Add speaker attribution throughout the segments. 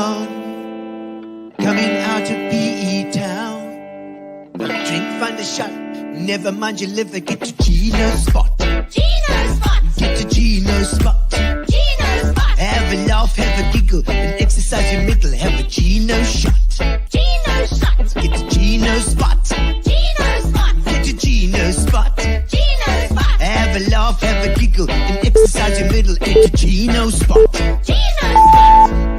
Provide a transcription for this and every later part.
Speaker 1: town, coming out of PE town. Drink, find a shot, never mind your liver, get to Gino's spot.
Speaker 2: Gino spot.
Speaker 1: Get to Gino's spot.
Speaker 2: Gino spot.
Speaker 1: Have a laugh, have a giggle, and exercise your middle, have a Gino shot.
Speaker 2: Gino shot.
Speaker 1: Get to Gino's spot.
Speaker 2: Gino spot.
Speaker 1: Get to Gino's spot.
Speaker 2: Gino spot.
Speaker 1: Have a laugh, have a giggle, and exercise your middle, get to Gino's spot.
Speaker 2: Gino spot.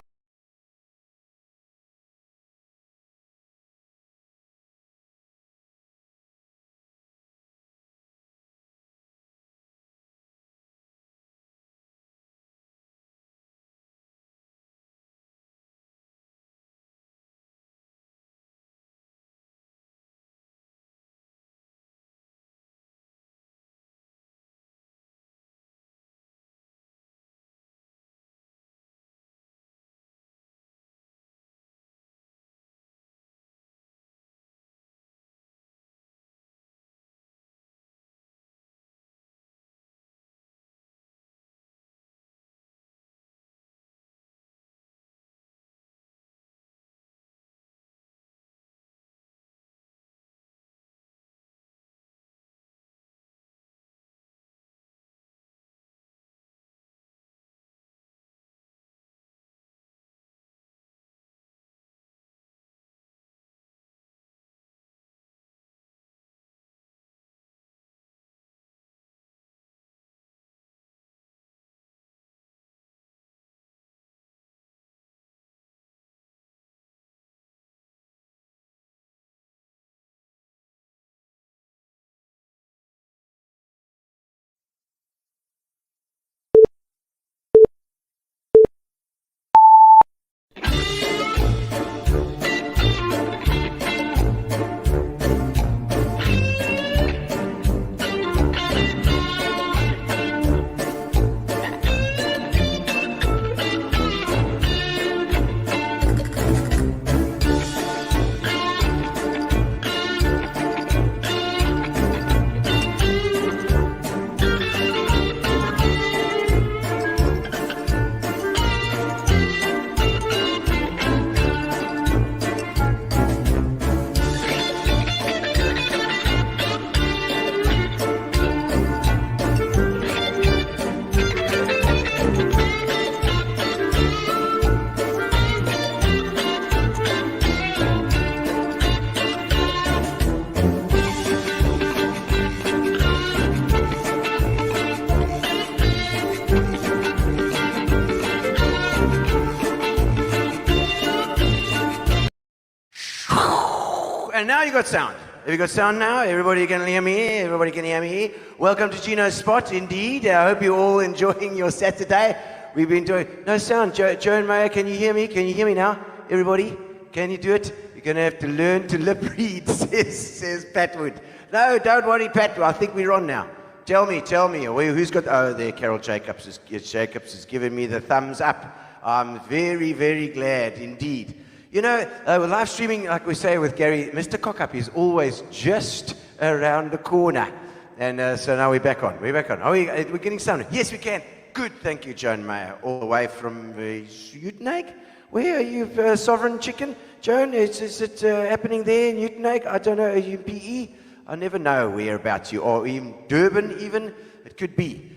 Speaker 3: And now you got sound. Have you got sound now? Everybody can hear me? Everybody can hear me? Welcome to Gino's Spot, indeed. I hope you're all enjoying your Saturday. We've been doing... No sound. Joe and Maya, can you hear me? Can you hear me now? Everybody? Can you do it? You're going to have to learn to lip read, says Patwood. No, don't worry, Pat. I think we're on now. Tell me. Who's got... Oh, there, Carol Jacobs is giving me the thumbs up. I'm very, very glad indeed. You know, live streaming, like we say with Gary, Mr. Cockup is always just around the corner. And so now we're back on. Are we're getting sound? Yes, we can. Good, thank you, Joan Mayer, all the way from Uitenhage. Where are you, Sovereign Chicken? Joan, is it happening there in Uitenhage? I don't know, are you PE? I never know whereabouts you are. In Durban even? It could be.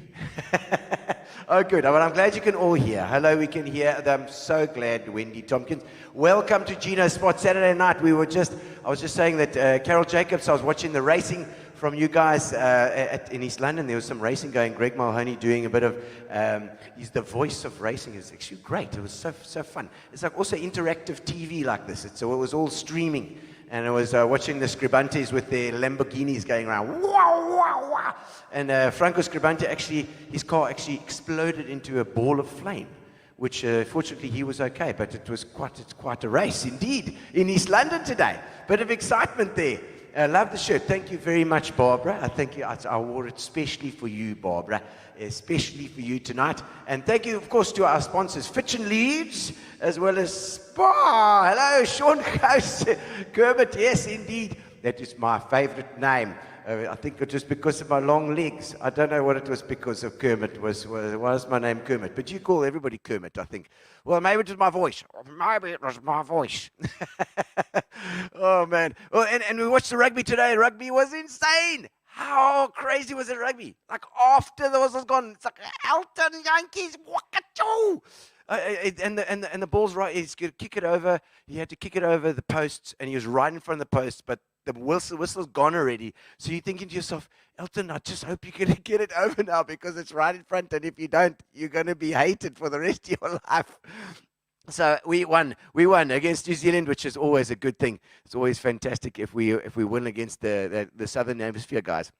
Speaker 3: Oh, good. Well, I'm glad you can all hear. Hello, we can hear. I'm so glad, Wendy Tompkins. Welcome to Gino's Spot Saturday night. I was just saying that Carol Jacobs, I was watching the racing from you guys in East London. There was some racing going. Greg Mulhoney doing a bit of, he's the voice of racing. It's actually great. It was so fun. It's like also interactive TV like this. So it was all streaming. And I was watching the Scribantes with their Lamborghinis going around. Wow, wow, wow. And Franco Scribante, his car actually exploded into a ball of flame, which fortunately he was okay, but it's quite a race indeed in East London today. Bit of excitement there. I love the shirt. Thank you very much, Barbara. I wore it specially for you, Barbara, especially for you tonight. And thank you, of course, to our sponsors, Fitch and Leaves, as well as Spa. Hello, Sean House, Kermit. Yes, indeed. That is my favorite name. I think it was because of my long legs. I don't know what it was because of Kermit. Was my name Kermit? But you call everybody Kermit, I think. Well, maybe it was my voice. Maybe it was my voice. Oh, man. Well, and we watched the rugby today. Rugby was insane. How crazy was it rugby? Like, after the whistle's gone, it's like, Elton Yankees, wakachoo! And the ball's right. He's going to kick it over. He had to kick it over the posts, and he was right in front of the posts, but the whistle's gone already. So you're thinking to yourself, Elton, I just hope you're going to get it over now, because it's right in front, and if you don't, you're going to be hated for the rest of your life. So we won against New Zealand, which is always a good thing. It's always fantastic if we win against the Southern Hemisphere guys,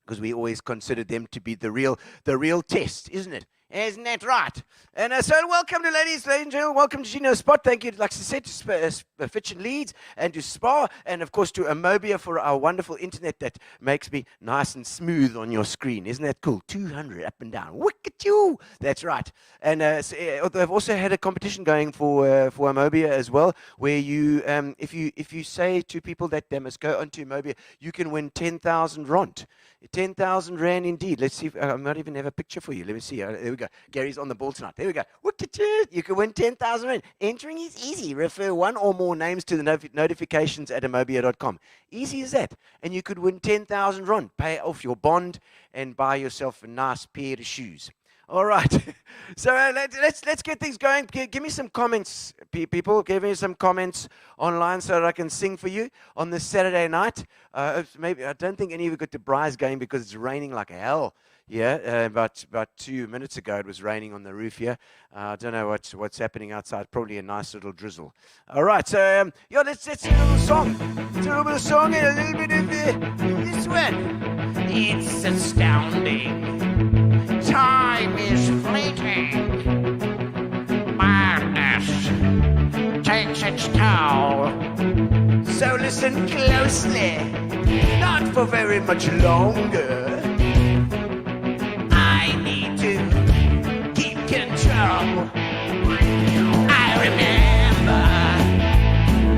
Speaker 3: because we always consider them to be the real test, isn't it? Isn't that right? And so welcome to ladies and gentlemen. Welcome to Gino Spot. Thank you, like I said, to Fitch and Leeds and to Spa, and of course to Amobia for our wonderful internet that makes me nice and smooth on your screen. Isn't that cool? 200 up and down. Look at you. That's right. And they've also had a competition going for Amobia as well, where you, if you say to people that they must go onto Amobia, you can win 10,000 rand. 10,000 rand indeed. Let's see if I might even have a picture for you. Let me see. There we go. Gary's on the ball tonight. There we go. You can win 10,000 rand. Entering is easy. Refer one or more names to the notifications at amobia.com. Easy as that. And you could win 10,000 rand. Pay off your bond and buy yourself a nice pair of shoes. All right. So let's get things going. Give me some comments, people. Give me some comments online so that I can sing for you on this Saturday night. Maybe I don't think any of you got to Bry's game because it's raining like hell. Yeah, about 2 minutes ago it was raining on the roof here. I don't know what's happening outside. Probably a nice little drizzle. All right, so let's sing a little song. It's a little bit of song and a little bit of this one. It's astounding. Time is fleeting. Madness takes its toll. So listen closely, not for very much longer. I need to keep control. I remember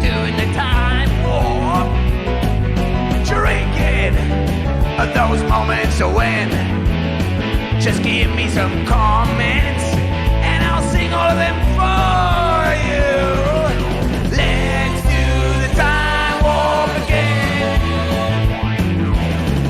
Speaker 3: doing the time war, drinking those moments when just give me some comments and I'll sing all of them for you. Let's do the time warp again.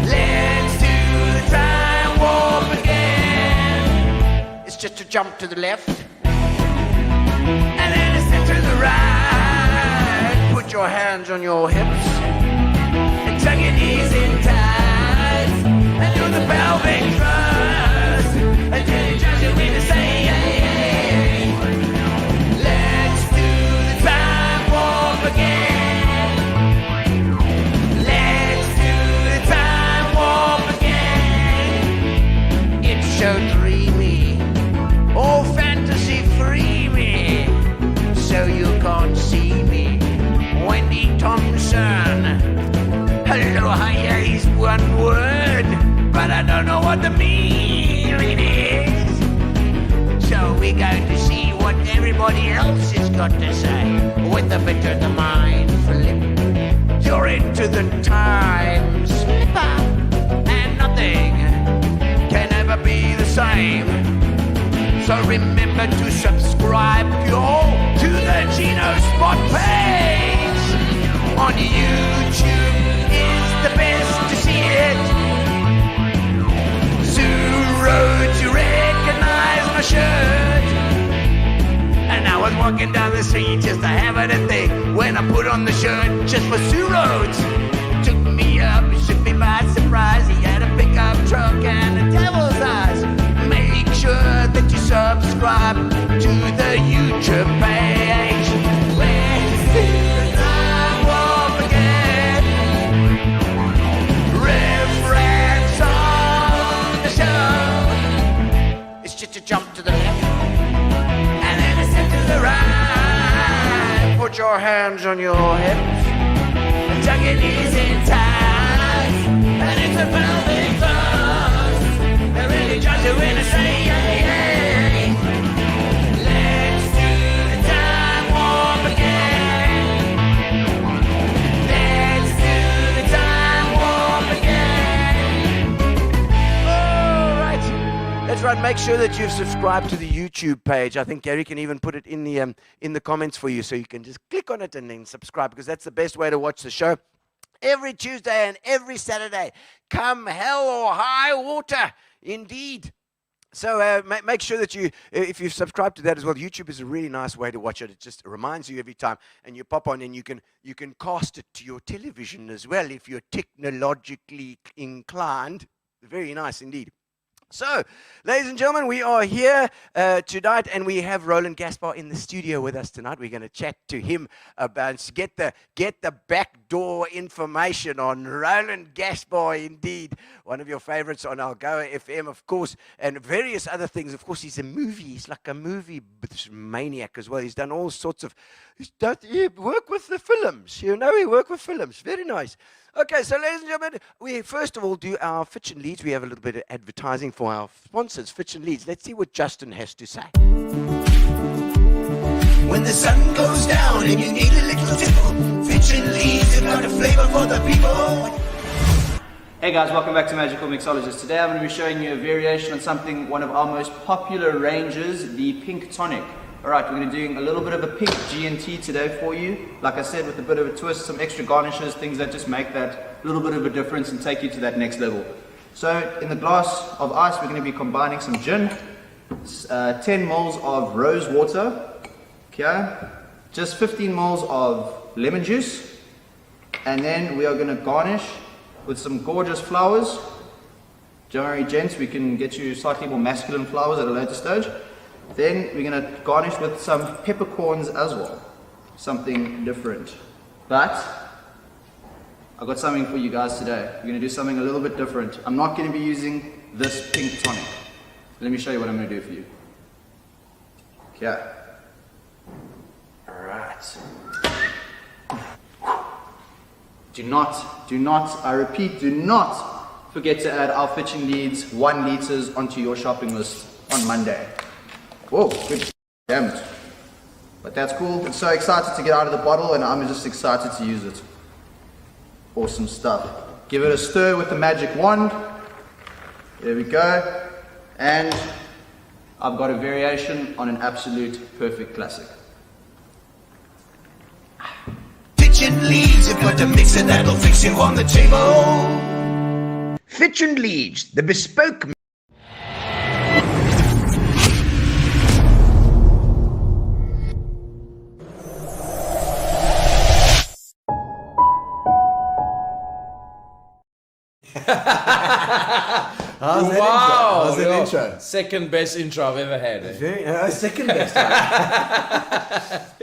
Speaker 3: Let's do the time warp again. It's just a jump to the left and then a step to the right. Put your hands on your hips and tuck your knees in tight and do the pelvic thrust until you just you mean to say, hey. Let's do the time warp again. Let's do the time warp again. It's so dreamy, all fantasy free me, so you can't see me. Wendy Thompson, hello, hiya is one word, but I don't know what the meaning is. So we're going to see what everybody else has got to say with a bit of the mind flip. You're into the time slipper, and nothing can ever be the same. So remember to subscribe, y'all, to the Gino Spot page on YouTube. Is the best to see it. Zoo Road, you recognize my shirt. And I was walking down the street just to have it a thing when I put on the shirt just for Zoo Roads. Took me up, shook me by surprise. He had a pickup truck and a devil's eyes. Make sure that you subscribe to the YouTube page. Let's do the time warp again. Reference on the show. It's just a jump to the left and then a step to the right. Put your hands on your hips and tuck your knees in tight. And it's a pelvic thrust that really drives you in to say, hey, hey. Let's do the time warp again. Let's do the time warp again. That's right. Make sure that you've subscribed to the YouTube page. I think Gary can even put it in the comments for you, so you can just click on it and then subscribe, because that's the best way to watch the show. Every Tuesday and every Saturday, come hell or high water, indeed. So make sure that if you've subscribed to that as well, YouTube is a really nice way to watch it. It just reminds you every time, and you pop on, and you can cast it to your television as well if you're technologically inclined. Very nice indeed. So, ladies and gentlemen, we are here tonight, and we have Roland Gaspar in the studio with us tonight. We're going to chat to him about get the backdoor information on Roland Gaspar, indeed, one of your favorites on AlgoaFM, of course, and various other things. Of course, he's like a movie maniac as well. He's done all sorts of. He work with the films. He work with films. Very nice. Okay, so ladies and gentlemen, we first of all do our Fitch and Leads. We have a little bit of advertising for our sponsors, Fitch and Leads. Let's see what Justin has to say.
Speaker 1: When the sun goes down and you need a little tickle, Fitch and Leads have got a flavor for the people.
Speaker 4: Hey guys, welcome back to Magical Mixologist. Today I'm going to be showing you a variation on something, one of our most popular ranges, the Pink Tonic. Alright, we're going to be doing a little bit of a pink G&T today for you. Like I said, with a bit of a twist, some extra garnishes, things that just make that little bit of a difference and take you to that next level. So, in the glass of ice, we're going to be combining some gin, 10 moles of rose water, okay, just 15 moles of lemon juice, and then we are going to garnish with some gorgeous flowers. Don't worry, gents, we can get you slightly more masculine flowers at a later stage. Then we're going to garnish with some peppercorns as well. Something different. But I've got something for you guys today. We're going to do something a little bit different. I'm not going to be using this pink tonic. Let me show you what I'm going to do for you. Okay. Alright. Do not, I repeat, do not forget to add our Fitch and Leads 1 liters onto your shopping list on Monday. Whoa, good damn it. But that's cool. I'm so excited to get out of the bottle, and I'm just excited to use it. Awesome stuff. Give it a stir with the magic wand. There we go. And I've got a variation on an absolute perfect classic.
Speaker 1: Fitch and Leads have got a mixer that'll fix you on the table. Fitch and Leads, the bespoke.
Speaker 5: How's
Speaker 6: that
Speaker 5: intro?
Speaker 6: Second best intro I've ever had.
Speaker 5: Second best.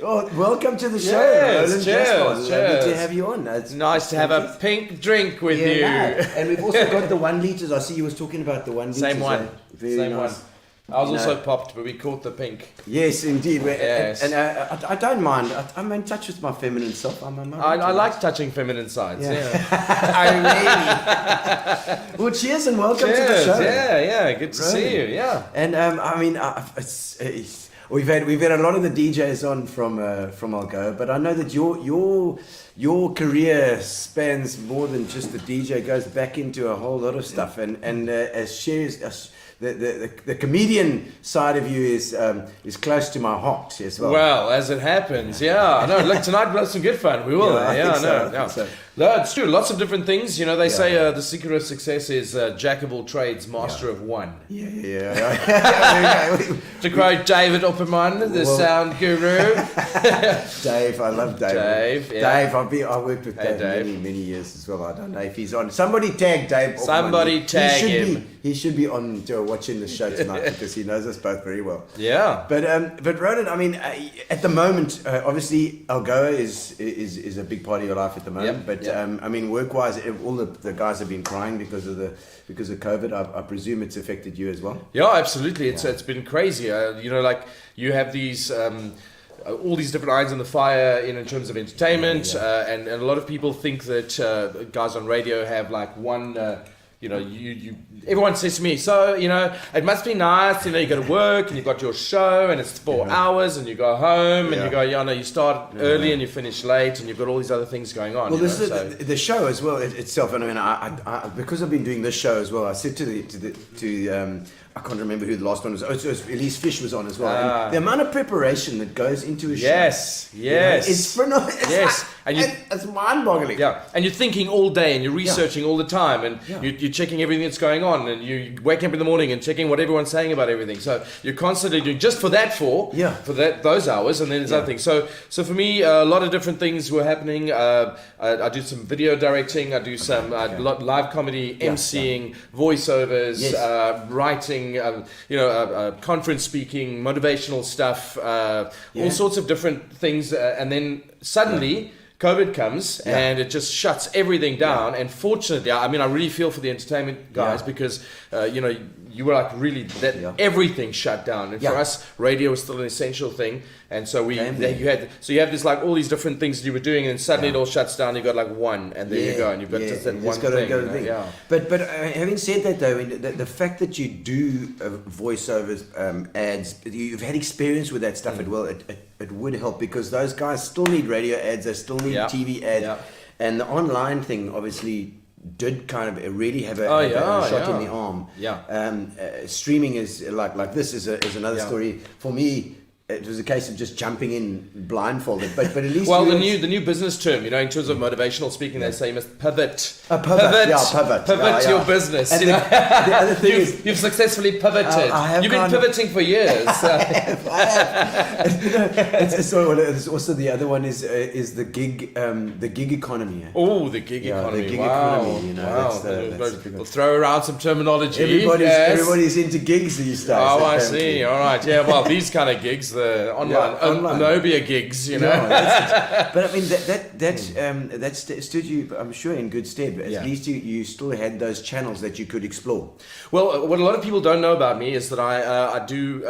Speaker 5: Oh, welcome to the show,
Speaker 6: Yes,
Speaker 5: Roland
Speaker 6: cheers,
Speaker 5: Gaspar. Lovely
Speaker 6: cheers.
Speaker 5: to have you on. It's
Speaker 6: Nice to have a pink drink with you.
Speaker 5: And we've also got the 1 liters. I see you was talking about the 1 liters.
Speaker 6: Same one.
Speaker 5: Very
Speaker 6: Same
Speaker 5: nice.
Speaker 6: one. I was also popped, but we caught the pink.
Speaker 5: Yes, indeed.
Speaker 6: Yes.
Speaker 5: And I don't mind. I'm in touch with my feminine self.
Speaker 6: I like touching feminine sides. Yeah.
Speaker 5: Well, cheers and welcome to the
Speaker 6: Cheers.
Speaker 5: show.
Speaker 6: Yeah. Good to see you. Yeah.
Speaker 5: And we've had a lot of the DJs on from Algoa, but I know that your career spans more than just the DJ. It goes back into a whole lot of stuff, and as shares. The comedian side of you is close to my heart as well.
Speaker 6: Well, as it happens, yeah. No, look, tonight we'll have some good fun. We will.
Speaker 5: I think so.
Speaker 6: No, it's true. Lots of different things. You know, they say the secret of success is jack of all trades, master of one.
Speaker 5: Yeah.
Speaker 6: To quote David Opperman, the sound guru.
Speaker 5: Dave, I love Dave.
Speaker 6: Dave, yeah.
Speaker 5: Dave, I worked with
Speaker 6: Hey,
Speaker 5: Dave many years as well. I don't know if he's on. Somebody tag Dave Opperman.
Speaker 6: Somebody tag him.
Speaker 5: He should be on watching the show tonight because he knows us both very well.
Speaker 6: Yeah.
Speaker 5: But Roland, I mean, at the moment, obviously Algoa is a big part of your life at the moment. But I mean, work-wise, all the guys have been crying because of COVID. I presume it's affected you as well.
Speaker 6: Yeah, absolutely. It's been crazy. You know, like you have these. All these different irons in the fire in terms of entertainment, and a lot of people think that guys on radio have like one you know, everyone says to me, so, you know, it must be nice, you know, you go to work and you've got your show and it's 4 hours and you go home and you go, yeah, no, you start early and you finish late and you've got all these other things going on.
Speaker 5: Well, this is the show as well itself, and I mean, I because I've been doing this show as well, I said to I can't remember who the last one was. Oh, it was Elise Fish was on as well. And the amount of preparation that goes into a show.
Speaker 6: Yes.
Speaker 5: It's it's mind-boggling.
Speaker 6: Yeah, and you're thinking all day and you're researching all the time and you're checking everything that's going on and you're waking up in the morning and checking what everyone's saying about everything. So you're constantly doing just for those hours, and then there's other things. So for me, a lot of different things were happening. I do some video directing. I do some live comedy, emceeing, voiceovers, writing. Conference speaking, motivational stuff, all sorts of different things, and then suddenly COVID comes and it just shuts everything down. And fortunately, I mean, I really feel for the entertainment guys because you were like really everything shut down, and for us, radio was still an essential thing. And so you have this like all these different things that you were doing, and then suddenly it all shuts down. You've got like one, and there you go, and you've got just that one thing.
Speaker 5: But having said that, though, the fact that you do voiceovers, ads, you've had experience with that stuff as well. It would help because those guys still need radio ads, they still need TV ads, and the online thing obviously did kind of really have a shot in the arm. Streaming is like this is another story for me. It was a case of just jumping in blindfolded, but at least
Speaker 6: the new business term, you know, in terms of motivational speaking, they say you must pivot. Pivot your business.
Speaker 5: And
Speaker 6: the
Speaker 5: other thing is
Speaker 6: you've successfully pivoted. You've been pivoting for years.
Speaker 5: I have. It's also the other one is the gig economy.
Speaker 6: Oh, the gig economy.
Speaker 5: The gig economy. You know,
Speaker 6: we'll throw around some terminology.
Speaker 5: Everybody's into gigs these days.
Speaker 6: Oh, I see. All right. Yeah. Well, these kind of gigs. The online Nobia gigs, you know.
Speaker 5: But I mean that stood you, I'm sure, in good stead. At least you still had those channels that you could explore.
Speaker 6: Well, what a lot of people don't know about me is that I do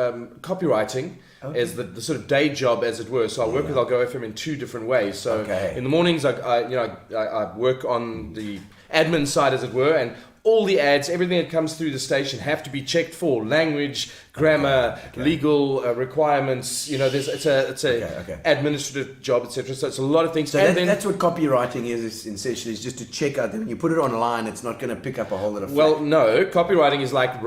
Speaker 6: copywriting. As the sort of day job, as it were. So I work with AlgoaFM in two different ways. So in the mornings, I work on the admin side, as it were, and all the ads, everything that comes through the station have to be checked for language, grammar, legal requirements. You know, it's a administrative job, etc. So it's a lot of things.
Speaker 5: So that's what copywriting is essentially, is just to check out that when you put it online, it's not going to pick up a whole lot of.
Speaker 6: Well, no, copywriting is like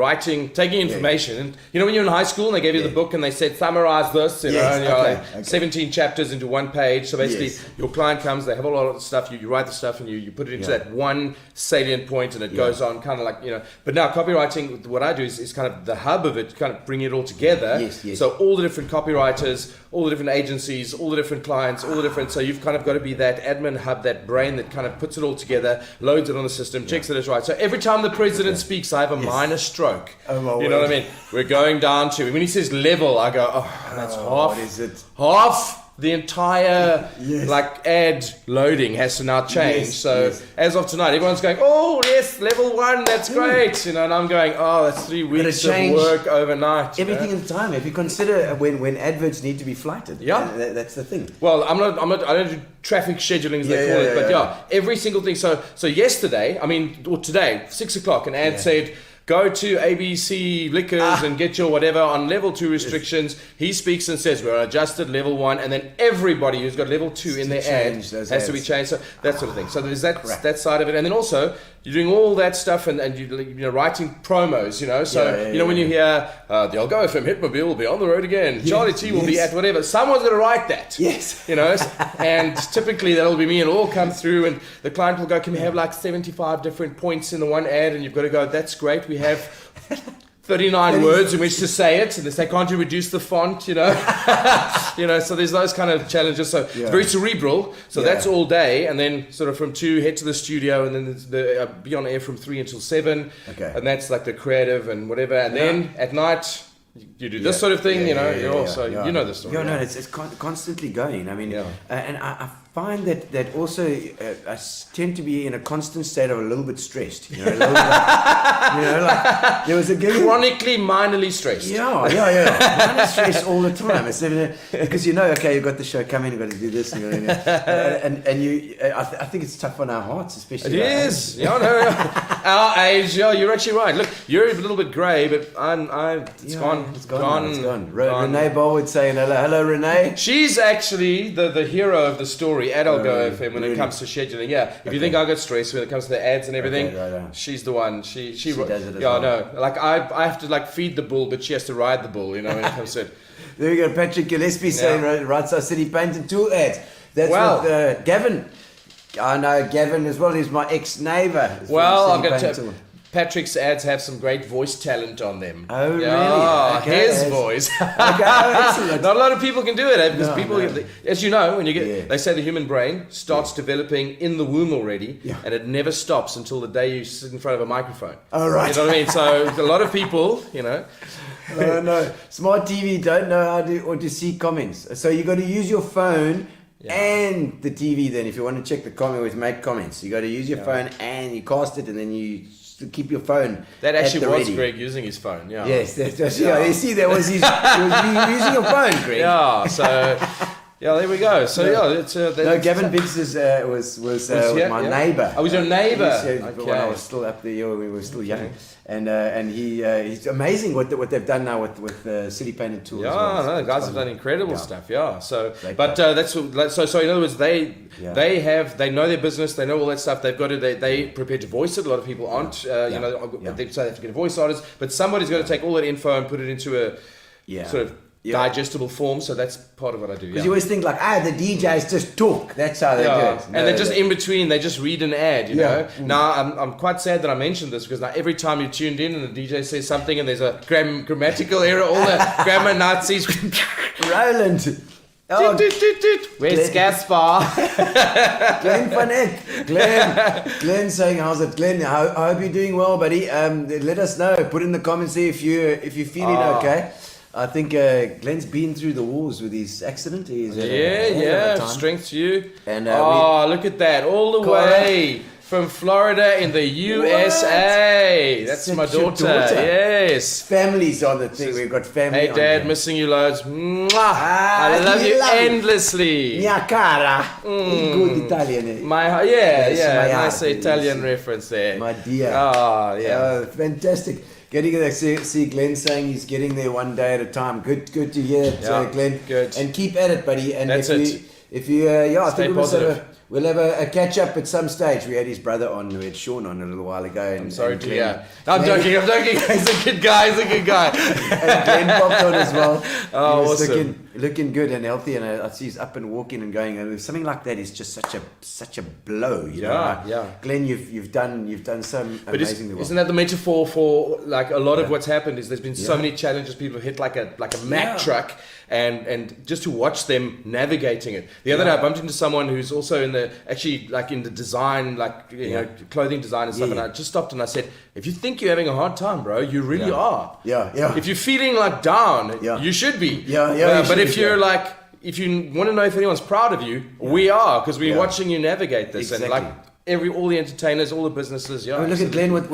Speaker 6: taking information, and you know when you're in high school and they gave you the book and they said summarize this, you know, and you're like 17 chapters into one page. So basically, your client comes, they have a lot of stuff, you write the stuff and you put it into that one salient point, and it goes on kind of like, you know. But now copywriting, what I do is kind of the hub of it, kind of bring it all together.
Speaker 5: Yes.
Speaker 6: So all the different copywriters, all the different agencies, all the different clients, all the different. So you've kind of got to be that admin hub, that brain that kind of puts it all together, loads it on the system, checks that it's right. So every time the president speaks, I have a minor stroke. You know what I mean? We're going down to, when he says level, I go, that's half.
Speaker 5: What is it?
Speaker 6: Half. The entire like ad loading has to now change. As of tonight, everyone's going, oh yes, level 1, that's great. You know, and I'm going, that's 3 weeks of work overnight.
Speaker 5: Everything in time. If you consider when adverts need to be flighted, that's the thing.
Speaker 6: Well, I don't do traffic scheduling as they call it, but every single thing. So yesterday, or today, 6 o'clock, an ad said, go to ABC Liquors and get your whatever on level 2 restrictions. He speaks and says, we're adjusted level 1, and then everybody who's got level 2 in their ad has to be changed. So that sort of thing. So there's that side of it. And then also, you're doing all that stuff and you're writing promos, you know. So, when you hear the AlgoaFM Hitmobile will be on the road again, Charlie T will be at whatever, someone's going to write that.
Speaker 5: Yes.
Speaker 6: You know, and typically that'll be me, and it'll all come through, and the client will go, can we have like 75 different points in the one ad? And you've got to go, that's great. We have 39 words in which to say it, and they say, can't you reduce the font, you know? So there's those kind of challenges. So it's very cerebral. So that's all day, and then sort of from 2, head to the studio, and then be on air from 3 until 7. And that's like the creative and whatever. And then at night, you do this sort of thing, you know. You know the story.
Speaker 5: It's constantly going. I mean, and find that also I tend to be in a constant state of a little bit stressed. You know, a little bit, like there was a gig.
Speaker 6: Chronically, minorly stressed.
Speaker 5: Yeah. Minor stress all the time. It's because okay, you've got the show coming, you've got to do this, and you. I think it's tough on our hearts, especially.
Speaker 6: It is. Yeah, no. Our age. Yeah, you're actually right. Look, you're a little bit grey, but it's gone.
Speaker 5: Renee Ball would say hello, Renee.
Speaker 6: She's actually the hero of the story at AlgoaFM when it comes to scheduling. Yeah, if you think I got stressed when it comes to the ads and everything, she's the one. She does it as well. No. Like I have to like feed the bull, but she has to ride the bull. You know, when it comes to it.
Speaker 5: There we go. Patrick Gillespie saying Right Side City Paint and Tool ads. That's what Gavin. I know Gavin as well. He's my ex-neighbour.
Speaker 6: Well, I've got to. Patrick's ads have some great voice talent on them.
Speaker 5: Oh, really? Okay.
Speaker 6: His voice.
Speaker 5: Excellent.
Speaker 6: Not a lot of people can do it because as you know, when you get, they say the human brain starts developing in the womb already, and it never stops until the day you sit in front of a microphone.
Speaker 5: Oh, right.
Speaker 6: You know what I mean? So a lot of people,
Speaker 5: Oh, no. Smart TV don't know how to see comments. So you got to use your phone. Yeah. And the TV then, if you want to check the comment with make comments, you got to use your phone and you cast it and then you keep your phone.
Speaker 6: That actually was
Speaker 5: ready.
Speaker 6: Greg using his phone. Yeah.
Speaker 5: Yes, you see, that was his. Was using your phone, Greg.
Speaker 6: Yeah. So. Yeah, there we go. So it's
Speaker 5: Gavin Biggs was my neighbour.
Speaker 6: I was your neighbour.
Speaker 5: When I was still up there, we were still young, and he's amazing what they've done now with City Paint and Tools.
Speaker 6: Yeah, no, the guys have done incredible stuff. Yeah, so but that's so. In other words, they know their business. They know all that stuff. They've got to. They prepare to voice it. A lot of people aren't. They say they have to get a voice artist, but somebody's got to take all that info and put it into a sort of digestible form, so that's part of what I do.
Speaker 5: Because you always think like, the DJs just talk. That's how they do it.
Speaker 6: And they're just in between. They just read an ad, you know. Now I'm quite sad that I mentioned this because now every time you tuned in and the DJ says something and there's a grammatical error, all the grammar Nazis.
Speaker 5: Roland.
Speaker 6: Oh, where's Gaspar?
Speaker 5: Glenn Vanek. Glenn saying, how's it? Glenn, I hope you're doing well, buddy. Let us know. Put in the comments there if you're feeling okay. I think Glenn's been through the wars with his accident. He's
Speaker 6: strength to you.
Speaker 5: And
Speaker 6: look at that, all the way from Florida in the USA. That's my daughter. Yes.
Speaker 5: Families are the thing. We've got family.
Speaker 6: Hey, Dad, missing you loads. I love you endlessly.
Speaker 5: Mia cara. Good Italian.
Speaker 6: Nice Italian reference there.
Speaker 5: My dear.
Speaker 6: Oh, yeah.
Speaker 5: Fantastic. Getting there, see Glenn saying he's getting there one day at a time. Good to hear it, Glenn.
Speaker 6: Good.
Speaker 5: And keep at it, buddy. And
Speaker 6: that's
Speaker 5: if you I think
Speaker 6: positive.
Speaker 5: we'll have a catch up at some stage. We had his brother on, we had Sean on a little while ago. And,
Speaker 6: I'm sorry to hear. I'm joking. He's a good guy.
Speaker 5: And Glenn popped on as well.
Speaker 6: Oh, awesome.
Speaker 5: Looking good and healthy, and I see he's up and walking and going. And something like that is just such a blow, you know. Yeah. Glenn, you've done some amazing work.
Speaker 6: Isn't that the metaphor for like a lot of what's happened? Is there's been so many challenges. People have hit like a Mack truck, and just to watch them navigating it. The other day, I bumped into someone who's also in the design, clothing design and stuff. And I just stopped and I said, if you think you're having a hard time, bro, you really are.
Speaker 5: Yeah.
Speaker 6: If you're feeling like down, you should be. But if you're like, if you want to know if anyone's proud of you, we are, because we're watching you navigate this. Exactly. And like all the entertainers, all the businesses.
Speaker 5: I mean, look at Glenn with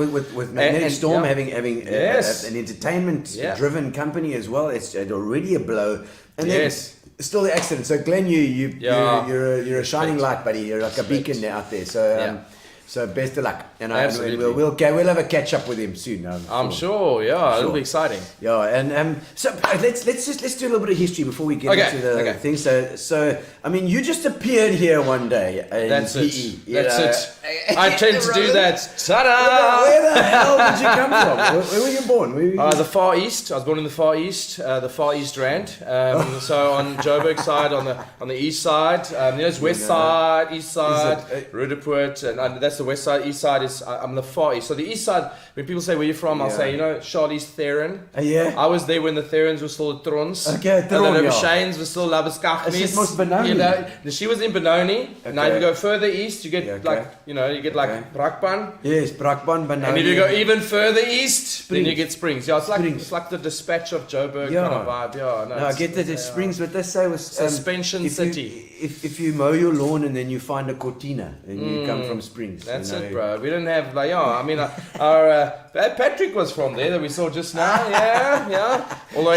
Speaker 5: Magnetic Storm having an entertainment-driven company as well. It's already a blow. And then still the accident. So Glenn, you're a shining light, buddy. You're like a beacon out there. So so best of luck. And we'll have a catch up with him soon.
Speaker 6: I'm sure. Yeah, it'll be exciting.
Speaker 5: Yeah, and so let's do a little bit of history before we get into the thing. So I mean, you just appeared here one day.
Speaker 6: That's it. I tend to do that. Ta-da!
Speaker 5: Where the hell did you come from? Where were you born?
Speaker 6: The Far East. I was born in the Far East. The Far East Rand. So on Joburg side, on the east side. There's west side, east side, Roodepoort, and that's that's the west side. East side is I'm the far east. So the east side, when people say where you're from, I'll say, you know, Charlie's Theron.
Speaker 5: Yeah.
Speaker 6: I was there when the Therons were still Trons.
Speaker 5: Okay,
Speaker 6: and then the Shanes were still Labuskachnis.
Speaker 5: It's just Benoni.
Speaker 6: You know, she was in Benoni.
Speaker 5: Okay.
Speaker 6: Now if you go further east, you get like, you know, you get like Brakpan.
Speaker 5: Yes, Brakpan, Benoni.
Speaker 6: And if you go even further east, then you get Springs. Yeah, it's like the Dispatch of Joburg kind of vibe. Yeah, no,
Speaker 5: I get that. It's Springs, but they say was
Speaker 6: Suspension City.
Speaker 5: If you mow your lawn and then you find a cortina, then you come from Springs.
Speaker 6: That's
Speaker 5: you know.
Speaker 6: it, bro. We didn't have like, I mean, our Patrick was from there that we saw just now. Yeah. Although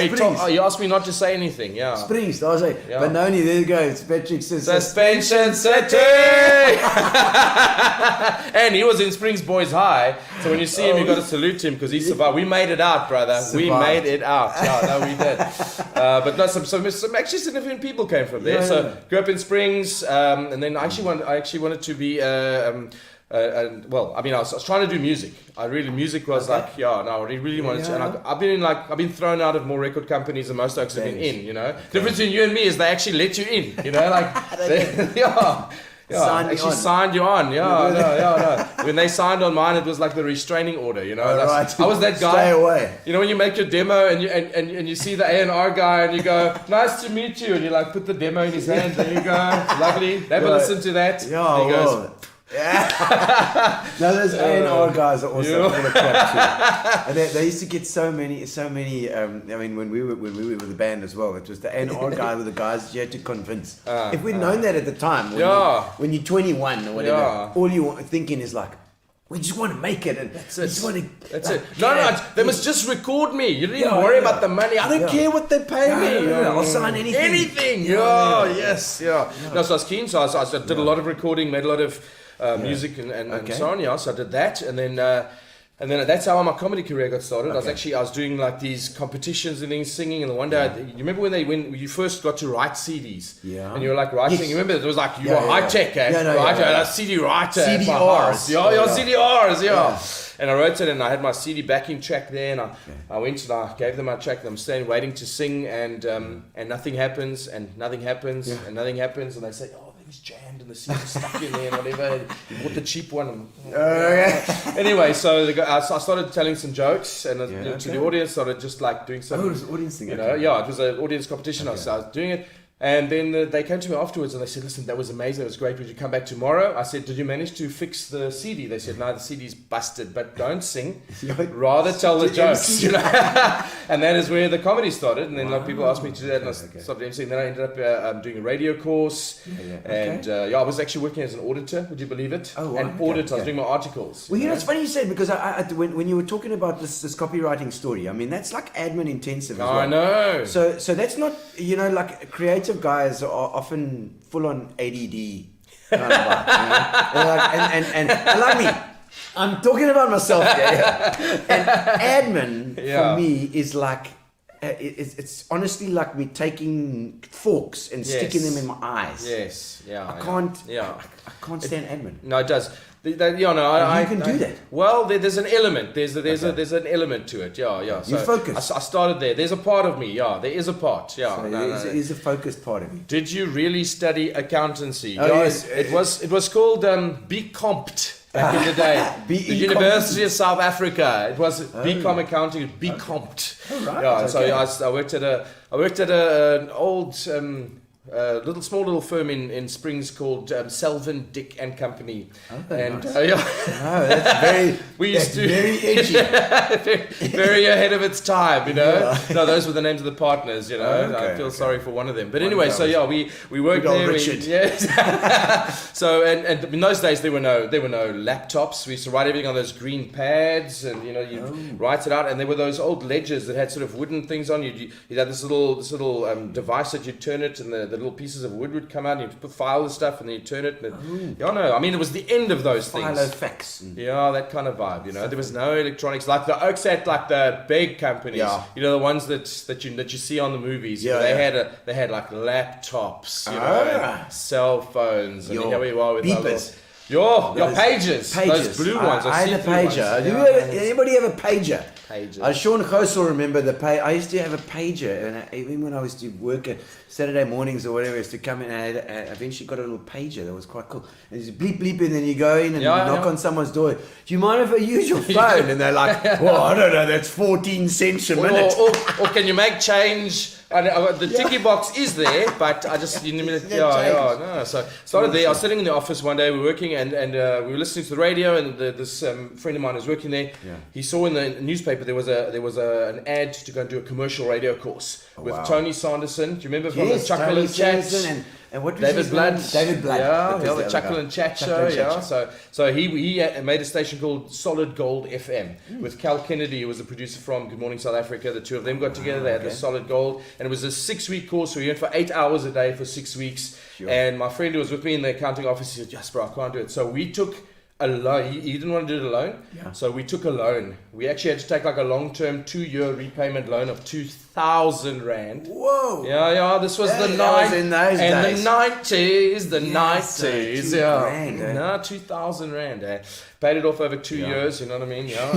Speaker 6: he asked me not to say anything. Yeah.
Speaker 5: Springs, I was like, Benoni, there you go. It's Patrick says
Speaker 6: Suspension City. And he was in Springs Boys High, so when you see him, you got to salute him because he survived. We made it out, brother. We made it out. Yeah, no, we did. But no, some actually significant people came from there. So grew up in Springs, and then I actually wanted to be. Well, I mean, I was trying to do music. Music was I really wanted to. And I've been thrown out of more record companies than most folks have been in. You know, difference between you and me is they actually let you in. You know, like signed you on. No. When they signed on mine, it was like the restraining order. You know, I was that guy.
Speaker 5: Stay away.
Speaker 6: You know, when you make your demo and you see the A&R guy and you go, nice to meet you, and you like put the demo in his hand. There you go, lovely. Have a listen to that.
Speaker 5: Yeah, he goes. Yeah. No, those A&R guys are also full of crap too. And they used to get so many. I mean, when we were with the band as well, it was the A&R guy with the guys you had to convince. If we'd known that at the time, when you're 21 or whatever, all you're thinking is like, we just want to make it, and
Speaker 6: that's it. No, they must just record me. You don't even worry about the money. I don't care what they pay me.
Speaker 5: I'll sign anything.
Speaker 6: Anything. Yes. No, so I was keen. So I did a lot of recording, made a lot of music and so on. Yeah, so I did that, and then that's how my comedy career got started. I was doing like these competitions and things, singing. And one day, you remember when you first got to write CDs? Yeah. And you were like writing. You remember it was like you were high tech, a CD writer.
Speaker 5: CDRs.
Speaker 6: CDRs. Yeah. And I wrote it, and I had my CD backing track there, and I went and I gave them my track. And I'm standing waiting to sing, and nothing happens, and nothing happens, and nothing happens, and they say, oh, it was jammed, and the CD's stuck in there, and whatever. You bought the cheap one. Anyway, so I started telling some jokes, and to the audience, started just like doing some.
Speaker 5: Oh, it was an audience thing.
Speaker 6: You know, it was an audience competition. So I was doing it. And then they came to me afterwards and they said, listen, that was amazing, that was great, would you come back tomorrow? I said, did you manage to fix the CD? They said, no, the CD's busted, but don't sing, rather tell the jokes, you know. And that is where the comedy started, and then people asked me to do that, and I started emceeing. Then I ended up doing a radio course, and I was actually working as an auditor, would you believe it? I was doing my articles.
Speaker 5: Well, it's funny you said, because when you were talking about this copywriting story, I mean, that's like admin intensive as well.
Speaker 6: I know.
Speaker 5: So that's not, like creative guys are often full on ADD kind of vibe, you know? and like me, I'm talking about myself here. And admin for me is like it's honestly like me taking forks and sticking them in my eyes.
Speaker 6: Yes,
Speaker 5: I can't stand admin.
Speaker 6: No, it does. You can
Speaker 5: do that.
Speaker 6: Well, there's an element. There's an element to it. Yeah.
Speaker 5: So you focus.
Speaker 6: I started there. There's a part of me. Yeah, there is a part. Yeah.
Speaker 5: So there is a focused part of me.
Speaker 6: Did you really study accountancy?
Speaker 5: Oh, yes.
Speaker 6: It was called BCompt back in the day. The University of South Africa. It was BCom accounting. BCompt.
Speaker 5: Oh, right.
Speaker 6: Yeah. So I worked at an old. Small little firm in Springs called Selvin, Dick and Company.
Speaker 5: Nice.
Speaker 6: That's very. Very edgy. very ahead of its time, you know. Yeah. No, those were the names of the partners, you know. I feel sorry for one of them, but anyway. So we worked there. So and in those days there were no laptops. We used to write everything on those green pads, and you write it out. And there were those old ledgers that had sort of wooden things on. You had this little device that you turn it, and the little pieces of wood would come out, and you put file the stuff, and then you turn it. I mean, it was the end of those things.
Speaker 5: Filofax.
Speaker 6: Yeah, that kind of vibe. You know, there was no electronics like the Oaks had, like the big companies. Yeah. You know, the ones that you see on the movies. Yeah, they had like laptops, and cell phones, and here we are with
Speaker 5: beepers.
Speaker 6: Your pages, those blue ones.
Speaker 5: I had a pager. Anybody have a pager? Pager. Sean Gous will remember the page. I used to have a pager, and even when I was to work at Saturday mornings or whatever, I used to come in, and I eventually got a little pager that was quite cool. And it's bleep bleep, and then you go in and knock on someone's door. Do you mind if I use your phone? And they're like, well, I don't know, that's 14 cents a minute.
Speaker 6: Or can you make change? The ticky box is there, but I just no. So started there. I was sitting in the office one day. We were working, and we were listening to the radio. And this friend of mine was working there. Yeah. He saw in the newspaper there was an ad to go and do a commercial radio course with Tony Sanderson. Do you remember from the Chuckle and Chat?
Speaker 5: And what was
Speaker 6: David Blood.
Speaker 5: David Blood.
Speaker 6: Yeah, the Chuckle and Chat show. Yeah. So he made a station called Solid Gold FM with Cal Kennedy, who was the producer from Good Morning South Africa. The two of them got together. They had the Solid Gold, and it was a 6-week course. So we went for 8 hours a day for 6 weeks. Sure. And my friend who was with me in the accounting office, he said, "Jasper, I can't do it." So we took a loan. He didn't want to do it alone. Yeah. So we took a loan. We actually had to take like a long-term 2-year repayment loan of 2,000 rand.
Speaker 5: Whoa.
Speaker 6: Yeah. This was the 90s. The 90s. Yeah.
Speaker 5: Grand,
Speaker 6: No, 2,000 rand. Paid it off over 2 years. You know what I mean? Yeah.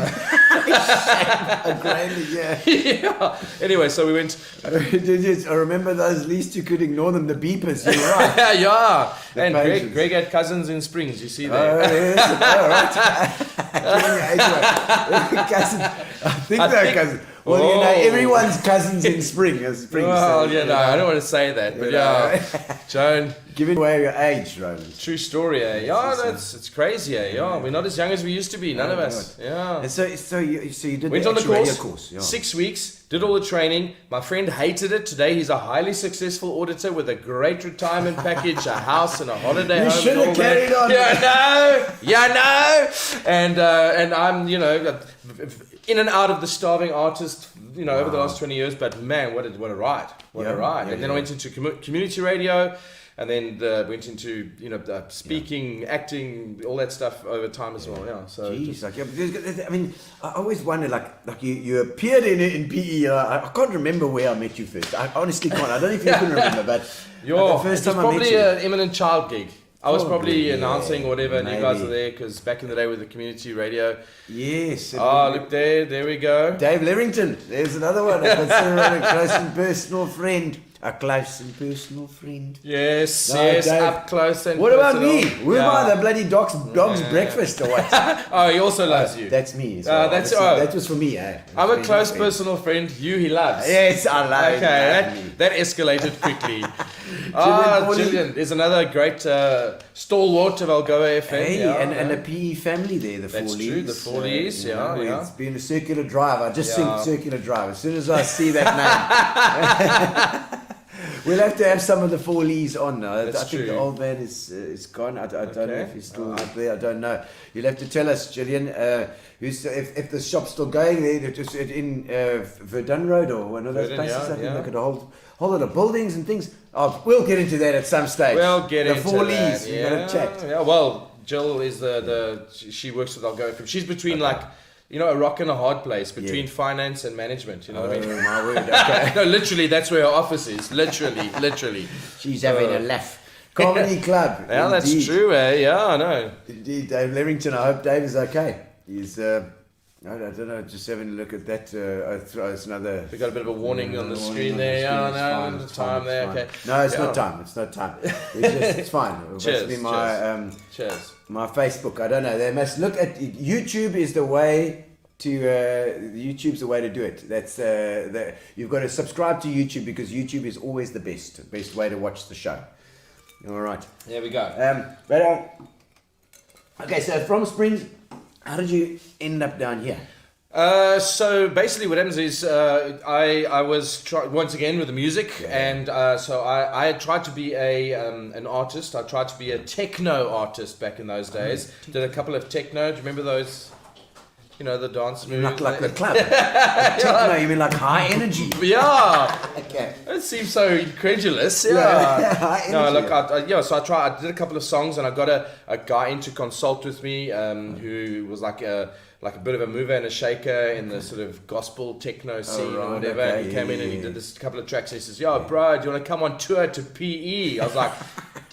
Speaker 5: A grand a year.
Speaker 6: Yeah. Anyway, so we went.
Speaker 5: I remember those. At least you could ignore them. The beepers. You're right.
Speaker 6: Yeah. And Greg had cousins in Springs. You see there.
Speaker 5: Cousins. I think they're cousins. Well, everyone's cousins in Springs.
Speaker 6: Well, no, I don't want to say that, but Joan.
Speaker 5: Giving away your age, Roland.
Speaker 6: True story, Yeah, it's crazy, Yeah, we're not as young as we used to be, none of us. Yeah.
Speaker 5: And so you did
Speaker 6: went
Speaker 5: the
Speaker 6: on the
Speaker 5: course.
Speaker 6: 6 weeks, did all the training. My friend hated it. Today he's a highly successful auditor with a great retirement package, a house and a holiday home.
Speaker 5: You should have carried on.
Speaker 6: Yeah, no. And I'm, in and out of the starving artist, over the last 20 years. But man, what a ride! What a ride! And then I went into community radio, and then went into speaking, acting, all that stuff over time as well. Yeah. So.
Speaker 5: Jeez, I mean, I always wonder, like you appeared in PE. I can't remember where I met you first. I honestly can't. I don't know if you can remember, but the first time I met you.
Speaker 6: Probably an Imminent Child gig. I was probably announcing whatever, and you guys are there because back in the day with the community radio.
Speaker 5: Yes.
Speaker 6: Look there we go.
Speaker 5: Dave Lerington. There's another one. I consider a close and personal friend. A close and personal friend.
Speaker 6: Yes, Dave. Up close and
Speaker 5: what
Speaker 6: personal.
Speaker 5: What about me? Who am I? The bloody dog's breakfast or what?
Speaker 6: Oh, he also loves you.
Speaker 5: That's me. So that was for me.
Speaker 6: I'm a close personal friend. You, he loves.
Speaker 5: Yes, I love.
Speaker 6: Okay, that escalated quickly. Gillian. There's another great stalwart of AlgoaFM.
Speaker 5: And a PE family there, the
Speaker 6: That's
Speaker 5: Fourleys.
Speaker 6: True, the Fourleys,
Speaker 5: It's been a circular drive. I just think circular drive. As soon as I see that name. We'll have to have some of the Fourleys on now. I think the old man is gone. I don't know if he's still up there. I don't know. You'll have to tell us, Gillian, if the shop's still going there, just in Verdun Road or one of those places. I think they could hold a lot of buildings and things. We'll get into that at some stage.
Speaker 6: We'll get into
Speaker 5: the Fourleys.
Speaker 6: That.
Speaker 5: We're going to chat.
Speaker 6: Yeah, well, Jill is she works with AlgoaFM. She's between a rock and a hard place between finance and management. You know what I mean?
Speaker 5: Oh, my word. Okay.
Speaker 6: No, literally, that's where her office is. Literally.
Speaker 5: She's having a laugh. Comedy club.
Speaker 6: Yeah, that's true, Yeah, I know.
Speaker 5: Indeed, Dave Lerington. I hope Dave is okay. He's, I don't know, just having a look at that. It's another...
Speaker 6: We got a bit of a warning on the screen there. It's time there. Okay.
Speaker 5: No, it's not time. It's not time. It's fine.
Speaker 6: Cheers.
Speaker 5: Be my Facebook. I don't know. They must look at YouTube. Is the way to YouTube's the way to do it. That's you've got to subscribe to YouTube because YouTube is always the best way to watch the show. All right.
Speaker 6: There we go.
Speaker 5: Okay. So from Springs, how did you end up down here?
Speaker 6: So basically what happens is I was once again with the music and so I had tried to be an artist. I tried to be a techno artist back in those days. Did a couple of techno. Do you remember those? The dance moves.
Speaker 5: Like the club. Techno, you mean like high energy?
Speaker 6: Yeah.
Speaker 5: Okay.
Speaker 6: It seems so incredulous. Yeah.
Speaker 5: High energy.
Speaker 6: No, look, so I did a couple of songs and I got a guy in to consult with me who was like a bit of a mover and a shaker in the sort of gospel techno scene or whatever.
Speaker 5: Okay.
Speaker 6: And he came in and he did this couple of tracks and he says, bro, do you want to come on tour to PE? I was like,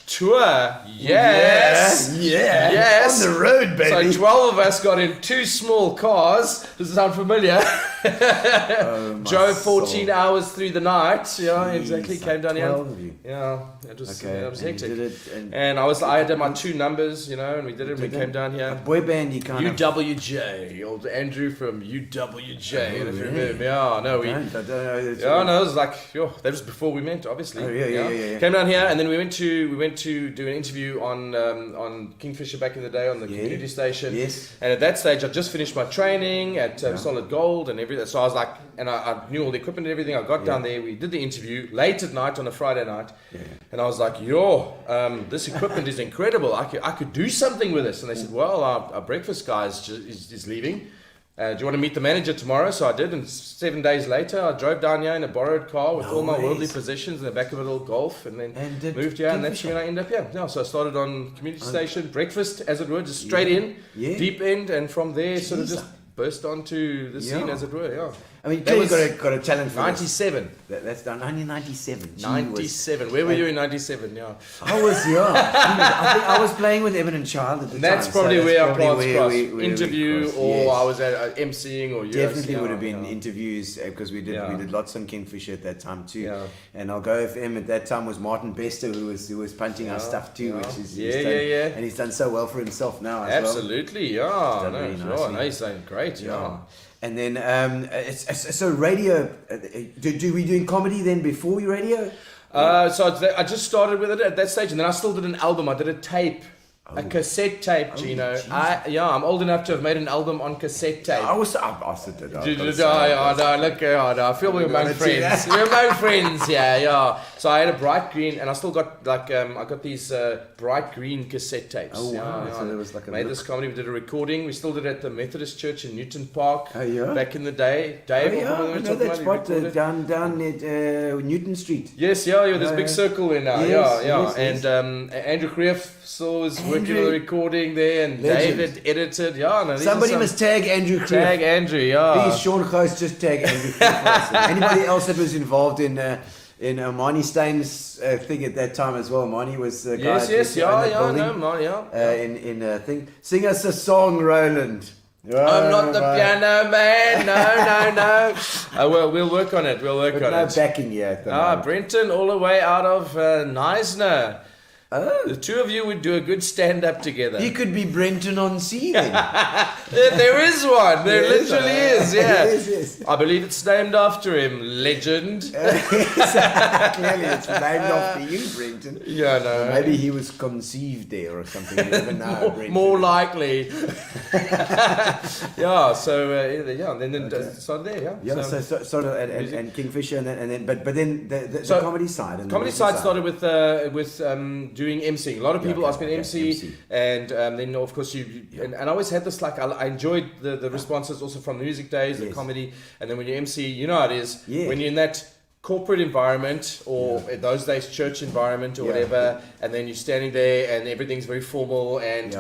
Speaker 6: tour? Yes.
Speaker 5: Yes. On the road, baby.
Speaker 6: So 12 of us got in 2 small cars. Does it sound familiar? Drove 14 hours through the night. Yeah, exactly. Came down here.
Speaker 5: 12 of you.
Speaker 6: Yeah, it was hectic.
Speaker 5: You did it,
Speaker 6: and I had my 2 numbers, and we did it. We came down here.
Speaker 5: A boy band, you kind of.
Speaker 6: UWJ, old Andrew from UWJ. If you remember,
Speaker 5: I don't know.
Speaker 6: It was like, that was before we met, obviously.
Speaker 5: Oh, yeah.
Speaker 6: Came down here, and then we went to do an interview on Kingfisher back in the day on the community station.
Speaker 5: Yes.
Speaker 6: And at that stage, I just finished my training at Solid Gold and everything. So I was like, and I knew all the equipment and everything. I got down there. We did the interview late at night on a Friday night, and I was like, this equipment is incredible. I could do something with this. And they said, well, our breakfast guy is leaving. Do you want to meet the manager tomorrow? So I did, and 7 days later, I drove down here in a borrowed car with all my worldly possessions in the back of a little Golf, and then moved here, and that's when I ended up here. Yeah, so I started on community station, breakfast, as it were, just straight in, deep end, and from there, sort of just burst onto the scene, as it were. Yeah.
Speaker 5: I mean, clearly got a challenge for
Speaker 6: 97.
Speaker 5: That's done 1997.
Speaker 6: 97. Where were you in 97? Yeah.
Speaker 5: I was, I think I was playing with Evan and Child at the time.
Speaker 6: That's probably where our paths crossed. Interview,
Speaker 5: crossed,
Speaker 6: or I was at MCing, or
Speaker 5: definitely would have been interviews, because we did lots on Kingfisher at that time too. Yeah. And AlgoaFM at that time was Martin Bester, who was punching our stuff too, which is and he's done so well for himself now as
Speaker 6: Absolutely,
Speaker 5: well.
Speaker 6: No, he's done great. Yeah.
Speaker 5: And then, so radio, do we doing comedy then before your radio?
Speaker 6: So I just started with it at that stage, and then I still did an album. I did a tape. A cassette tape, Gino. I'm old enough to have made an album on cassette tape.
Speaker 5: I
Speaker 6: feel we're among friends. We're among friends, yeah. So I had a bright green, and I still got I got these bright green cassette tapes.
Speaker 5: Oh wow! So there was like
Speaker 6: made this comedy. We did a recording. We still did it at the Methodist Church in Newton Park.
Speaker 5: Oh yeah.
Speaker 6: Back in the day, Dave.
Speaker 5: I know that spot down at Newton Street.
Speaker 6: Yes, there's a big circle there now. Yes. And Andrew Creef still was working on the recording there, and David edited.
Speaker 5: Somebody must tag Andrew Creef.
Speaker 6: Tag Andrew,
Speaker 5: Please, Sean Coast, just tag Andrew Creef. Anybody else that was involved in Marnie Stein's thing at that time as well. Marnie was the guy. In a thing. Sing us a song, Roland.
Speaker 6: I'm not the piano man. No. We'll work on it. We'll work on it.
Speaker 5: No backing yet.
Speaker 6: Brenton, all the way out of Neisner. Oh. The two of you would do a good stand-up together.
Speaker 5: He could be Brenton on scene.
Speaker 6: There is one. There literally is. Yeah.
Speaker 5: Yes.
Speaker 6: I believe it's named after him. Legend.
Speaker 5: Clearly, it's named after you, Brenton.
Speaker 6: Yeah, no.
Speaker 5: Or maybe he was conceived there or something. You never know, Brenton.
Speaker 6: More likely. Yeah. So and then started there.
Speaker 5: Yeah. So sort of and Kingfisher and then but then the comedy side. And
Speaker 6: comedy side started with doing emceeing. A lot of people ask me to MC, and then of course and I always had this I enjoyed the responses also from the music days, the comedy, and then when you MC, you know how it is when you're in that corporate environment or in those days church environment or whatever, and then you're standing there and everything's very formal, and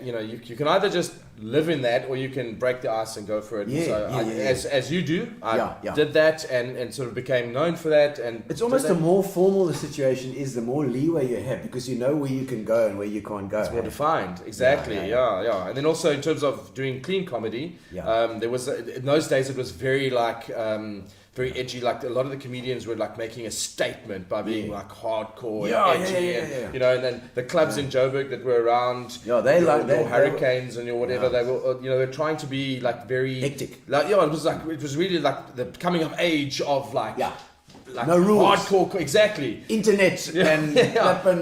Speaker 6: you can either just live in that or you can break the ice and go for it. As you do, I did that and sort of became known for that. And
Speaker 5: it's almost the more formal the situation is, the more leeway you have, because you know where you can go and where you can't go.
Speaker 6: It's more defined. Exactly. Yeah. And then also in terms of doing clean comedy, there was in those days it was very very edgy. Like a lot of the comedians were making a statement by being hardcore and edgy, and and then the clubs in Joburg that were around, your Hurricanes and your whatever, they were they're trying to be very
Speaker 5: hectic.
Speaker 6: It was really the coming of age of
Speaker 5: no rules,
Speaker 6: hardcore, exactly.
Speaker 5: Internet and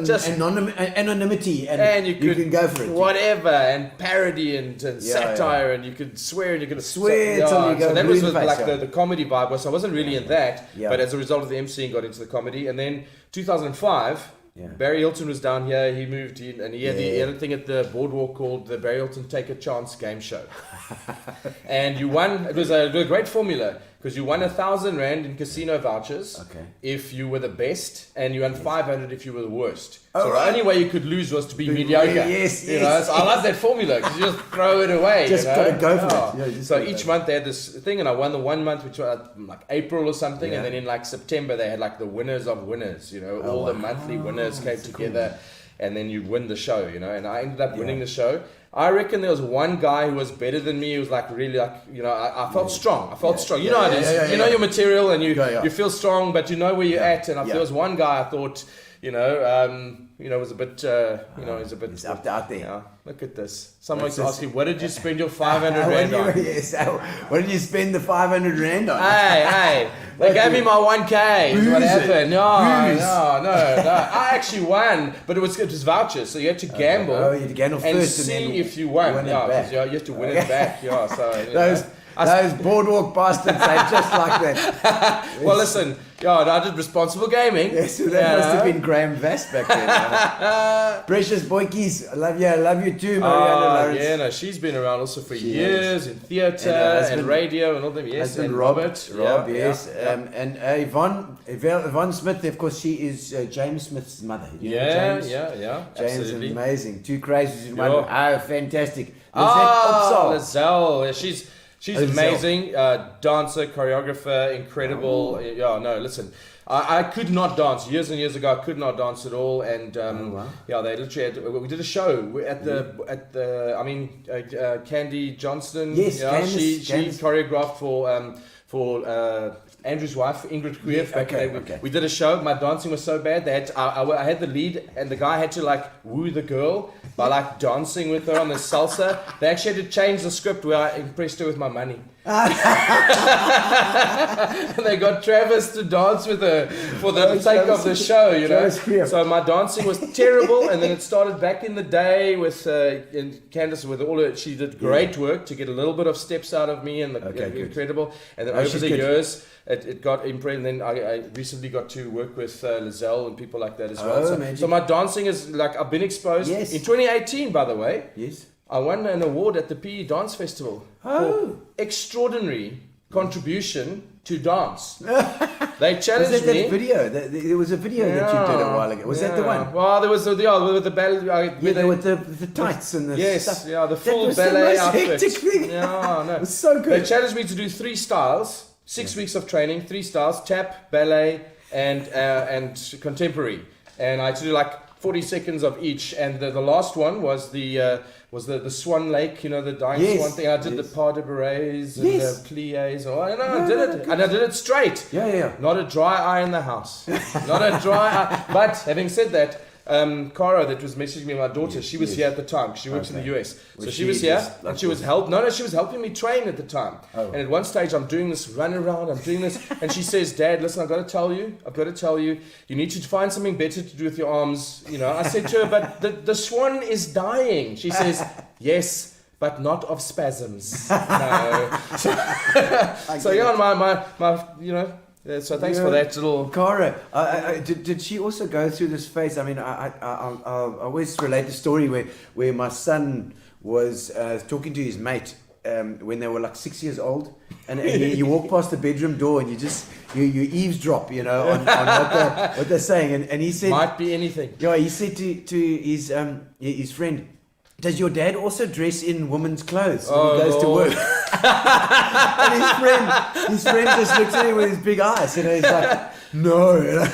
Speaker 5: just anonymity, and you can go for it.
Speaker 6: Whatever, and parody and satire, and you could swear and you could
Speaker 5: swear until you go.
Speaker 6: So that was the comedy vibe was. I wasn't really in that, but as a result of the MCing, got into the comedy, and then 2005. Barry Hilton was down here. He moved in, and he had a thing at the boardwalk called the Barry Hilton Take a Chance game show. And you won. It was a great formula, because you won 1,000 rand in casino vouchers if you were the best, and you won 500 if you were the worst. So the only way you could lose was to be mediocre. So I love that formula, because you just throw it away.
Speaker 5: Just got to go for it.
Speaker 6: So each month they had this thing, and I won the one month, which was April or something, and then in September they had the winners of winners. All the monthly winners came together, and then you win the show. And I ended up winning the show. I reckon there was one guy who was better than me. Who was like really like, you know, I felt strong. I felt strong. You know how it is. You know your material and you feel strong, but you know where you're at. And if there was one guy I thought, was a bit, he's a bit...
Speaker 5: He's up there.
Speaker 6: Yeah, look at this. Someone's asking, what did you spend your 500 Rand on?
Speaker 5: Yes, what did you spend the 500 Rand on?
Speaker 6: Hey, they gave me my 1K. Is what happened. No. I actually won, but it was vouchers, so you had to gamble.
Speaker 5: Oh, you had to gamble
Speaker 6: and
Speaker 5: first
Speaker 6: see
Speaker 5: and then
Speaker 6: if you won.
Speaker 5: win it
Speaker 6: Yeah,
Speaker 5: back.
Speaker 6: because you have to win it back. Yeah, so...
Speaker 5: Those boardwalk bastards, they're just like that.
Speaker 6: Well, listen, I did responsible gaming.
Speaker 5: Yes, so that must have been Graham Vass back then. Precious boykies, I love you too, Mariana Lawrence.
Speaker 6: Yeah, no, she's been around also for years in theatre and radio and all that. Yes,
Speaker 5: and
Speaker 6: Robert.
Speaker 5: Rob, yes. And Yvonne Smith, of course, she is James Smith's mother. You know James?
Speaker 6: Yeah,
Speaker 5: James
Speaker 6: absolutely.
Speaker 5: is amazing. Two crazies in one. Oh, fantastic.
Speaker 6: Lizelle. She's amazing, dancer, choreographer, incredible. Listen, I could not dance. Years and years ago, I could not dance at all. And they literally we did a show at Candy Johnston.
Speaker 5: Yes,
Speaker 6: she choreographed for Andrew's wife, Ingrid Kuyef. We did a show. My dancing was so bad that I had the lead, and the guy had to like woo the girl by like dancing with her on the salsa. They actually had to change the script where I impressed her with my money. And they got Travis to dance with her for the take of the show, you know. So my dancing was terrible, and then it started back in the day with Candice with all her. She did great work to get a little bit of steps out of me, and incredible. And then over the years, it got impressed. And then I recently got to work with Lizelle and people like that as well. So my dancing is like I've been exposed in 2018, by the way.
Speaker 5: Yes.
Speaker 6: I won an award at the PE Dance Festival for extraordinary contribution to dance. They challenged me.
Speaker 5: That video? There was a video that you did a while ago. Was that the one?
Speaker 6: Well, there was with the ballet.
Speaker 5: With the tights and the stuff.
Speaker 6: The full ballet outfit.
Speaker 5: Thing. It was so good.
Speaker 6: They challenged me to do 3 styles, 6 weeks of training, 3 styles: tap, ballet, and contemporary. And I had to do like 40 seconds of each. And the last one was the Swan Lake, the dying swan thing. I did the pas de berets and the pliés. I did it. And I did it straight.
Speaker 5: Yeah.
Speaker 6: Not a dry eye in the house. Not a dry eye. But having said that, Cara that was messaging me, my daughter, she was here at the time. She works in the US. So she was here and she was she was helping me train at the time. And at one stage I'm doing this run around, and she says, Dad, listen, I've got to tell you, you need to find something better to do with your arms. I said to her, but the swan is dying. She says, yes, but not of spasms. No. So thanks for that little...
Speaker 5: Cara, did she also go through this phase? I mean, I always relate the story where my son was talking to his mate when they were like 6 years old, and you walk past the bedroom door and you eavesdrop, on what they're saying, and he said...
Speaker 6: Might be anything.
Speaker 5: Yeah, he said to his friend, does your dad also dress in women's clothes when he goes to work? And his friend just looks at him with his big eyes, he's like, no.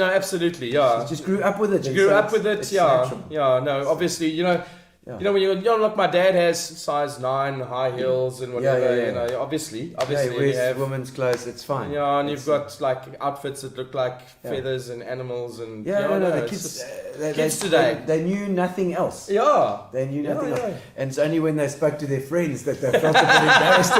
Speaker 6: Absolutely, yeah.
Speaker 5: She just grew up with it.
Speaker 6: She grew up with it, obviously, when you're like my dad has size 9 high heels and whatever, obviously
Speaker 5: wears
Speaker 6: you have
Speaker 5: women's clothes, it's fine.
Speaker 6: Yeah, and you've got like outfits that look like feathers and animals and
Speaker 5: the kids today they knew nothing else.
Speaker 6: Yeah,
Speaker 5: they knew nothing else, and it's only when they spoke to their friends that they felt a bit embarrassed.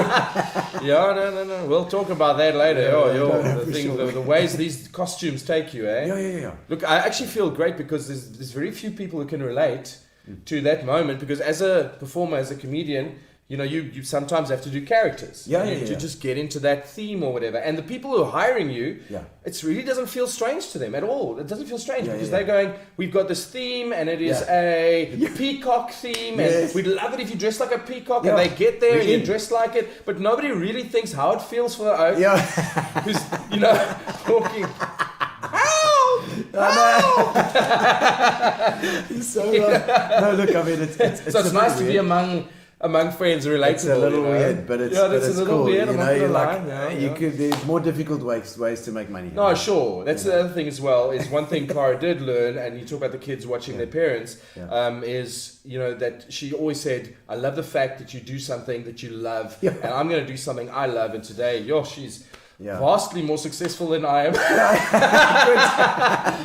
Speaker 6: No. We'll talk about that later. The ways these costumes take you, eh?
Speaker 5: Yeah.
Speaker 6: Look, I actually feel great because there's very few people who can relate to that moment, because as a performer, as a comedian, you sometimes have to do characters to just get into that theme or whatever. And the people who are hiring you, it really doesn't feel strange to them at all. It doesn't feel strange because they're going, we've got this theme and it is a peacock theme, and we'd love it if you dress like a peacock, and they get there and you dress like it, but nobody really thinks how it feels for the oak who's talking.
Speaker 5: So no, look, I mean, it's
Speaker 6: nice to be among among friends are relatable.
Speaker 5: It's a little weird, but it's
Speaker 6: a little
Speaker 5: cool.
Speaker 6: weird.
Speaker 5: You
Speaker 6: I'm
Speaker 5: know,
Speaker 6: not
Speaker 5: you're
Speaker 6: gonna lie.
Speaker 5: like, there's more difficult ways to make money.
Speaker 6: No, sure. That's the other thing as well. Is one thing Clara did learn, and you talk about the kids watching their parents. Is that she always said, "I love the fact that you do something that you love, and I'm going to do something I love." And today, she's vastly more successful than I am,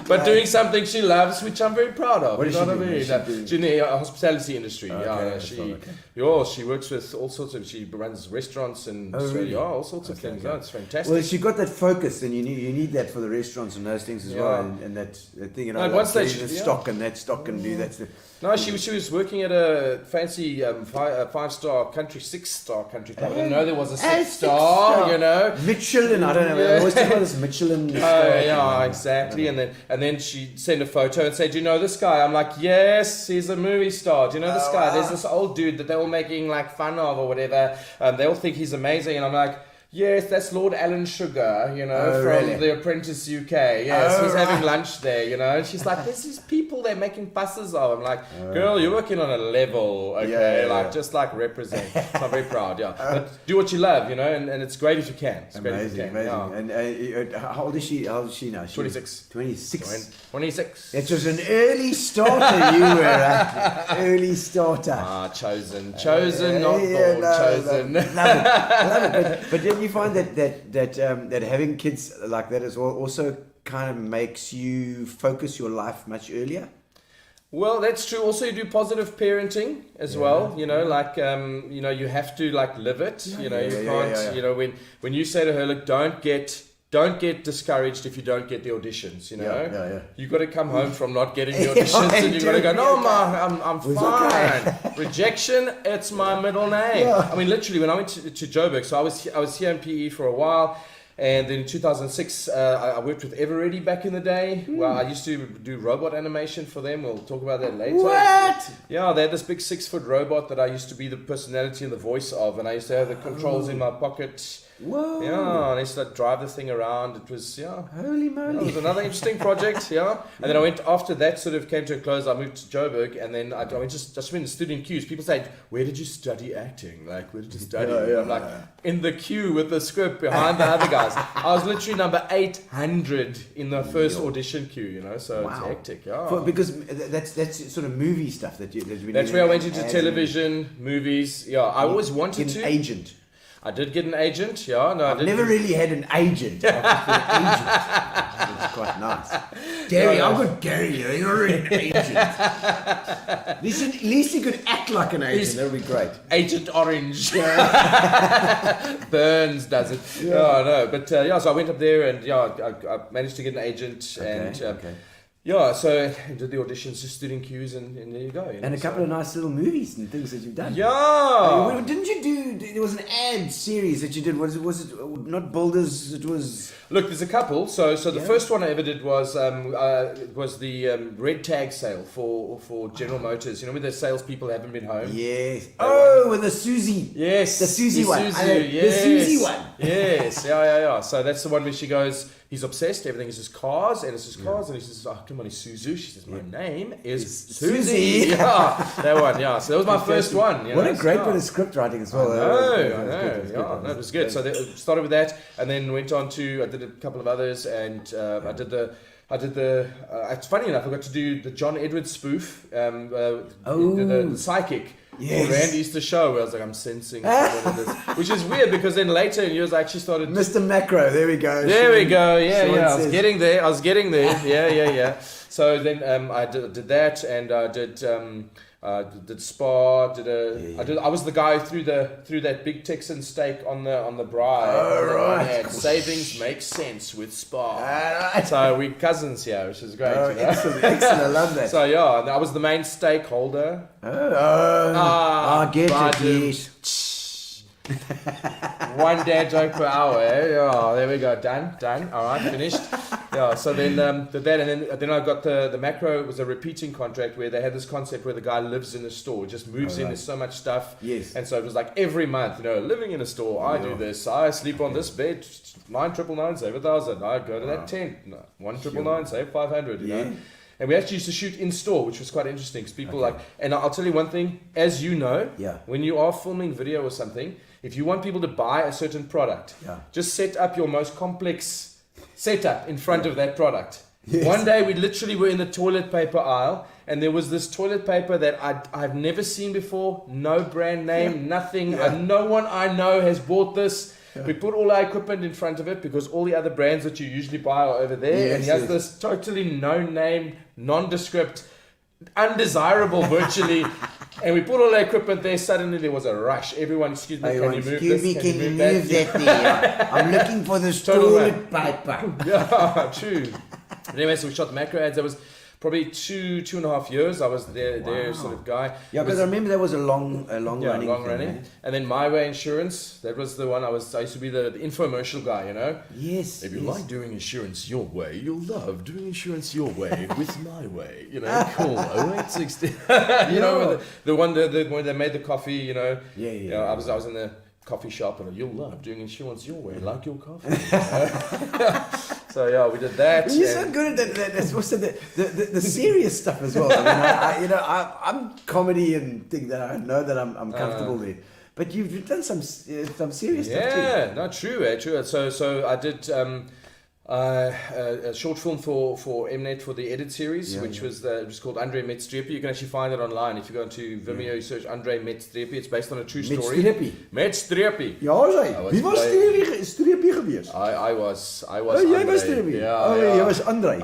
Speaker 6: but doing something she loves, which I'm very proud of.
Speaker 5: What does she do?
Speaker 6: She's in the hospitality industry. She works with all sorts of. She runs restaurants and all sorts of things. It's fantastic.
Speaker 5: Well, she got that focus, and you need that for the restaurants and those things as well, and that thing.
Speaker 6: At one stage,
Speaker 5: stock and that stock and do that.
Speaker 6: No, she was working at a fancy 5-star country, 6-star country club. I didn't know there was a 6-star.
Speaker 5: Michelin. I don't know. I always talk about this Michelin.
Speaker 6: Exactly. And then she sent a photo and said, "Do you know this guy?" I'm like, "Yes, he's a movie star. Do you know this guy? There's this old dude that they're all making like fun of or whatever. They all think he's amazing." And I'm like, "Yes, that's Lord Alan Sugar, from The Apprentice UK. Yes, he's having lunch there, And she's like, "There's these people they're making fusses of." I'm like, "Girl, you're working on a level, okay? Just represent." So I'm very proud, But do what you love, and it's great if you can. It's
Speaker 5: amazing. And how old is she? How old is she now?
Speaker 6: 26.
Speaker 5: 26.
Speaker 6: 26.
Speaker 5: It was an early starter. You were early starter.
Speaker 6: Chosen, not born, chosen.
Speaker 5: Love it. But then you find that having kids like that as well also kind of makes you focus your life much earlier.
Speaker 6: Well, that's true. Also, you do positive parenting as well. You have to live it. You can't. When you say to her, "Look, don't get discouraged if you don't get the auditions." You got to come home from not getting the auditions, and you got to go, "No, Ma, I'm fine." Okay. Rejection, it's my middle name. I mean, literally, when I went to Joburg, so I was here in PE for a while. And then in 2006, I worked with Everready back in the day. Well, I used to do robot animation for them. We'll talk about that later.
Speaker 5: What?
Speaker 6: Yeah, they had this big 6-foot robot that I used to be the personality and the voice of. And I used to have the controls in my pocket.
Speaker 5: Whoa.
Speaker 6: Yeah, and I used to drive the thing around. It was,
Speaker 5: Holy moly.
Speaker 6: It was another interesting project, And then I went, after that sort of came to a close, I moved to Joburg. And then I went just went to student queues. People say, "Where did you study acting? Where did you study?" I'm like, in the queue with the script behind the other guys. I was literally number 800 in the first audition queue, So it's hectic,
Speaker 5: Because that's sort of movie stuff that
Speaker 6: that's where I went into television, movies. Yeah, I always wanted to.
Speaker 5: An agent.
Speaker 6: I did get an agent, I've
Speaker 5: never really had an agent. It's quite nice. Gary, I've got Gary here. You're already an agent. At least he could act like an agent. That would be great.
Speaker 6: Agent Orange. Burns does it. But so I went up there and I managed to get an agent so I did the auditions, just stood in queues, and there you go.
Speaker 5: And a couple of nice little movies and things that you've done.
Speaker 6: Yeah.
Speaker 5: Didn't you do? There was an ad series that you did. Was it not Builders? It was.
Speaker 6: Look, there's a couple. So the first one I ever did was the red tag sale for General Motors. Where the salespeople haven't been home.
Speaker 5: Yes. With the Susie.
Speaker 6: Yes.
Speaker 5: The Susie one.
Speaker 6: The
Speaker 5: Susie one.
Speaker 6: Yes. Yeah. So that's the one where she goes. He's obsessed. Everything is just cars, and it's just cars. And he says, "Oh, come on, he's Suzu." She says, "My name is Susie." That one. Yeah. So that was my first one.
Speaker 5: What a great bit of script writing as well.
Speaker 6: I know. It was good. So they started with that, and then went on to. I did a couple of others, and I did the. It's funny enough, I got to do the John Edwards spoof, the psychic.
Speaker 5: Yes.
Speaker 6: Randy used to show where I was like, I'm sensing this, which is weird because then later in years I actually started.
Speaker 5: Mr. Macro, there we go.
Speaker 6: There we go. Yeah. I was getting there. Yeah. So then I did that, and I did Spa. I was the guy who threw that big Texan steak on the braai.
Speaker 5: Oh right.
Speaker 6: Savings make sense with Spa. Right. So we cousins here, which is great.
Speaker 5: Excellent. I love that.
Speaker 6: So I was the main stakeholder.
Speaker 5: I get it. Yes.
Speaker 6: One dad joke per hour. There we go. Done. All right, finished. So then did that, and then I got the macro. It was a repeating contract where they had this concept where the guy lives in a store, just moves in. There's so much stuff.
Speaker 5: Yes.
Speaker 6: And so it was like every month, living in a store. I do this. I sleep on this bed. 999 save 1,000. I go to that tent. 1,999 save 500. And we actually used to shoot in store, which was quite interesting because people and I'll tell you one thing, as you know, when you are filming video or something, if you want people to buy a certain product, just set up your most complex setup in front of that product. Yes. One day we literally were in the toilet paper aisle and there was this toilet paper that I've never seen before, no brand name, nothing, no one I know has bought this. We put all our equipment in front of it because all the other brands that you usually buy are over there. And he has this totally no-name, nondescript, undesirable virtually. And we put all our equipment there. Suddenly there was a rush. Everyone, excuse me, can you move this?
Speaker 5: Can you move that there? I'm looking for this toilet paper.
Speaker 6: Yeah, true. Anyway, so we shot the macro ads. That was probably 2.5 years. I was their sort of guy.
Speaker 5: Yeah, because I remember that was a long running.
Speaker 6: Thing, and then My Way Insurance. That was the one I used to be the infomercial guy, you know.
Speaker 5: Yes.
Speaker 6: If you like doing insurance your way, you'll love doing insurance your way with My Way. You know, call 0860. You know, the one when they made the coffee. You know. Yeah. I was in the coffee shop and you'll love doing insurance your way, like your coffee. So yeah, we did that.
Speaker 5: You're so good at that. That's also the serious stuff as well. I mean, I'm comedy and things that I know that I'm comfortable with. But you've done some serious stuff too.
Speaker 6: Yeah, not true. True. So I did a short film for Mnet for the Edit series, which was called Andre Met Streepie. You can actually find it online if you go into Vimeo. You search Andre Met Streepie. It's based on a true story. Met Streepie.
Speaker 5: Ja, sy. Wie was Streepie geweest?
Speaker 6: I was.
Speaker 5: Jy was Streepie.
Speaker 6: Ja.
Speaker 5: Jy was Andre.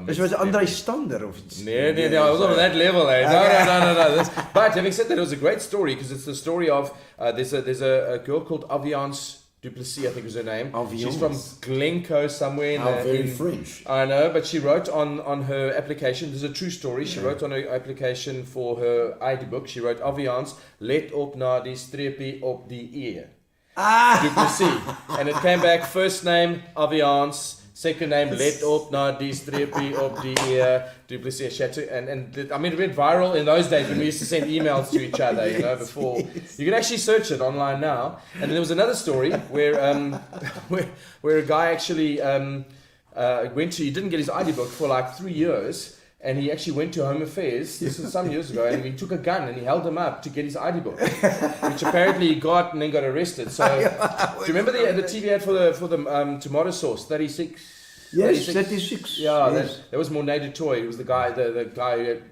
Speaker 6: Which
Speaker 5: was Andre Stander of iets.
Speaker 6: Nee, I was on that level. No. But having said that, it was a great story because it's the story of there's a girl called Aviance Duplessis, I think is her name. She's from Glencoe somewhere in
Speaker 5: French.
Speaker 6: I know, but she wrote on her application, this is a true story, she wrote on her application for her ID book, she wrote Aviance, let op na die streepie op die E. Duplessis. And it came back, first name Aviance, second name, let op na die streepie op die E, Duplessis. And I mean, it went viral in those days when we used to send emails to each other, you know, before. You can actually search it online now. And then there was another story where where a guy actually he didn't get his ID book for like 3 years. And he actually went to Home Affairs, this was some years ago, and he took a gun and he held him up to get his ID book, which apparently he got and then got arrested. So, do you remember the TV ad for the tomato sauce, 36?
Speaker 5: Yes, 36.
Speaker 6: Yeah, yes. That was Monet du Toit. He was the guy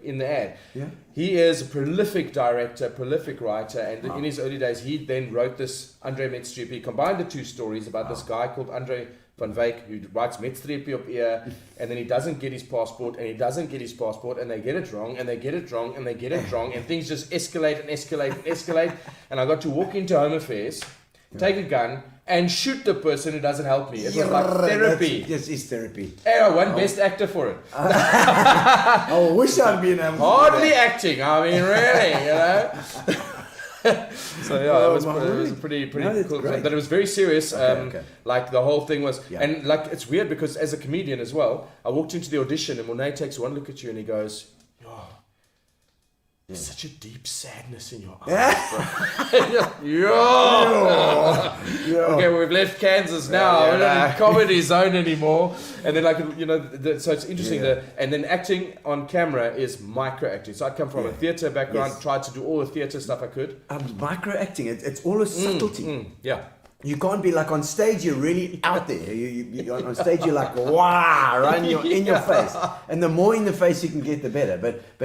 Speaker 6: in the ad. Yeah. He is a prolific director, prolific writer, and in his early days, he then wrote this Andre Met Streepie. He combined the two stories about this guy called Andre Van Wyk, who writes Met Streepie op ear, and then he doesn't get his passport, and he doesn't get his passport, and they get it wrong, and they get it wrong, and they get it wrong, and things just escalate and escalate and escalate. And I got to walk into Home Affairs, take a gun, and shoot the person who doesn't help me. It was like therapy.
Speaker 5: Yes, it's therapy.
Speaker 6: And I won Best Actor for it.
Speaker 5: I wish I'd been able to
Speaker 6: hardly acting, I mean, really, you know. So yeah, it was pretty cool. Great. But it was very serious. Like the whole thing was, and like it's weird because as a comedian as well, I walked into the audition and Monet takes one look at you and he goes, there's such a deep sadness in your eyes, bro. Okay, we've left Kansas now. We're not in comedy zone anymore. And then, like, you know, so it's interesting. And then acting on camera is micro acting. So I come from a theatre background, tried to do all the theatre stuff I could.
Speaker 5: Micro acting, it's all a subtlety.
Speaker 6: Yeah.
Speaker 5: You can't be like on stage. You're really out there. You on stage. You're like wow, right in your face. And the more in the face you can get, the better. But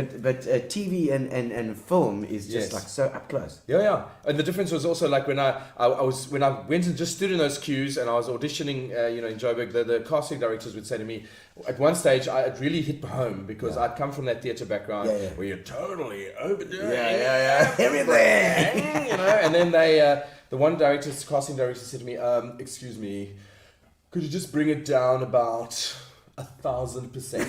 Speaker 5: TV and film is just like so up close.
Speaker 6: Yeah. And the difference was also like when I went and just stood in those queues and I was auditioning, in Joburg. The casting directors would say to me, at one stage, it really hit home because I'd come from that theatre background where you're totally overdoing
Speaker 5: everything,
Speaker 6: you know. And then they. The one casting director said to me, excuse me, could you just bring it down about 1,000%?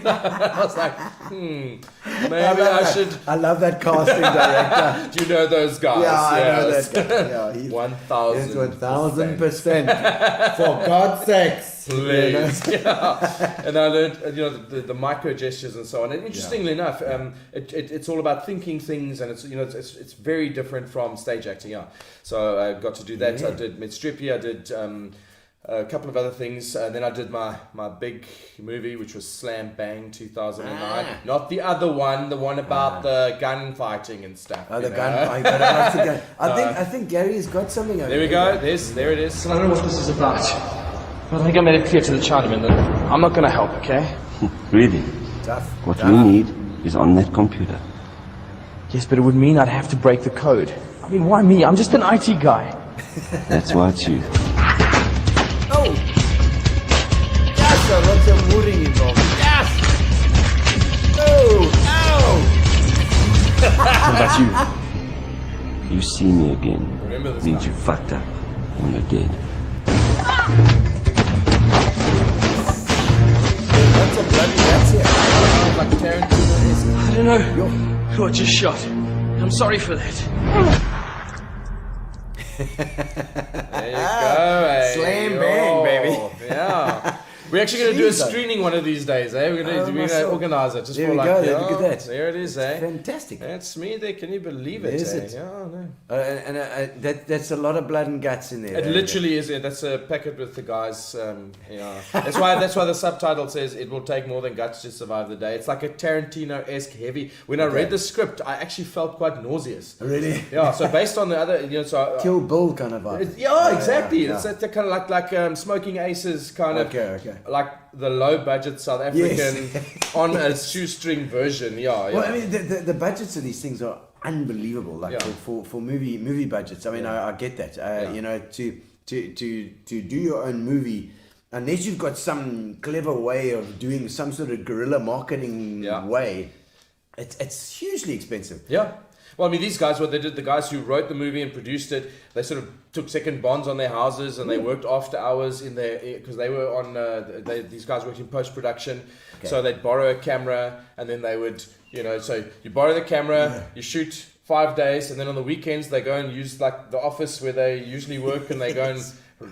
Speaker 6: I was like, maybe I should.
Speaker 5: I love that casting director.
Speaker 6: Do you know those guys?
Speaker 5: Yeah, I know that guy.
Speaker 6: 1,000%.
Speaker 5: 1,000%. For God's sakes.
Speaker 6: Please. And I learned, the micro gestures and so on. And interestingly enough, it's all about thinking things, and it's very different from stage acting. Yeah. So I got to do that. I did Met Streepie. I did a couple of other things. And then I did my big movie, which was Slam Bang 2009. Not the other one, the one about the gunfighting and stuff.
Speaker 5: Oh, the gunfighting. But I like the gun. I think Gary's got something over
Speaker 6: there. We go. There it is.
Speaker 7: I don't know what this is about. But I think I made it clear to the Chinaman that I'm not going to help, okay?
Speaker 8: Really?
Speaker 5: Tough.
Speaker 8: What we need is on that computer.
Speaker 7: Yes, but it would mean I'd have to break the code. I mean, why me? I'm just an IT guy.
Speaker 8: That's why it's you.
Speaker 5: Oh! Yes, lots of wooding involved. Yes! Oh! Ow!
Speaker 7: What about you?
Speaker 8: You see me again.
Speaker 6: Remember this
Speaker 8: means you fucked up when you're dead.
Speaker 5: Lots of bloody guts here.
Speaker 6: Like Tarantino-esque.
Speaker 7: I don't know who I just shot. I'm sorry for that.
Speaker 6: There you go, eh?
Speaker 5: Slam bang, baby.
Speaker 6: Yeah. We're actually going to do a screening one of these days, eh? We're going to organise it just
Speaker 5: there
Speaker 6: for
Speaker 5: we
Speaker 6: like.
Speaker 5: Go, look at that.
Speaker 6: There it is, eh?
Speaker 5: Fantastic.
Speaker 6: That's me there. Can you believe it?
Speaker 5: Is
Speaker 6: eh?
Speaker 5: it?
Speaker 6: Yeah, no.
Speaker 5: That's a lot of blood and guts in there.
Speaker 6: It literally is. That's a packet with the guys. Yeah. That's why the subtitle says it will take more than guts to survive the day. It's like a Tarantino-esque heavy. When I read the script, I actually felt quite nauseous.
Speaker 5: Really?
Speaker 6: Yeah. So based on the other, so
Speaker 5: Kill Bill kind of vibe.
Speaker 6: Yeah, exactly. Yeah. It's kind of like Smoking Aces kind of.
Speaker 5: Okay.
Speaker 6: Like the low budget South African on a shoestring version. Yeah.
Speaker 5: Well, I mean, the budgets of these things are unbelievable. Like for movie budgets. I mean, I get that. You know, to do your own movie, unless you've got some clever way of doing some sort of guerrilla marketing way, it's hugely expensive.
Speaker 6: Yeah. Well, I mean, these guys, what they did, the guys who wrote the movie and produced it, they sort of took second bonds on their houses and they worked after hours in their, because they were on, these guys worked in post-production. Okay. So they'd borrow a camera and then they would, you know, so you borrow the camera, you shoot 5 days, and then on the weekends they go and use like the office where they usually work and they go and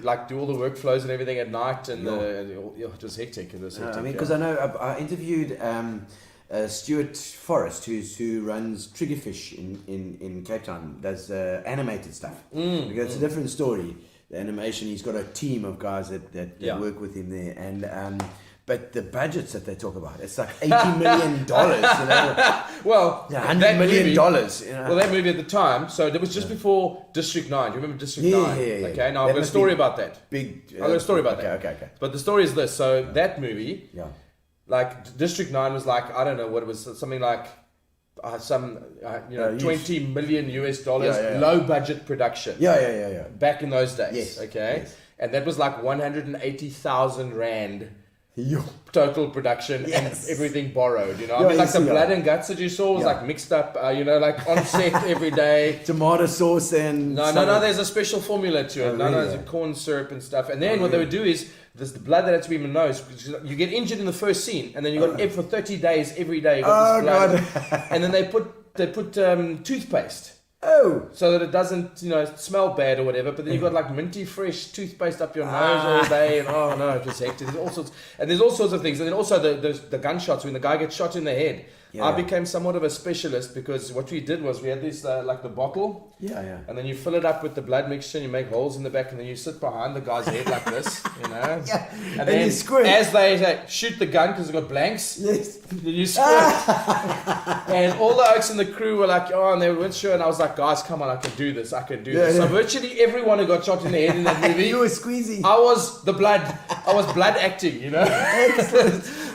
Speaker 6: like do all the workflows and everything at night, and it was hectic. It was hectic.
Speaker 5: I mean, because I know I interviewed Stuart Forrest, who runs Triggerfish in Cape Town, does animated stuff. Because it's a different story. The animation, he's got a team of guys that work with him there, and but the budgets that they talk about, it's like $80 million. You know?
Speaker 6: Well,
Speaker 5: $100 million. You know?
Speaker 6: Well, that movie at the time, so that was just before District 9. Do you remember District 9?
Speaker 5: Yeah.
Speaker 6: Okay, now I've got a story about that.
Speaker 5: I've
Speaker 6: got a story about that.
Speaker 5: Okay.
Speaker 6: But the story is this. So that movie, like District 9 was like, I don't know what it was, something like $20 million US, low budget production.
Speaker 5: Yeah.
Speaker 6: Back in those days.
Speaker 5: Yes.
Speaker 6: Okay.
Speaker 5: Yes.
Speaker 6: And that was like 180,000 Rand. Total production and everything borrowed, you know. I mean, like the blood and guts that you saw was like mixed up, you know, like on set every day.
Speaker 5: Tomato sauce and
Speaker 6: no. There's a special formula to it. There's a corn syrup and stuff. And then what they would do is there's the blood that had to be in the nose. You get injured in the first scene, and then you got for 30 days every day. You got this blood. And then they put toothpaste.
Speaker 5: Oh,
Speaker 6: so that it doesn't, you know, smell bad or whatever. But then you got like minty fresh toothpaste up your nose all day, and oh no, it was hectic. There's all sorts of things, and then also the gunshots when the guy gets shot in the head. I became somewhat of a specialist because what we did was we had this like the bottle, and then you fill it up with the blood mixture, and you make holes in the back, and then you sit behind the guy's head like this, you know, and then
Speaker 5: you squirt.
Speaker 6: As they shoot the gun because they've got blanks, then you squirt. And all the oaks in the crew were like, oh, and they weren't sure, and I was like, guys, come on, I can do this. So virtually everyone who got shot in the head in that movie,
Speaker 5: you were squeezing.
Speaker 6: I was the blood. I was blood acting, you know.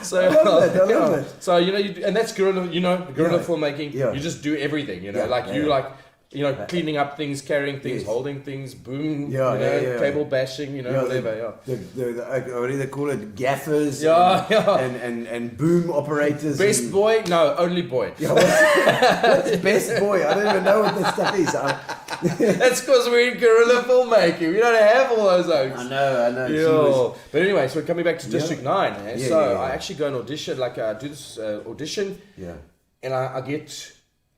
Speaker 6: So
Speaker 5: I love that.
Speaker 6: So you know, and that's guerrilla. You know, guerrilla filmmaking. You just do everything. You know, you know, cleaning up things, carrying things, holding things, boom, table bashing, you know, whatever.
Speaker 5: What do they call it? Gaffers. And boom operators.
Speaker 6: Best boy? No, only boy.
Speaker 5: What's best boy? I don't even know what this stuff is.
Speaker 6: That's because we're in guerrilla filmmaking. We don't have all those oaks.
Speaker 5: I know.
Speaker 6: But anyway, so coming back to District 9. I actually go and audition, like I do this audition. And I get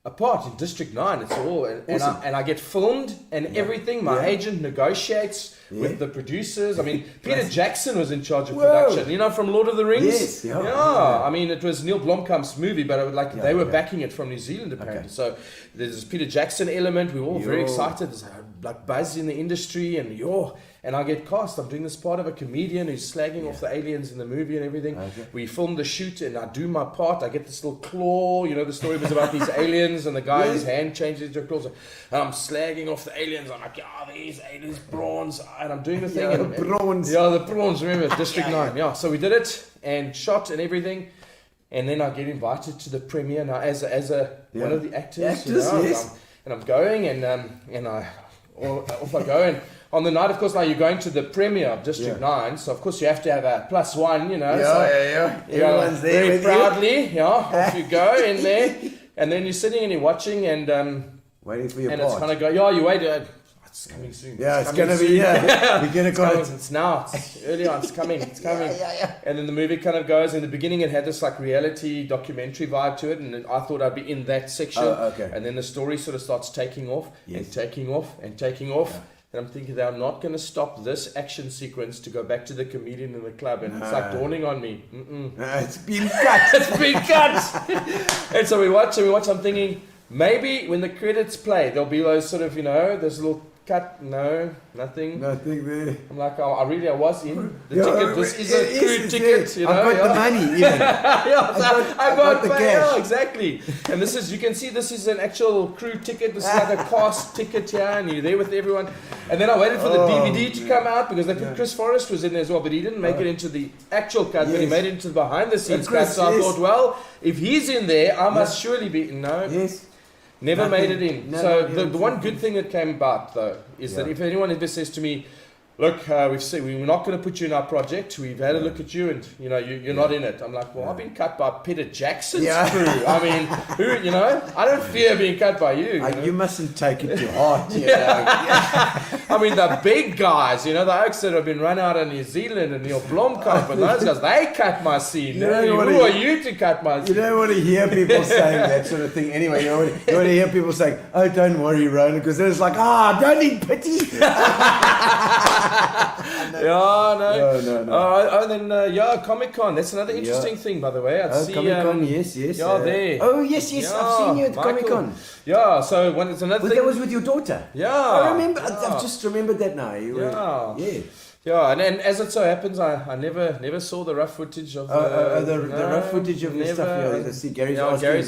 Speaker 6: a part in District 9. It's all, and I get filmed and everything. My agent negotiates with the producers. I mean, Peter Jackson was in charge of production. You know, from Lord of the Rings. I mean, it was Neil Blomkamp's movie, but they were backing it from New Zealand apparently. So there's this Peter Jackson element. We were all very excited. There's a like buzz in the industry, and I get cast. I'm doing this part of a comedian who's slagging off the aliens in the movie and everything.
Speaker 5: Okay.
Speaker 6: We film the shoot, and I do my part. I get this little claw. You know, the story was about these aliens, and the guy his hand changes into a claw. So I'm slagging off the aliens. I'm like, these aliens prawns, and I'm doing the thing.
Speaker 5: Prawns.
Speaker 6: Yeah, the prawns. Remember District 9. Yeah. So we did it and shot and everything. And then I get invited to the premiere now as one of the actors. And I'm going and off I go. And on the night, of course, now you're going to the premiere of District 9, so of course you have to have a +1, you know.
Speaker 5: Everyone's there
Speaker 6: very
Speaker 5: with
Speaker 6: proudly, off you go in there. And then you're sitting and you're watching and
Speaker 5: waiting for your
Speaker 6: and
Speaker 5: part.
Speaker 6: it's kind of go, you wait. It's coming soon.
Speaker 5: Yeah, it's going to be, We're going to go.
Speaker 6: It's now. It's early on. It's coming. It's coming. And then the movie kind of goes. In the beginning, it had this like reality documentary vibe to it, and I thought I'd be in that section.
Speaker 5: Okay.
Speaker 6: And then the story sort of starts taking off and taking off and taking off. Yeah. And I'm thinking they're not going to stop this action sequence to go back to the comedian in the club, and it's like dawning on me.
Speaker 5: It's been cut.
Speaker 6: It's been cut. And so we watch. I'm thinking maybe when the credits play, there'll be those sort of those little. Cut, no, nothing.
Speaker 5: Nothing there.
Speaker 6: I'm like, I was in the ticket. This is a crude ticket,
Speaker 5: I got the money, even.
Speaker 6: I got
Speaker 5: the cash.
Speaker 6: Yeah, exactly. And this is, you can see this is an actual crew ticket. This is like a cast ticket here, and you're there with everyone. And then I waited for the DVD to come out because they put Chris Forrest was in there as well, but he didn't make it into the actual cut, but he made it into the behind the scenes cut. So I thought, well, if he's in there, I must surely be. No.
Speaker 5: Yes.
Speaker 6: Never made it in. So the one good thing that came about though is that if anyone ever says to me, look, we've said we're not going to put you in our project. We've had a look at you, and you're not in it. I'm like, well, I've been cut by Peter Jackson's crew. I mean, who? I don't fear being cut by you.
Speaker 5: You mustn't take it too hard.
Speaker 6: I mean, the big guys, the oaks that have been run out of New Zealand and Neil Blomkamp and those guys, they cut my scene. Who are you to cut my scene?
Speaker 5: You don't want to hear people saying that sort of thing anyway. You want to hear people saying, oh, don't worry, Roland, because then it's like, don't need pity.
Speaker 6: No. And then Comic-Con. That's another interesting thing, by the way. I'd see
Speaker 5: Comic-Con, yes.
Speaker 6: There.
Speaker 5: Oh, yes. I've seen you at Comic-Con.
Speaker 6: Yeah. So when it's another thing.
Speaker 5: That was with your daughter.
Speaker 6: Yeah.
Speaker 5: I remember. I've just remembered that now.
Speaker 6: Yeah, and as it so happens, I never saw the rough footage of
Speaker 5: the rough footage of the stuff. I see Gary's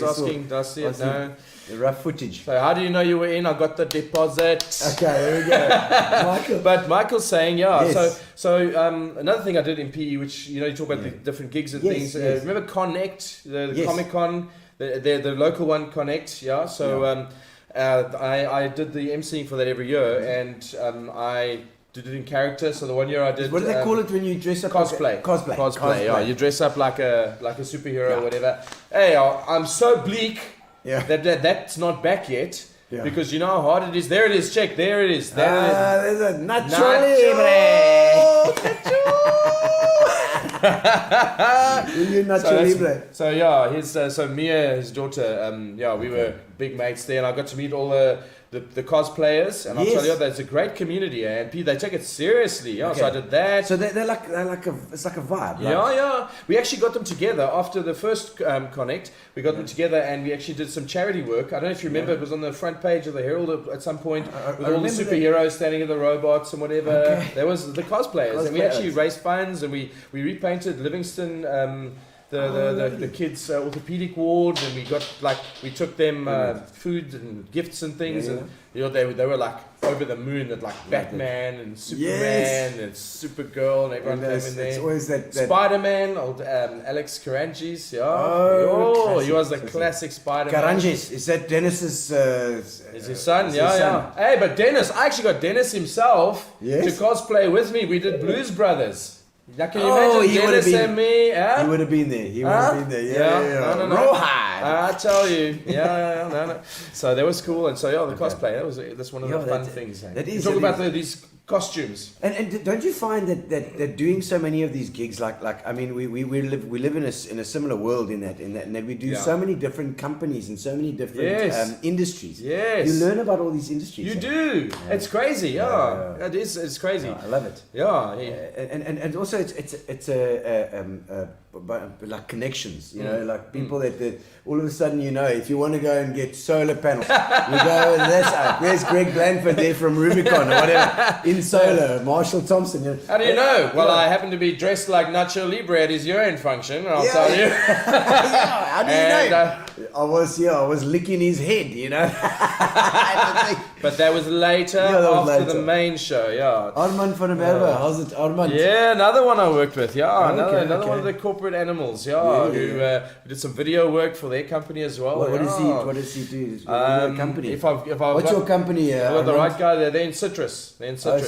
Speaker 5: asking.
Speaker 6: Did I see it? No.
Speaker 5: The rough footage.
Speaker 6: So how do you know you were in? I got the deposit.
Speaker 5: Okay, there we go. Michael.
Speaker 6: But Michael's saying, So another thing I did in PE, which you talk about the different gigs and things. Remember Connect, the Comic-Con, the local one, Connect. Yeah. So I did the emceeing for that every year, and I did it in character. So the one year I did.
Speaker 5: What do they call it when you dress up?
Speaker 6: Cosplay. Cosplay. Yeah, you dress up like a superhero or whatever. Hey, I'm so bleak. Yeah. That's not back yet. Yeah. Because you know how hard it is. There it is. Check. There it is.
Speaker 5: There's a Nacho Libre.
Speaker 6: So Mia, his daughter, we were big mates there, and I got to meet all the cosplayers, and I'll tell you, there's a great community, and they take it seriously. Yeah, so I did that.
Speaker 5: So it's like a vibe.
Speaker 6: Yeah. We actually got them together after the first Connect. We got them together, and we actually did some charity work. I don't know if you remember, it was on the front page of the Herald at some point with all the superheroes standing in the robots and whatever. Okay. There was the cosplayers, and we actually raised funds, and we repainted Livingston. The kids' orthopedic ward, and we took them food and gifts and things, and they were like over the moon that Batman and Superman and Supergirl and everyone came in there.
Speaker 5: It's always that
Speaker 6: Spider-Man, old Alex Karanges, he was the classic Spider-Man.
Speaker 5: Karanges, is that Dennis's?
Speaker 6: Is his son? Yeah. Hey, but Dennis, I actually got Dennis himself to cosplay with me. We did Blues Brothers. Now, can you imagine Dennis and me?
Speaker 5: He would have been there. Yeah.
Speaker 6: No. Rawhide. I tell you. No. So that was cool. And so, the cosplay, that's one of the fun things.
Speaker 5: That is.
Speaker 6: You talk about these costumes.
Speaker 5: And don't you find that doing so many of these gigs, like I mean, we live in a similar world in that we do so many different companies and so many different industries.
Speaker 6: Yes,
Speaker 5: you learn about all these industries.
Speaker 6: You do. Yeah. It's crazy. Yeah. It is. It's crazy.
Speaker 5: I love it.
Speaker 6: Yeah.
Speaker 5: And also it's like connections. You know, like people that all of a sudden, you know, if you want to go and get solar panels, you go and there's Greg Blanford there from Rubicon or whatever in solar, Marshall Thompson. You know.
Speaker 6: How do you know? Well, I happen to be dressed like Nacho Libre at his urine function, I'll tell you.
Speaker 5: How do you know? I was licking his head, you know.
Speaker 6: But that was later after the main show,
Speaker 5: Armand van der Merwe, how's it, Armand?
Speaker 6: Yeah, another one I worked with, another one of the corporate animals, who did some video work for their company as well.
Speaker 5: What does he do? Company? What's your company?
Speaker 6: The right guy there, they're in Citrus. So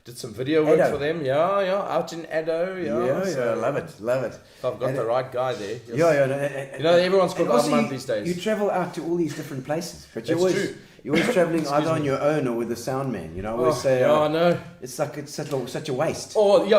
Speaker 6: did some video work for them, out in Addo,
Speaker 5: I love it.
Speaker 6: I've got the right guy there.
Speaker 5: You
Speaker 6: know, everyone's called Armand these days.
Speaker 5: You travel out to all these different places, but you're always traveling either on your own or with a sound man. You know, I always say,
Speaker 6: I know.
Speaker 5: It's like it's such a waste.
Speaker 6: Oh, you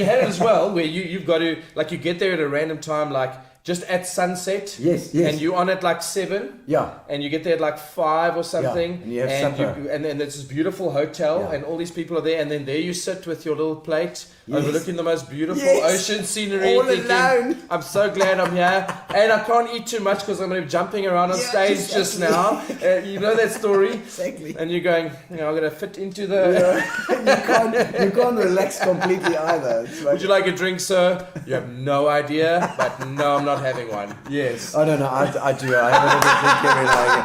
Speaker 6: had it as well, where you've got to, like, you get there at a random time, like, just at sunset.
Speaker 5: Yes.
Speaker 6: And you're on at like 7.
Speaker 5: Yeah.
Speaker 6: And you get there at like 5 or something.
Speaker 5: Yeah. And you have supper.
Speaker 6: And then there's this beautiful hotel and all these people are there. And then there you sit with your little plate overlooking the most beautiful ocean scenery.
Speaker 5: All alone.
Speaker 6: I'm so glad I'm here. And I can't eat too much because I'm going to be jumping around on stage just now. You know that story?
Speaker 5: Exactly.
Speaker 6: And you're going, I'm going to fit into the...
Speaker 5: You can't relax completely either. It's like,
Speaker 6: would you like a drink, sir? You have no idea, but no, I'm not having one. Yes.
Speaker 5: I don't know. I do. I have a drink every night.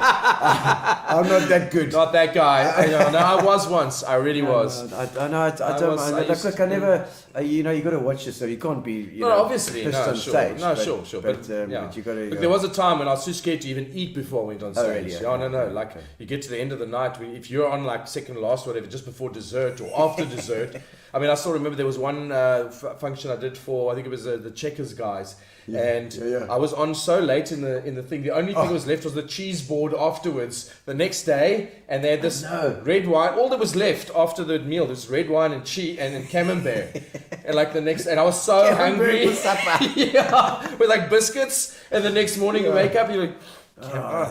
Speaker 5: I'm not that good.
Speaker 6: Not that guy. No, I was once. I really was.
Speaker 5: I know. I don't. I never. You know, you got to watch yourself. You can't be.
Speaker 6: Obviously.
Speaker 5: Pissed on stage.
Speaker 6: Sure.
Speaker 5: But you got to.
Speaker 6: There was a time when I was too scared to even eat before I went on stage.
Speaker 5: Oh, really?
Speaker 6: Yeah, no. Like you get to the end of the night, if you're on like second last, whatever, just before dessert or after dessert. I mean, I still remember there was one function I did for, I think it was the Checkers guys.
Speaker 5: Yeah.
Speaker 6: And I was on so late in the thing. The only thing that was left was the cheese board afterwards the next day, and they had this red wine. All that was left after the meal was red wine and cheese and camembert. And like the next, and I was so hungry. With like biscuits. And the next morning you wake up, you're like,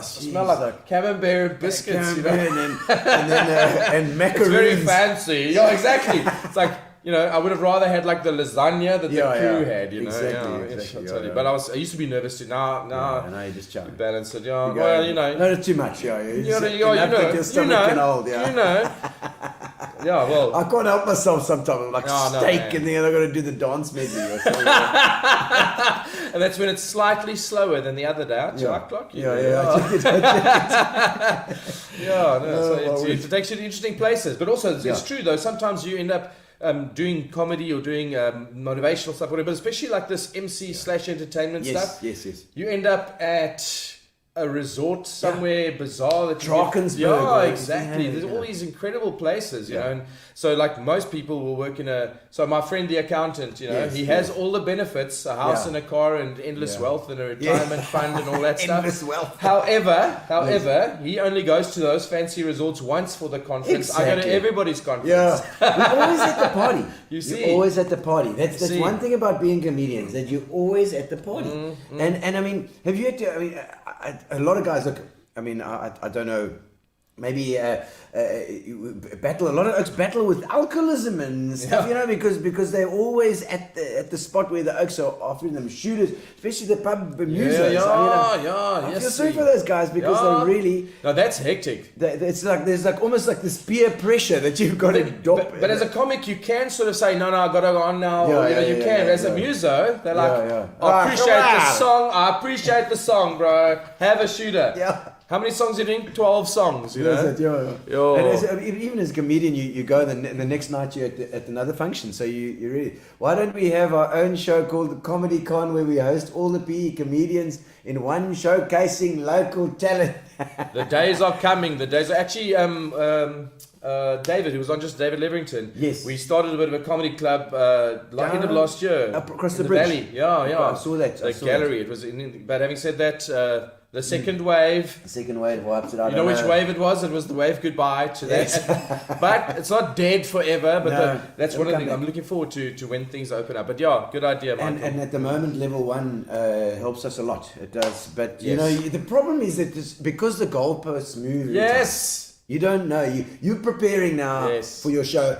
Speaker 6: smell like camembert and biscuits, you know,
Speaker 5: and macaroons.
Speaker 6: It's very fancy. Yeah, exactly. It's like, you know, I would have rather had like the lasagna that the crew had, you know.
Speaker 5: Exactly.
Speaker 6: But I used to be nervous too. Now
Speaker 5: you just chuck.
Speaker 6: Balance it. Well, you know.
Speaker 5: Not too much. Your
Speaker 6: stomach
Speaker 5: can hold.
Speaker 6: You know. Yeah, well.
Speaker 5: I can't help myself sometimes. I'm like steak, and then I got to do the dance medley or something.
Speaker 6: And that's when it's slightly slower than the other day. Clock. It takes you to interesting places. But also, it's true though. Sometimes you end up doing comedy or doing motivational stuff, whatever. But especially like this MC/entertainment stuff.
Speaker 5: Yes.
Speaker 6: You end up at a resort somewhere bizarre that
Speaker 5: Drakensberg.
Speaker 6: Yeah, exactly. There's all these incredible places, you know. And so like most people will work so my friend the accountant, you know, he has all the benefits, a house and a car and endless wealth and a retirement fund and all that stuff.
Speaker 5: Endless wealth.
Speaker 6: However, he only goes to those fancy resorts once for the conference.
Speaker 5: Exactly.
Speaker 6: I go to everybody's conference.
Speaker 5: Yeah. We're always at the party.
Speaker 6: You're
Speaker 5: always at the party. That's one thing about being comedians, that you're always at the party. Mm-hmm. And I mean, have you had to, I mean, a lot of guys look, I mean, I don't know, maybe battle with alcoholism and stuff, you know, because they're always at the spot where the Oaks are offering them shooters, especially the pub musos. I feel sorry for those guys because they really.
Speaker 6: No, that's hectic.
Speaker 5: It's like there's like almost like this peer pressure that you've got to drop.
Speaker 6: But as a comic, you can sort of say, no, I got to go on now. You can. As a muso, they're like, I appreciate the song, bro. Have a shooter.
Speaker 5: Yeah.
Speaker 6: How many songs are you doing? 12 songs, you know?
Speaker 5: And even as a comedian, you go the next night you're at another function. So you really, why don't we have our own show called the Comedy Con where we host all the PE comedians in one showcasing local talent?
Speaker 6: The days are coming. The days are actually, David, who was on just David Leverington.
Speaker 5: Yes.
Speaker 6: We started a bit of a comedy club end of last year.
Speaker 5: Up across the
Speaker 6: in
Speaker 5: bridge.
Speaker 6: Valley. Yeah.
Speaker 5: I saw that.
Speaker 6: The gallery. It was but having said that, The second wave.
Speaker 5: The second wave wipes it out.
Speaker 6: You know which wave it was? It was the wave goodbye to that. But it's not dead forever. But that's one of the things I'm looking forward to when things open up. But yeah, good idea, Michael.
Speaker 5: And at the moment, level 1 helps us a lot. It does. But you
Speaker 6: Yes.
Speaker 5: know, the problem is that because the goalposts move.
Speaker 6: Yes.
Speaker 5: You don't know. You're preparing now
Speaker 6: Yes.
Speaker 5: for your show,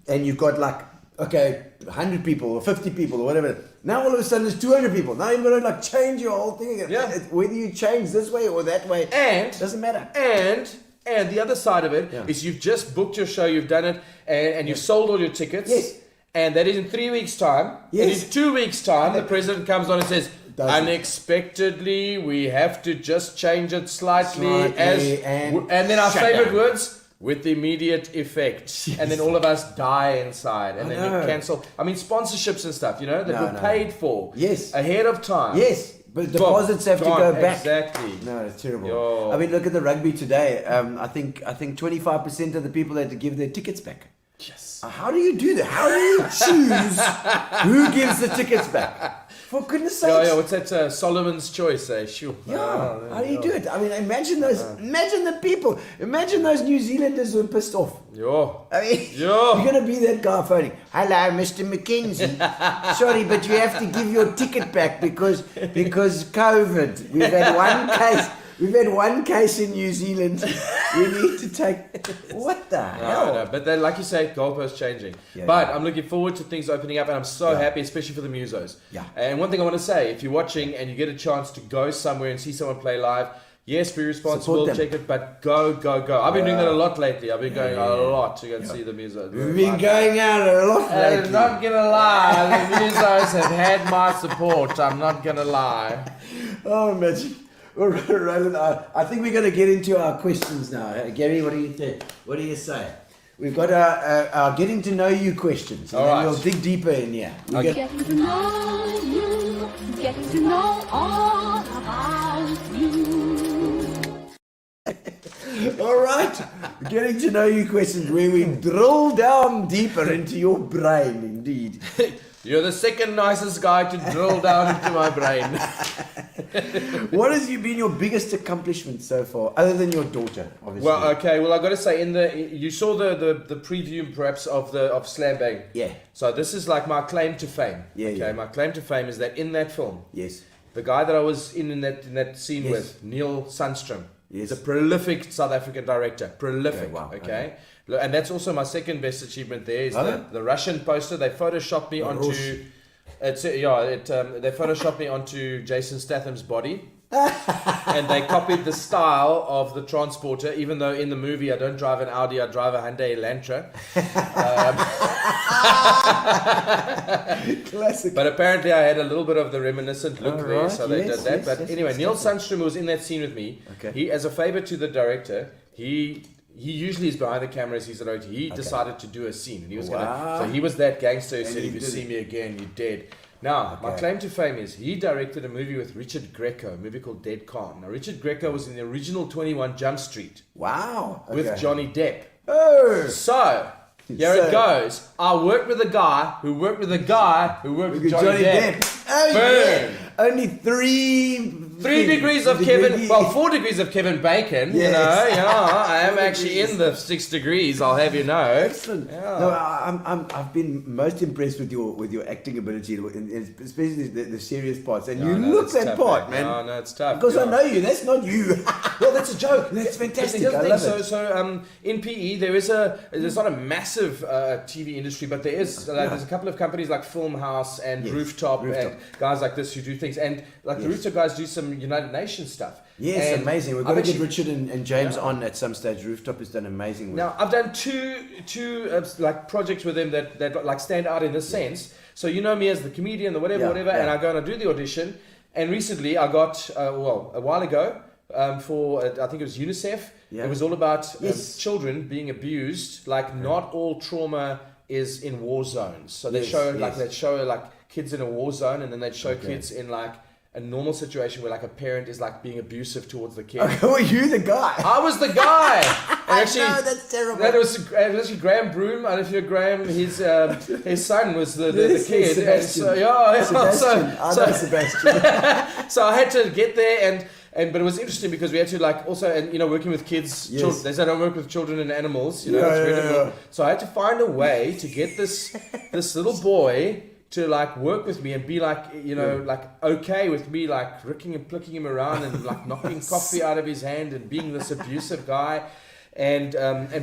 Speaker 5: and you've got like, okay, 100 people or 50 people or whatever. Now all of a sudden there's 200 people. Now you've got to like change your whole thing again.
Speaker 6: Yeah.
Speaker 5: Whether you change this way or that way,
Speaker 6: And
Speaker 5: doesn't matter.
Speaker 6: And the other side of it is you've just booked your show, you've done it, and you've sold all your tickets.
Speaker 5: Yes.
Speaker 6: And that is in 3 weeks' time.
Speaker 5: Yes.
Speaker 6: And in 2 weeks' time, the president comes on and says,
Speaker 5: Does it.
Speaker 6: unexpectedly, we have to just change it slightly and then our
Speaker 5: shut
Speaker 6: favorite
Speaker 5: down.
Speaker 6: words, with immediate effect. And then all of us die inside. And then
Speaker 5: know.
Speaker 6: we cancel. I mean, sponsorships and stuff, you know, that were paid for.
Speaker 5: Yes.
Speaker 6: Ahead of time.
Speaker 5: Yes, but deposits have to go back.
Speaker 6: Exactly.
Speaker 5: No, it's terrible.
Speaker 6: Yo.
Speaker 5: I mean, look at the rugby today. I think 25% of the people had to give their tickets back.
Speaker 6: Yes.
Speaker 5: How do you do that? How do you choose who gives the tickets back? For goodness sakes.
Speaker 6: Yeah, what's that? Solomon's choice, sure.
Speaker 5: Yeah, how do you do it? I mean, imagine the people. Imagine those New Zealanders who are pissed off.
Speaker 6: Yo.
Speaker 5: I mean,
Speaker 6: Yo.
Speaker 5: you're going to be that guy phoning, hello, Mr. McKenzie. Sorry, but you have to give your ticket back because COVID. We've had one case. We've had one case in New Zealand. We need to take... What the hell?
Speaker 6: No, but then, like you say, goalposts changing. But I'm looking forward to things opening up, and I'm so happy, especially for the musos.
Speaker 5: Yeah.
Speaker 6: And one thing I want to say, if you're watching and you get a chance to go somewhere and see someone play live, yes, be responsible, check it, but go. I've been doing that a lot lately. I've been going a lot to go and see the musos.
Speaker 5: We've been going out a lot lately.
Speaker 6: I'm not going to lie, the musos have had my support. I'm not going to lie.
Speaker 5: Oh, imagine. All right, Roland, I think we're going to get into our questions now. Gary, what do you think? What do you say? We've got our getting to know you questions. And then we'll dig deeper in here.
Speaker 2: Getting to know you, getting to know all about you.
Speaker 5: All right, getting to know you questions where we drill down deeper into your brain, indeed.
Speaker 6: You're the second nicest guy to drill down into my brain.
Speaker 5: What has been your biggest accomplishment so far, other than your daughter, obviously?
Speaker 6: Well, okay. Well, I got to say, you saw the preview perhaps of Slam Bang.
Speaker 5: Yeah.
Speaker 6: So this is like my claim to fame.
Speaker 5: Yeah,
Speaker 6: Okay.
Speaker 5: yeah.
Speaker 6: My claim to fame is that in that film,
Speaker 5: Yes.
Speaker 6: the guy that I was in that scene
Speaker 5: Yes.
Speaker 6: with, Neil Sundstrom,
Speaker 5: Yes.
Speaker 6: is a prolific South African director. Prolific.
Speaker 5: Okay, wow,
Speaker 6: Okay. And that's also my second best achievement. There is
Speaker 5: Oh.
Speaker 6: the Russian poster. They photoshopped me onto. They photoshopped me onto Jason Statham's body. And they copied the style of the transporter, even though in the movie I don't drive an Audi, I drive a Hyundai Elantra.
Speaker 5: Classic.
Speaker 6: But apparently I had a little bit of the reminiscent look there,
Speaker 5: right,
Speaker 6: so they
Speaker 5: yes,
Speaker 6: did that.
Speaker 5: yes,
Speaker 6: But
Speaker 5: yes,
Speaker 6: anyway,
Speaker 5: yes,
Speaker 6: Neil
Speaker 5: yes.
Speaker 6: Sundstrom was in that scene with me.
Speaker 5: Okay.
Speaker 6: He, as a favor to the director, he usually is behind the cameras. He's the director. He decided to do a scene, and he was
Speaker 5: Wow.
Speaker 6: so he was that gangster who
Speaker 5: And
Speaker 6: said,
Speaker 5: he
Speaker 6: "If you
Speaker 5: did
Speaker 6: see
Speaker 5: it.
Speaker 6: me again, you're dead." Now, my
Speaker 5: Okay.
Speaker 6: claim to fame is he directed a movie with Richard Greco, a movie called Dead Calm. Now, Richard Greco was in the original 21 Jump Street
Speaker 5: Wow.
Speaker 6: with
Speaker 5: Okay.
Speaker 6: Johnny Depp.
Speaker 5: Oh.
Speaker 6: So, here it goes. I worked with a guy who worked with a guy who worked with Johnny Depp.
Speaker 5: Oh,
Speaker 6: Burn.
Speaker 5: yeah. Only three
Speaker 6: 3 degrees of Kevin, 4 degrees of Kevin Bacon,
Speaker 5: Yes.
Speaker 6: you know, I am
Speaker 5: 4
Speaker 6: actually
Speaker 5: degrees.
Speaker 6: in the 6 degrees, I'll have you know.
Speaker 5: Excellent.
Speaker 6: Yeah.
Speaker 5: No, I've been most impressed with your acting ability, especially the serious parts. And you look
Speaker 6: it's
Speaker 5: that
Speaker 6: tough,
Speaker 5: part,
Speaker 6: mate.
Speaker 5: man.
Speaker 6: No, it's tough.
Speaker 5: Because I
Speaker 6: yeah.
Speaker 5: know you. That's not you.
Speaker 6: Well, that's a joke.
Speaker 5: That's fantastic.
Speaker 6: Here's the
Speaker 5: I
Speaker 6: thing,
Speaker 5: love
Speaker 6: so,
Speaker 5: it.
Speaker 6: so in PE there's not a massive TV industry, but there is there's a couple of companies like Filmhouse and
Speaker 5: Yes,
Speaker 6: Rooftop
Speaker 5: Rooftop.
Speaker 6: and guys like this who do things, and like the Rooftop guys do some United Nations stuff.
Speaker 5: Yes,
Speaker 6: And
Speaker 5: amazing. We've
Speaker 6: I've
Speaker 5: got to get
Speaker 6: actually-
Speaker 5: Richard and James on at some stage. Rooftop has done amazing work.
Speaker 6: Now I've done two like projects with them that like stand out in this sense. So you know me as the comedian, the whatever,
Speaker 5: Yeah.
Speaker 6: and I go and I do the audition. And recently I got a while ago for I think it was UNICEF.
Speaker 5: Yeah.
Speaker 6: It was all about
Speaker 5: Yes.
Speaker 6: children being abused. Like not all trauma is in war zones. So they
Speaker 5: Yes,
Speaker 6: show like kids in a war zone, and then they'd show
Speaker 5: Okay.
Speaker 6: kids in like a normal situation where like a parent is like being abusive towards the kid.
Speaker 5: Were you the guy?
Speaker 6: I was the guy. And actually,
Speaker 5: know, that's terrible.
Speaker 6: That was actually Graham Broom. I don't know if you're Graham. His son was the
Speaker 5: Yes,
Speaker 6: kid.
Speaker 5: Sebastian.
Speaker 6: And so,
Speaker 5: Sebastian. I know Sebastian.
Speaker 6: so I had to get there, but it was interesting because we had to like also, and working with kids, children, they say don't work with children and animals, it's very difficult. So I had to find a way to get this little boy to like work with me and be like, like okay with me, like ricking and plicking him around and like knocking coffee out of his hand and being this abusive guy, and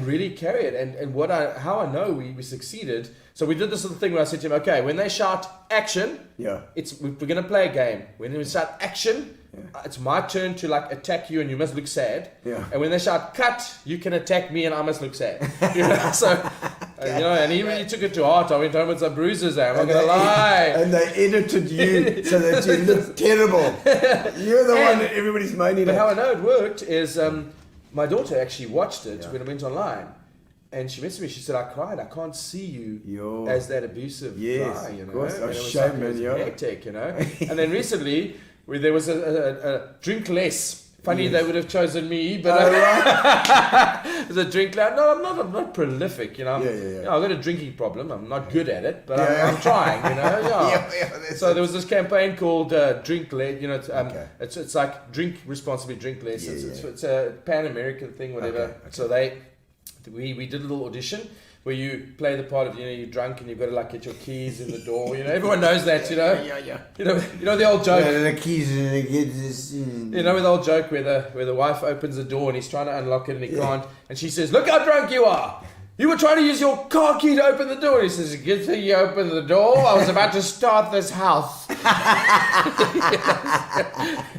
Speaker 6: really carry it. And how I know we succeeded. So we did this little thing where I said to him, okay, when they shout action, we're gonna play a game. When they shout action, it's my turn to like attack you and you must look sad. And when they shout cut, you can attack me and I must look sad. And he really took it to heart. I went home with some bruises there, I'm not gonna lie.
Speaker 5: And they edited you so that you look terrible. You're the one that everybody's moaning
Speaker 6: at. But
Speaker 5: at.
Speaker 6: how I know it worked is my daughter actually watched it when it went online. And she messaged me, she said, I cried, I can't see you as that abusive guy,
Speaker 5: Of course,
Speaker 6: and it was
Speaker 5: shame,
Speaker 6: like,
Speaker 5: man,
Speaker 6: hectic, And then recently, where there was a drink less. Funny they would have chosen me, but there's a drink less. No, I'm not prolific, I've got a drinking problem. I'm not good at it, but I'm trying, So there was this campaign called Drink Less, it's like drink responsibly, drink less. It's a Pan-American thing, whatever. Okay. So we did a little audition where you play the part of, you're drunk and you've got to like get your keys in the door, everyone knows that, You know the old joke.
Speaker 5: The keys in the kids.
Speaker 6: The old joke where the wife opens the door and he's trying to unlock it and he can't, and she says, "Look how drunk you are. You were trying to use your car key to open the door." He says, "Good thing you opened the door. I was about to start this house."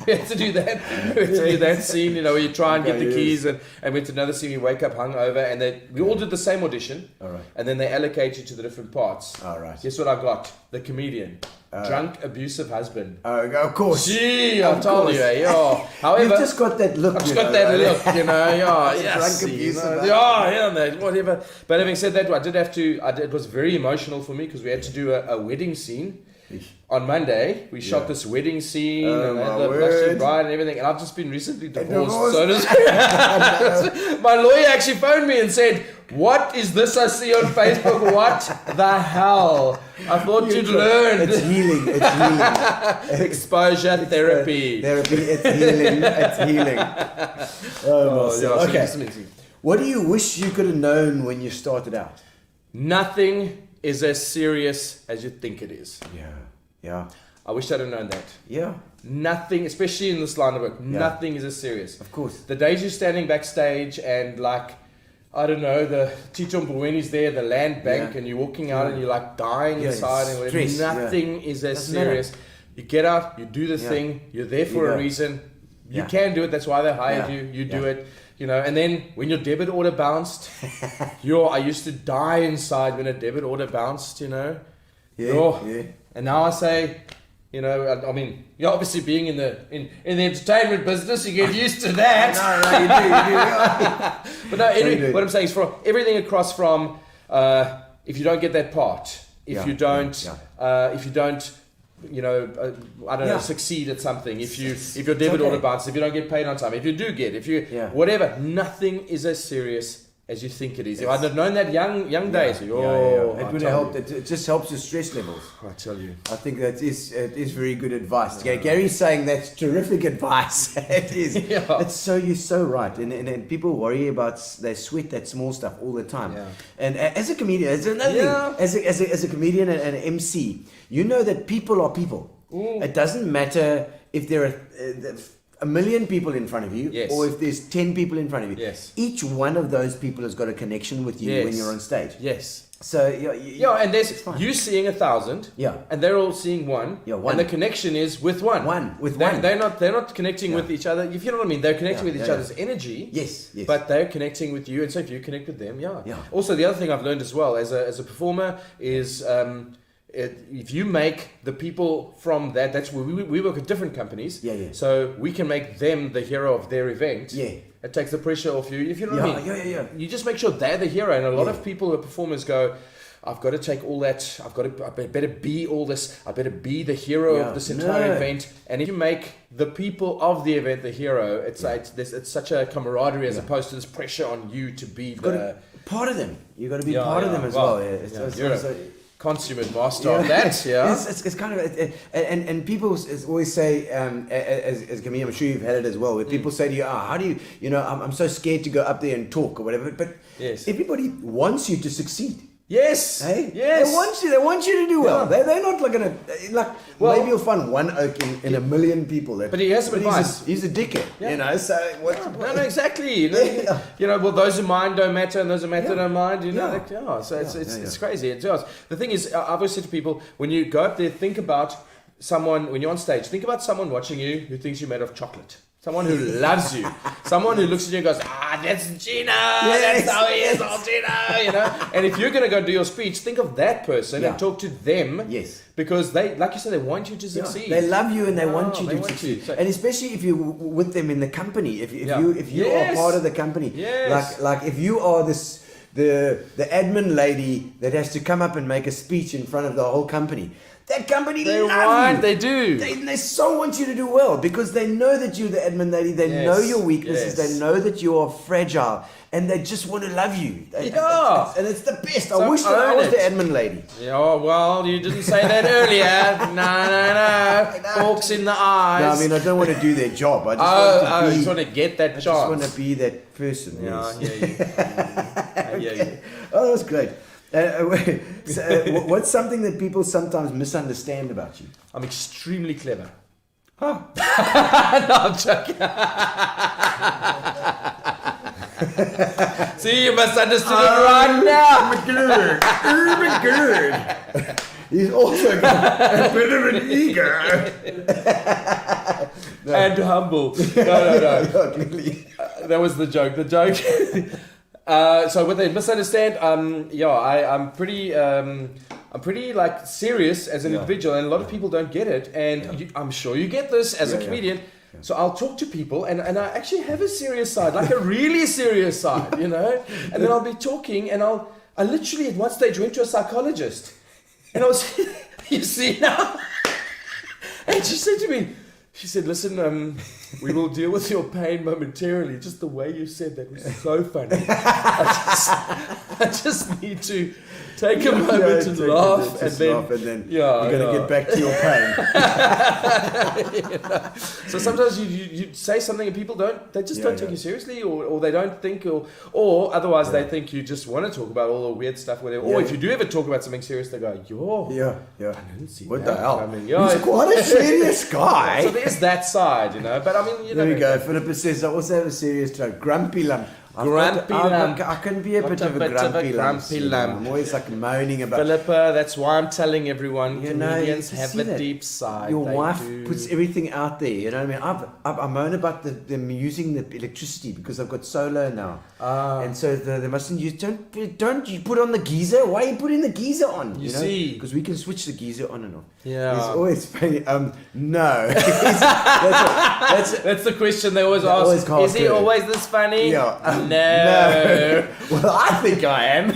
Speaker 6: We had to do that. We had to do that scene, where you try and get the keys, and we went to another scene. We wake up hungover, and we all did the same audition. All right. And then they allocate you to the different parts. All right. Guess what I got? The comedian. Drunk, abusive husband.
Speaker 5: Of course.
Speaker 6: Gee, I told you, However,
Speaker 5: you've just got that look.
Speaker 6: I've just got that look, Yes,
Speaker 5: drunk, abusive.
Speaker 6: Whatever. But having said that, I did have to. It was very emotional for me because we had to do a wedding scene. On Monday, we shot this wedding scene and had the blushing bride and everything. And I've just been recently divorced. So my lawyer actually phoned me and said, "What is this I see on Facebook? What the hell? I thought you'd learn."
Speaker 5: It's healing. It's healing.
Speaker 6: Exposure therapy.
Speaker 5: It's healing. It's healing. Okay. What do you wish you could have known when you started out?
Speaker 6: Nothing is as serious as you think it is.
Speaker 5: Yeah.
Speaker 6: I wish I'd have known that.
Speaker 5: Yeah.
Speaker 6: Nothing, especially in this line of work, nothing is as serious.
Speaker 5: Of course.
Speaker 6: The days you're standing backstage and like, I don't know, the Tito Mbowene's there, the land bank, and you're walking out and you're like dying inside and whatever. Nothing is as serious. You get out, you do the thing, you're there for a reason. You can do it, that's why they hired you. You do it. And then when your debit order bounced, I used to die inside when a debit order bounced, And now I say, I mean, you're obviously being in the entertainment business, you get used to that.
Speaker 5: No, you do.
Speaker 6: But no, anyway, what I'm saying is from everything across from if you don't get that part, if you don't succeed at something, if your debit order bounces, if you don't get paid on time, if you do get, whatever, nothing is as serious as you think it is. If I'd have known that young days,
Speaker 5: it would have helped. It just helps your stress levels.
Speaker 6: I tell you.
Speaker 5: I think it is very good advice. Gary's saying that's terrific advice. It is. You're so right. And people worry about, they sweat that small stuff all the time. Yeah. And as a comedian, as another thing, as a comedian and an MC, you know that people are people. It doesn't matter if there are a million people in front of you, or if there's 10 people in front of you.
Speaker 6: Yes.
Speaker 5: Each one of those people has got a connection with you when you're on stage.
Speaker 6: Yes.
Speaker 5: So
Speaker 6: and there's you seeing 1,000, and they're all seeing one, and the connection is with one. They're not connecting with each other. If you know what I mean, they're connecting with each other's energy.
Speaker 5: Yes.
Speaker 6: But they're connecting with you, and so if you connect with them, Also, the other thing I've learned as well as a performer is. If you make the people from that's where we work with different companies. So we can make them the hero of their event. It takes the pressure off you. If you know what I mean. You just make sure they're the hero. And a lot of people who are performers go, I've got to take all that. I better be all this. I better be the hero of this entire event. And if you make the people of the event the hero, it's such a camaraderie as opposed to this pressure on you to be part of them. You've got to be part of them as well. consummate master of that. Yeah,
Speaker 5: it's kind of and people always say, as Camille, I'm sure you've had it as well, where people say to you, how do you, I'm so scared to go up there and talk or whatever. But everybody wants you to succeed.
Speaker 6: Yes.
Speaker 5: Hey?
Speaker 6: Yes.
Speaker 5: They want you to do well. They're not like gonna maybe you'll find one oak in a million people.
Speaker 6: But he has some advice.
Speaker 5: He's a dickhead, So
Speaker 6: no, exactly. Well, those who mind don't matter, and those who matter don't mind. So it's crazy. The thing is, I've always said to people, when you go up there, think about someone when you're on stage. Think about someone watching you who thinks you're made of chocolate. Someone who loves you. Someone who looks at you and goes, that's Gino. Yes, that's how he is, Gino. And if you're going to go do your speech, think of that person and talk to them.
Speaker 5: Yes.
Speaker 6: Because they, like you said, they want you to succeed.
Speaker 5: They love you and they want you to succeed. So, and especially if you're with them in the company, if you are part of the company.
Speaker 6: Yes.
Speaker 5: Like if you are the admin lady that has to come up and make a speech in front of the whole company. That company loves you.
Speaker 6: They do.
Speaker 5: They so want you to do well because they know that you're the admin lady. They know your weaknesses. They know that you are fragile, and they just want to love you. And it's the best. I wish that I was the admin lady.
Speaker 6: Yeah, well, you didn't say that earlier. No. Forks in the eyes.
Speaker 5: No, I mean, I don't want to do their job. I just want to
Speaker 6: get that chance.
Speaker 5: I just want to be that person.
Speaker 6: Yeah, I hear you.
Speaker 5: Oh, that was great. What's something that people sometimes misunderstand about you?
Speaker 6: I'm extremely clever. No, I'm joking. See, you misunderstood it right now.
Speaker 5: I'm good. He's also got a bit of an ego.
Speaker 6: And humble. No. That was the joke. So what they misunderstand, I'm pretty like serious as an individual, and a lot of people don't get it. And I'm sure you get this as a comedian. Yeah. So I'll talk to people, and I actually have a serious side, like a really serious side, And then I'll be talking, and I literally at one stage went to a psychologist, and I was, you see now, and she said to me. She said, listen, we will deal with your pain momentarily. Just the way you said that was so funny. I just need to take a moment and laugh. And then
Speaker 5: you're going to get back to your pain.
Speaker 6: So sometimes you say something and people don't take you seriously or they don't think or otherwise they think you just want to talk about all the weird stuff. Whatever. Or if you do ever talk about something serious, they go, I didn't see
Speaker 5: what
Speaker 6: that.
Speaker 5: the hell?
Speaker 6: I mean,
Speaker 5: he's quite a serious guy.
Speaker 6: So there's that side, But I mean,
Speaker 5: there we go. Philippa says, I also have a serious joke. Grumpy lump. I can be a bit of a grumpy lump. I'm always like moaning about
Speaker 6: Philippa, that's why I'm telling everyone comedians have a deep side.
Speaker 5: Your wife puts everything out there, you know what I mean? I moan about them using the electricity because I've got solar now. And so they mustn't use, don't you put on the geyser? Why are you putting the geyser on?
Speaker 6: You see.
Speaker 5: Because we can switch the geyser on and off.
Speaker 6: Yeah.
Speaker 5: It's always funny. No.
Speaker 6: That's the question they always ask. Is he always this funny?
Speaker 5: Yeah.
Speaker 6: No.
Speaker 5: Well, I think I am.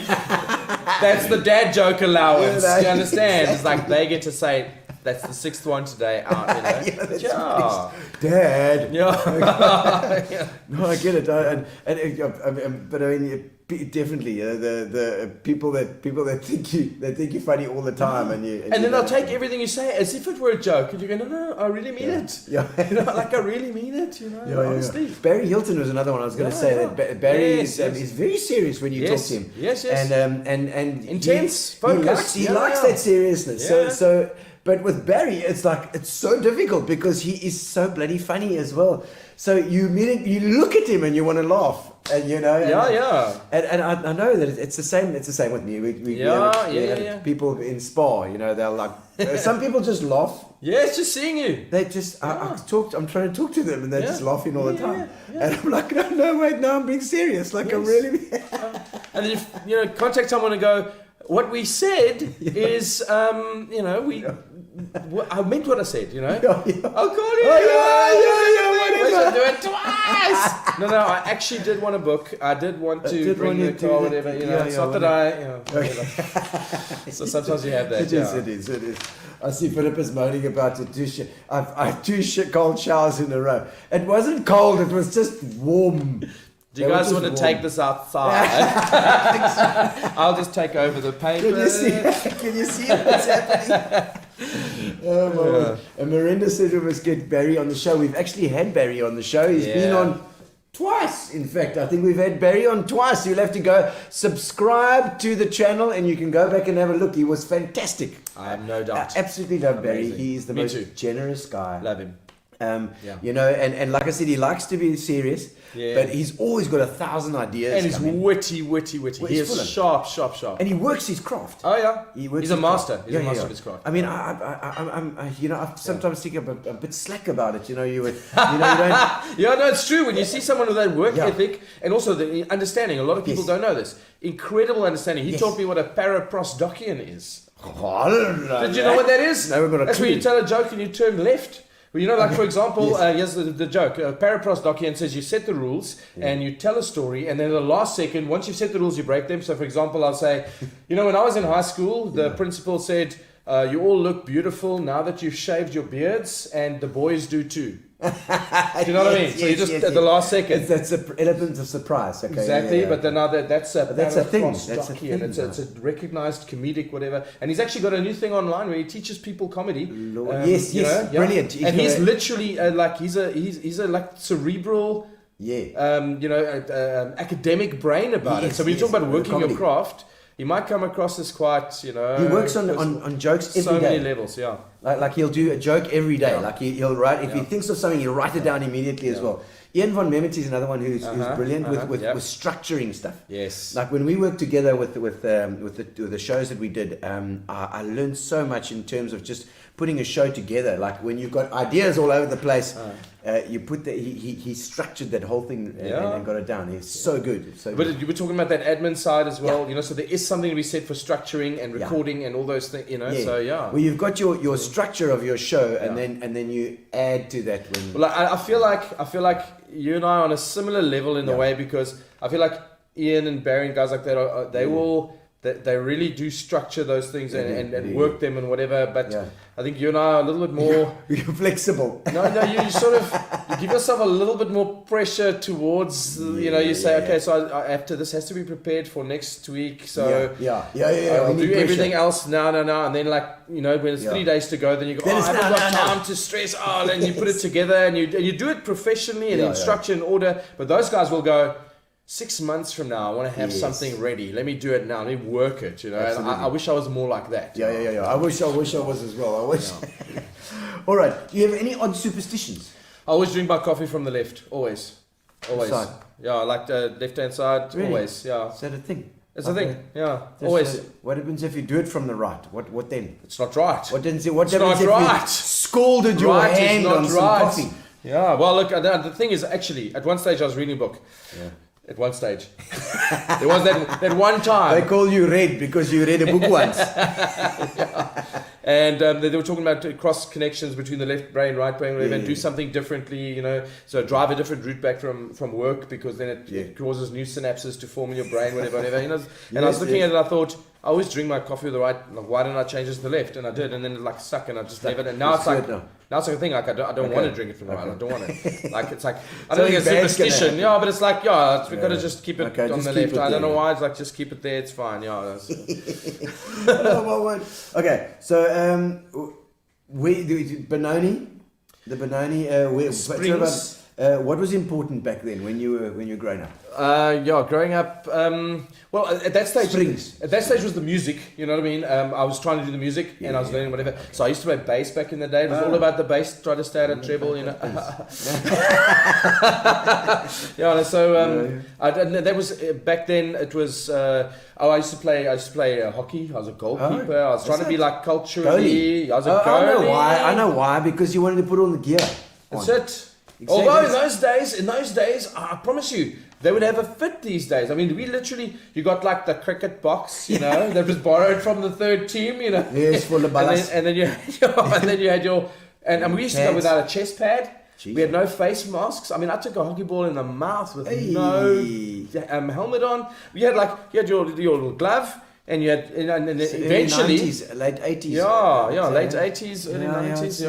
Speaker 6: That's the dad joke allowance. You understand? It's like they get to say, that's the sixth one today out,
Speaker 5: Dad.
Speaker 6: Yeah.
Speaker 5: No, I get it. But I mean, definitely the people that think you're funny all the time, and
Speaker 6: then they'll take everything you say as if it were a joke, and you go, no, I really mean it.
Speaker 5: Yeah.
Speaker 6: Like I really mean it. Honestly.
Speaker 5: Yeah. Barry Hilton was another one I was going to say that Barry is very serious when you talk to him.
Speaker 6: Yes.
Speaker 5: And
Speaker 6: intense, focused.
Speaker 5: He likes that seriousness.
Speaker 6: Yeah.
Speaker 5: So. But with Barry, it's so difficult because he is so bloody funny as well. So you look at him and you want to laugh, and And I know that it's the same. It's the same with me. We have people in Spa. They're like some people just laugh.
Speaker 6: Yeah, it's just seeing you.
Speaker 5: They just I'm trying to talk to them, and they're just laughing all the time. And I'm like, no, wait, no, I'm being serious. Like I'm really.
Speaker 6: And then you contact someone and go, what we said is, I meant what I said, I'll call you.
Speaker 5: Whatever.
Speaker 6: Do it twice. No, I actually did want a book. I did want to bring the car, whatever. It's not that whatever. So sometimes you have that.
Speaker 5: It is. I see Philippa's moaning about it. I had 2 cold showers in a row. It wasn't cold. It was just warm.
Speaker 6: Do you guys want to take this outside? I'll just take over the paper.
Speaker 5: Can you see what's happening? Oh my word. And Miranda said we must get Barry on the show. We've actually had Barry on the show. He's been on twice. In fact, I think we've had Barry on twice. You'll have to go subscribe to the channel and you can go back and have a look. He was fantastic.
Speaker 6: I have no doubt.
Speaker 5: I absolutely love Barry.
Speaker 6: Amazing.
Speaker 5: He's the most generous guy.
Speaker 6: Love him.
Speaker 5: You know, and like I said, he likes to be serious, but he's always got 1,000 ideas.
Speaker 6: And he's witty.
Speaker 5: Well,
Speaker 6: he is sharp.
Speaker 5: And he works his craft.
Speaker 6: Oh yeah,
Speaker 5: he's
Speaker 6: a master. He's a master of his craft.
Speaker 5: I mean, I you know, I sometimes think I'm a bit slack about it. You know, you don't.
Speaker 6: Yeah, no, it's true. When you see someone with that work ethic and also the understanding, a lot of people don't know this. Incredible understanding. He taught me what a paraprosdokian is. Did you know what that is?
Speaker 5: No, we've got a
Speaker 6: That's
Speaker 5: clue.
Speaker 6: when you tell a joke and you turn left. Well, you know, like for example, here's the joke. Paraprosdokian says you set the rules and you tell a story, and then the last second, once you've set the rules, you break them. So, for example, I'll say, you know, when I was in high school, the principal said, you all look beautiful now that you've shaved your beards, and the boys do too. Do you know what I mean? So you just at the last second.
Speaker 5: That's an element of surprise. Okay,
Speaker 6: exactly, but then now that's a
Speaker 5: thing.
Speaker 6: That's a thing. It's a recognized comedic whatever, and he's actually got a new thing online where he teaches people comedy.
Speaker 5: Brilliant.
Speaker 6: And he's literally like he's a like cerebral, academic brain about it. So when you talk about working your craft, he might come across as quite, you know.
Speaker 5: He works on jokes every day.
Speaker 6: So many levels, yeah.
Speaker 5: Like he'll do a joke every day. Like he'll write, if he thinks of something, he'll write it down immediately as well. Ian von Mehmet is another one who's brilliant with structuring stuff.
Speaker 6: Yes.
Speaker 5: Like when we worked together with the shows that we did, I learned so much in terms of just putting a show together. Like when you've got ideas all over the place, you put he structured that whole thing and got it down. He's so good.
Speaker 6: But you were talking about that admin side as well, you know. So there is something to be said for structuring and recording and all those things, you know. So
Speaker 5: well, you've got your structure of your show, and then you add to that.
Speaker 6: Well, I feel like you and I are on a similar level in a way, because I feel like Ian and Barry and guys like that they really do structure those things and work them and whatever. But I think you and I are a little bit more
Speaker 5: you're flexible.
Speaker 6: No, you sort of you give yourself a little bit more pressure towards you say, okay, so after this has to be prepared for next week, so I'll do everything else now, and then when it's 3 days to go, then you go, I haven't got time to stress, and you put it together and you do it professionally and in structure and order. But those guys will go, 6 months from now, I want to have something ready. Let me do it now. Let me work it. You know, and I wish I was more like that.
Speaker 5: Yeah. I wish I was as well. I wish. All right. Do you have any odd superstitions?
Speaker 6: I always drink my coffee from the left. Always.
Speaker 5: Side.
Speaker 6: Yeah, I like the left-hand side. Really? Always. Yeah.
Speaker 5: Is that a thing?
Speaker 6: It's a thing. Yeah. Always.
Speaker 5: What happens if you do it from the right? What then?
Speaker 6: It's not right.
Speaker 5: What happens if you scalded your hand on some coffee?
Speaker 6: Yeah. Well, look. The thing is, actually, at one stage I was reading a book. Yeah. At one stage. There was that one time.
Speaker 5: They call you Red because you read a book once.
Speaker 6: And they were talking about cross connections between the left brain, right brain, whatever, and do something differently, you know. So drive a different route back from work, because then it causes new synapses to form in your brain, whatever. You know. And I was looking at it, and I thought, I always drink my coffee with the right. Like, why didn't I change it to the left? And I did, and then it stuck, and I just left it. And now it's like a thing. Like I don't want to drink it from the right. I don't want it. Like it's like I don't think it's superstition. Yeah, but it's like we've got to just keep it on the left. I don't know why. It's like just keep it there. It's fine. Yeah.
Speaker 5: Okay, so we Benoni, the Benoni.
Speaker 6: Springs.
Speaker 5: What was important back then when you were growing up?
Speaker 6: Growing up. Well, at that stage,
Speaker 5: Springs.
Speaker 6: At that stage was the music. You know what I mean? I was trying to do the music, and I was learning whatever. So I used to play bass back in the day. It was all about the bass. Try to stay at a treble, you know. So that was back then. It was. I used to play hockey. I was a goalkeeper. I was trying to be like culturally. I was a goalie.
Speaker 5: I know why. Because you wanted to put all the gear on.
Speaker 6: That's it. Exactly. Although in those days, I promise you, they would have a fit these days. I mean, you got like the cricket box, you know, that was borrowed from the third team, you know.
Speaker 5: Yes, for the balance.
Speaker 6: And then you had your, and we used to go without a chest pad. Jeez. We had no face masks. I mean, I took a hockey ball in the mouth with no helmet on. You had your little glove. And you had, and eventually,
Speaker 5: 90s, late 80s.
Speaker 6: Late 80s, early 90s.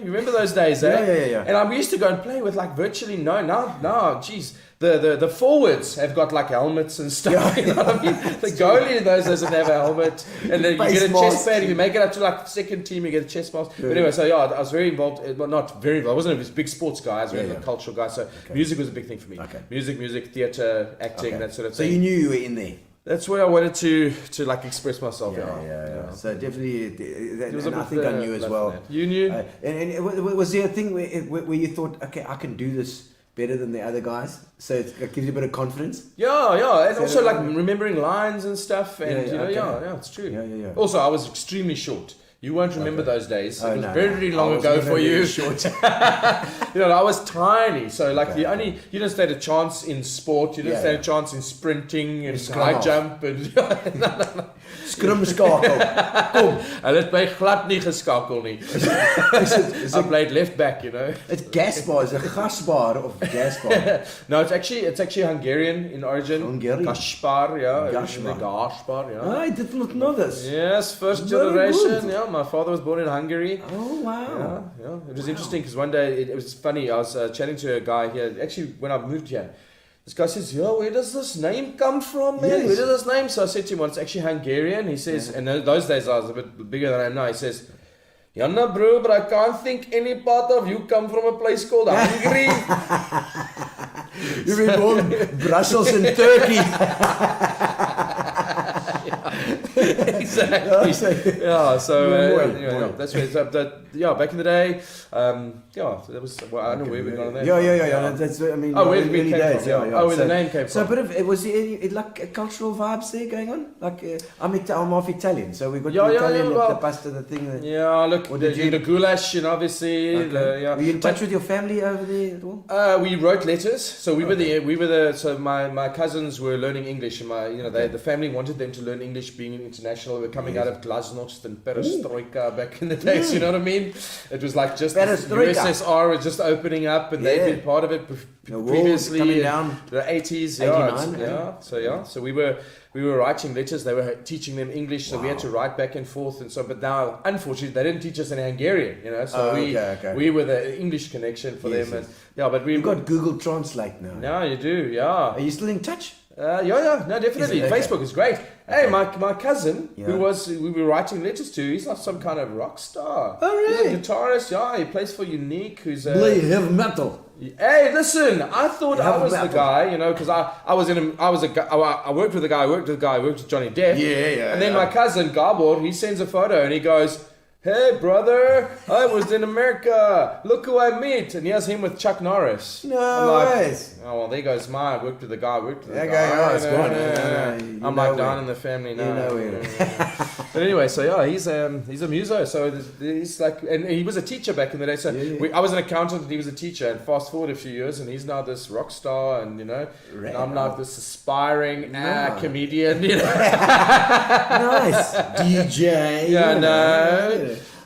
Speaker 6: You remember those days, eh?
Speaker 5: Yeah.
Speaker 6: And we used to go and play with like virtually now, geez, the forwards have got like helmets and stuff. You know what I mean? The goalie in those doesn't have a helmet, and then you get a chest pad. If you make it up to like second team, you get a chest mask. But anyway, so yeah, I was very involved. Well, not very involved. I wasn't a big sports guy. I was a cultural guy. So music was a big thing for me. Music, theatre, acting, that sort of thing.
Speaker 5: So you knew you were in there.
Speaker 6: That's where I wanted to like express myself.
Speaker 5: Yeah. So definitely, and I think I knew as well.
Speaker 6: You knew.
Speaker 5: And was there a thing where you thought, okay, I can do this better than the other guys, so it gives you a bit of confidence?
Speaker 6: Yeah, and also like remembering lines and stuff, and it's true.
Speaker 5: Yeah.
Speaker 6: Also, I was extremely short. You won't remember those days. It was very long ago for you.
Speaker 5: Short.
Speaker 6: I was tiny, so like you don't stand a chance in sport. You don't stand a chance in sprinting and high jump and.
Speaker 5: Scrum skakel. Kom.
Speaker 6: Hulle het my glad nie geskakel nie. I played left back,
Speaker 5: It's Gaspar, is it Gaspar of Gaspar?
Speaker 6: No, it's actually Hungarian in origin.
Speaker 5: Hungarian.
Speaker 6: Gaspar,
Speaker 5: Gaspar,
Speaker 6: yeah.
Speaker 5: I did not know this.
Speaker 6: Yes, first generation. Yeah, my father was born in Hungary.
Speaker 5: Oh wow.
Speaker 6: Yeah. It was interesting because one day it was funny. I was chatting to a guy here. Actually, when I moved here. This guy says, where does this name come from, man?
Speaker 5: Yes.
Speaker 6: Where does this name? So I said to him, well, it's actually Hungarian. He says, and in those days I was a bit bigger than I am now. He says, Janna bro, but I can't think any part of you come from a place called Hungary.
Speaker 5: You've been born Brussels in Turkey.
Speaker 6: Exactly. Yeah, so that's where back in the day, that was, I don't know where we got on there.
Speaker 5: Yeah. That's, I mean,
Speaker 6: where did we came from? Where the name came from.
Speaker 5: So, but was there like cultural vibes there going on? Like, I'm half Italian, so we got the Italian, the pasta, the thing.
Speaker 6: Look, the goulash, obviously.
Speaker 5: Okay. Were you in touch with your family over there at all?
Speaker 6: We wrote letters. So so my cousins were learning English, and the family wanted them to learn English, being international. We were coming out of glasnost and perestroika back in the days. You know what I mean? It was like just USSR was just opening up, and they'd been part of it previously.
Speaker 5: Coming down
Speaker 6: the 80s.
Speaker 5: 89.
Speaker 6: So we were writing letters. They were teaching them English, so we had to write back and forth. And so, but now, unfortunately, they didn't teach us in Hungarian. So we were the English connection for them. And but we've
Speaker 5: got Google Translate now.
Speaker 6: Yeah, you do. Yeah.
Speaker 5: Are you still in touch?
Speaker 6: No, definitely. Facebook is great. Hey, my cousin, who we were writing letters to, he's not some kind of rock star.
Speaker 5: Oh, really?
Speaker 6: He's a guitarist. Yeah, he plays for Unique, who's
Speaker 5: play heavy metal.
Speaker 6: Hey, listen! I thought I was the guy, because I worked with a guy. I worked with Johnny Depp.
Speaker 5: Yeah.
Speaker 6: And then my cousin Gabor, he sends a photo and he goes, "Hey brother, I was in America. Look who I meet." And here's him with Chuck Norris.
Speaker 5: No way.
Speaker 6: Oh well, there goes I worked with the guy. I'm like down in the family now. But anyway, so he's a muso. So he's like, and he was a teacher back in the day. So I was an accountant and he was a teacher. And fast forward a few years, and he's now this rock star, and and I'm now this aspiring comedian.
Speaker 5: Nice DJ.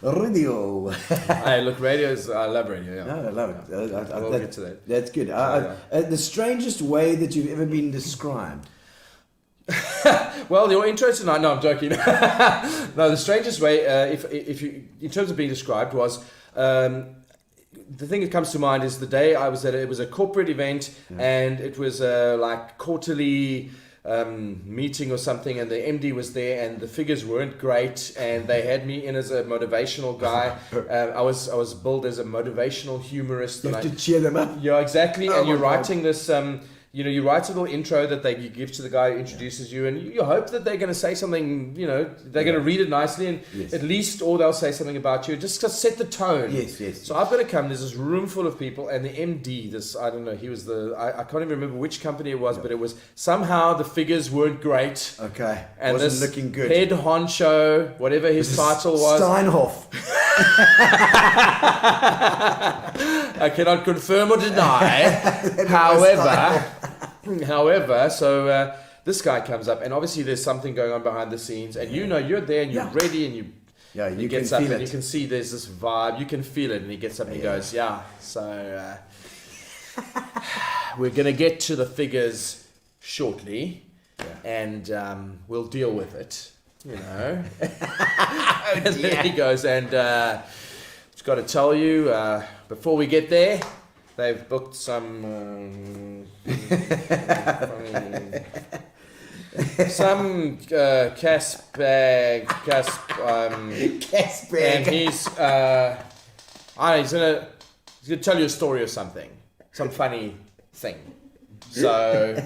Speaker 5: Radio.
Speaker 6: Hey, look, I love radio. Yeah.
Speaker 5: No, I love it.
Speaker 6: We'll get to that.
Speaker 5: That's good. The strangest way that you've ever been described.
Speaker 6: Well, your intro tonight. No, I'm joking. No, the strangest way, if you, in terms of being described, was the thing that comes to mind is the day I was it was a corporate event, and it was like quarterly meeting or something, and the MD was there, and the figures weren't great, and they had me in as a motivational guy. I was billed as a motivational humorist.
Speaker 5: You have to cheer them up.
Speaker 6: Yeah, exactly. And you're writing this. You write a little intro that you give to the guy who introduces you, and you hope that they're going to say something, they're going to read it nicely, and at least, or they'll say something about you, just to set the tone.
Speaker 5: Yes.
Speaker 6: So I've got to come, there's this room full of people, and the MD, I don't know, he was I can't even remember which company it was, but it was, somehow the figures weren't great.
Speaker 5: Okay.
Speaker 6: And
Speaker 5: wasn't looking good.
Speaker 6: Head honcho, whatever his title was.
Speaker 5: Steinhoff.
Speaker 6: I cannot confirm or deny. However, so this guy comes up, and obviously there's something going on behind the scenes, and you're there, and you're ready, and he gets up, and you can see there's this vibe, you can feel it, and he gets up and he goes, so we're going to get to the figures shortly, and we'll deal with it, and then he goes, and just got to tell you, before we get there, they've booked some Casbag, and he's gonna tell you a story or something, some funny thing. So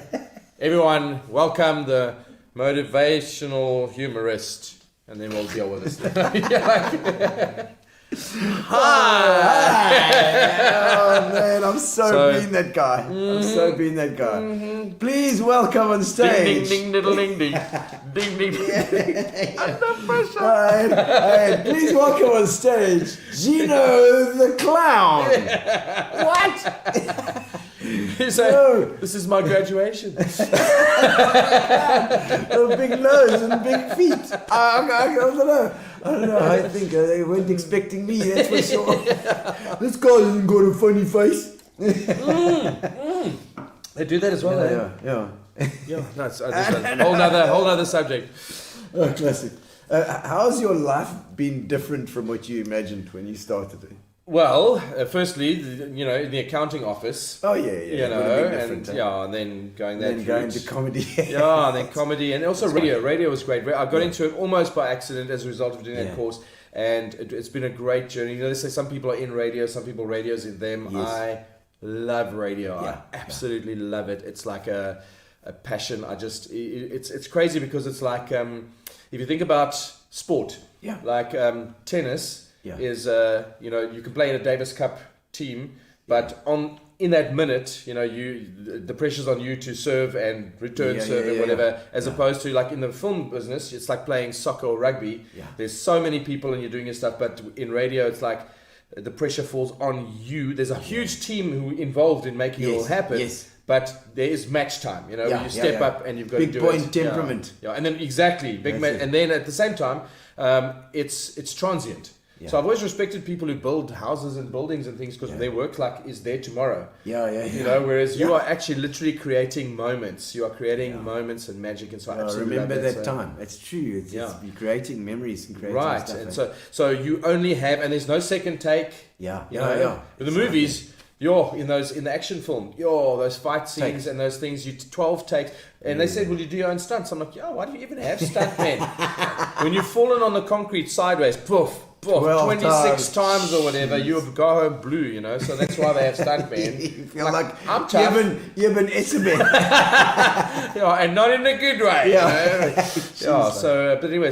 Speaker 6: everyone, welcome the motivational humorist, and then we'll deal with this.
Speaker 5: Hi. Oh man, I'm so being that guy. I'm so being that guy. Please welcome on stage.
Speaker 6: Ding ding ding ding ding ding ding. Under pressure.
Speaker 5: Hey, please welcome on stage Gino the clown. What?
Speaker 6: You say, this is my graduation.
Speaker 5: Big nose and big feet. I don't know. I think they weren't expecting me, that's for sure. This guy hasn't got a funny face.
Speaker 6: They do that as well,
Speaker 5: Yeah.
Speaker 6: No, it's a whole nother subject.
Speaker 5: Oh, classic. How's your life been different from what you imagined when you started it?
Speaker 6: Well, firstly, in the accounting office.
Speaker 5: Oh yeah.
Speaker 6: And then going that
Speaker 5: then going to comedy.
Speaker 6: Yeah, and then comedy, and also radio. Radio was great. I got into it almost by accident as a result of doing that course, and it's been a great journey. They say some people are in radio, some people radio's in them. Yes. I love radio. I absolutely love it. It's like a passion. It's crazy because it's like if you think about sport, like tennis. Yeah. Is you can play in a Davis Cup team, but in that minute, the pressure's on you to serve and return serve and whatever, as opposed to like in the film business, it's like playing soccer or rugby. Yeah. There's so many people and you're doing your stuff, but in radio, it's like the pressure falls on you. There's a huge team who involved in making it all happen. Yes. But there is match time, you step up and you've got
Speaker 5: big
Speaker 6: to do
Speaker 5: point temperament.
Speaker 6: Yeah, and then exactly and then at the same time, it's transient. Yeah. So I've always respected people who build houses and buildings and things because their work is there tomorrow. Whereas you are actually literally creating moments. You are creating moments and magic, and so I absolutely
Speaker 5: remember
Speaker 6: love
Speaker 5: that time. It's true. It's creating memories and creating stuff.
Speaker 6: And so you only have, and there's no second take.
Speaker 5: Yeah.
Speaker 6: With the movies, in the action film, those fight scenes and those things, 12 takes. And they said, will you do your own stunts? I'm like, why do you even have stuntmen? When you've fallen on the concrete sideways, poof, 26 times or whatever, you go home blue, so that's why they have stuntmen.
Speaker 5: You feel like
Speaker 6: I'm tough.
Speaker 5: You've been Isabel.
Speaker 6: And not in a good way. But anyway,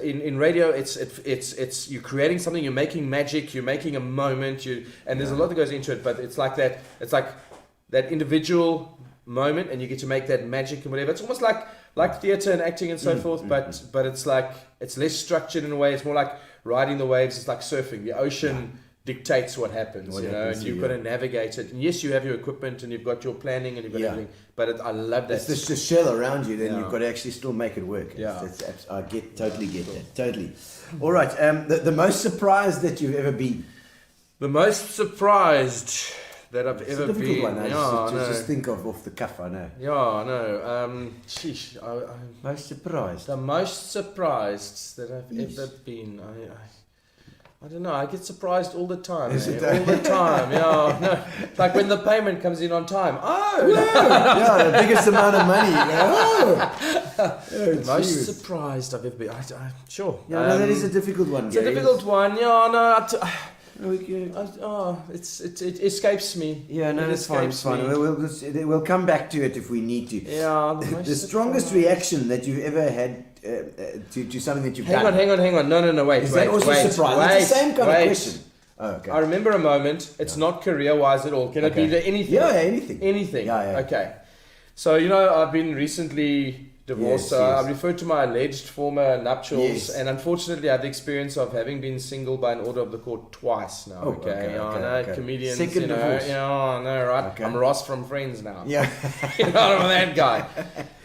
Speaker 6: in radio, it's you're creating something, you're making magic, you're making a moment, and there's a lot that goes into it, but it's like that. It's like that individual moment, and you get to make that magic and whatever. It's almost like theatre and acting and so forth, but it's like it's less structured in a way. It's more like riding the waves. It's like surfing. The ocean dictates what happens, and you've got to navigate it. And yes, you have your equipment and you've got your planning and you've got everything, but I love that.
Speaker 5: It's just the shell around you, then you've got to actually still make it work. I totally get that. Totally. All right. The most surprised that you've ever been?
Speaker 6: The most surprised that I've ever been.
Speaker 5: It's a difficult one. Just think of off the cuff, I know. Most surprised.
Speaker 6: The most surprised that I've ever been. I don't know. I get surprised all the time. All the time. Like when the payment comes in on time.
Speaker 5: The biggest amount of money.
Speaker 6: The most surprised I've ever been. Sure.
Speaker 5: That is a difficult one.
Speaker 6: It's a difficult one. It escapes me.
Speaker 5: It's fine. We'll come back to it if we need to. The strongest reaction that you've ever had to something that you've done.
Speaker 6: Hang on. No, wait.
Speaker 5: Is that also surprising? It's the same kind of question.
Speaker 6: Oh, okay. I remember a moment. It's not career-wise at all. Can it be anything?
Speaker 5: Anything.
Speaker 6: Anything. Okay. So I've been recently divorced. I referred to my alleged former nuptials, and unfortunately, I have the experience of having been single by an order of the court twice now. Comedians,
Speaker 5: second divorce.
Speaker 6: Right? Okay. I'm Ross from Friends now.
Speaker 5: I'm
Speaker 6: that guy.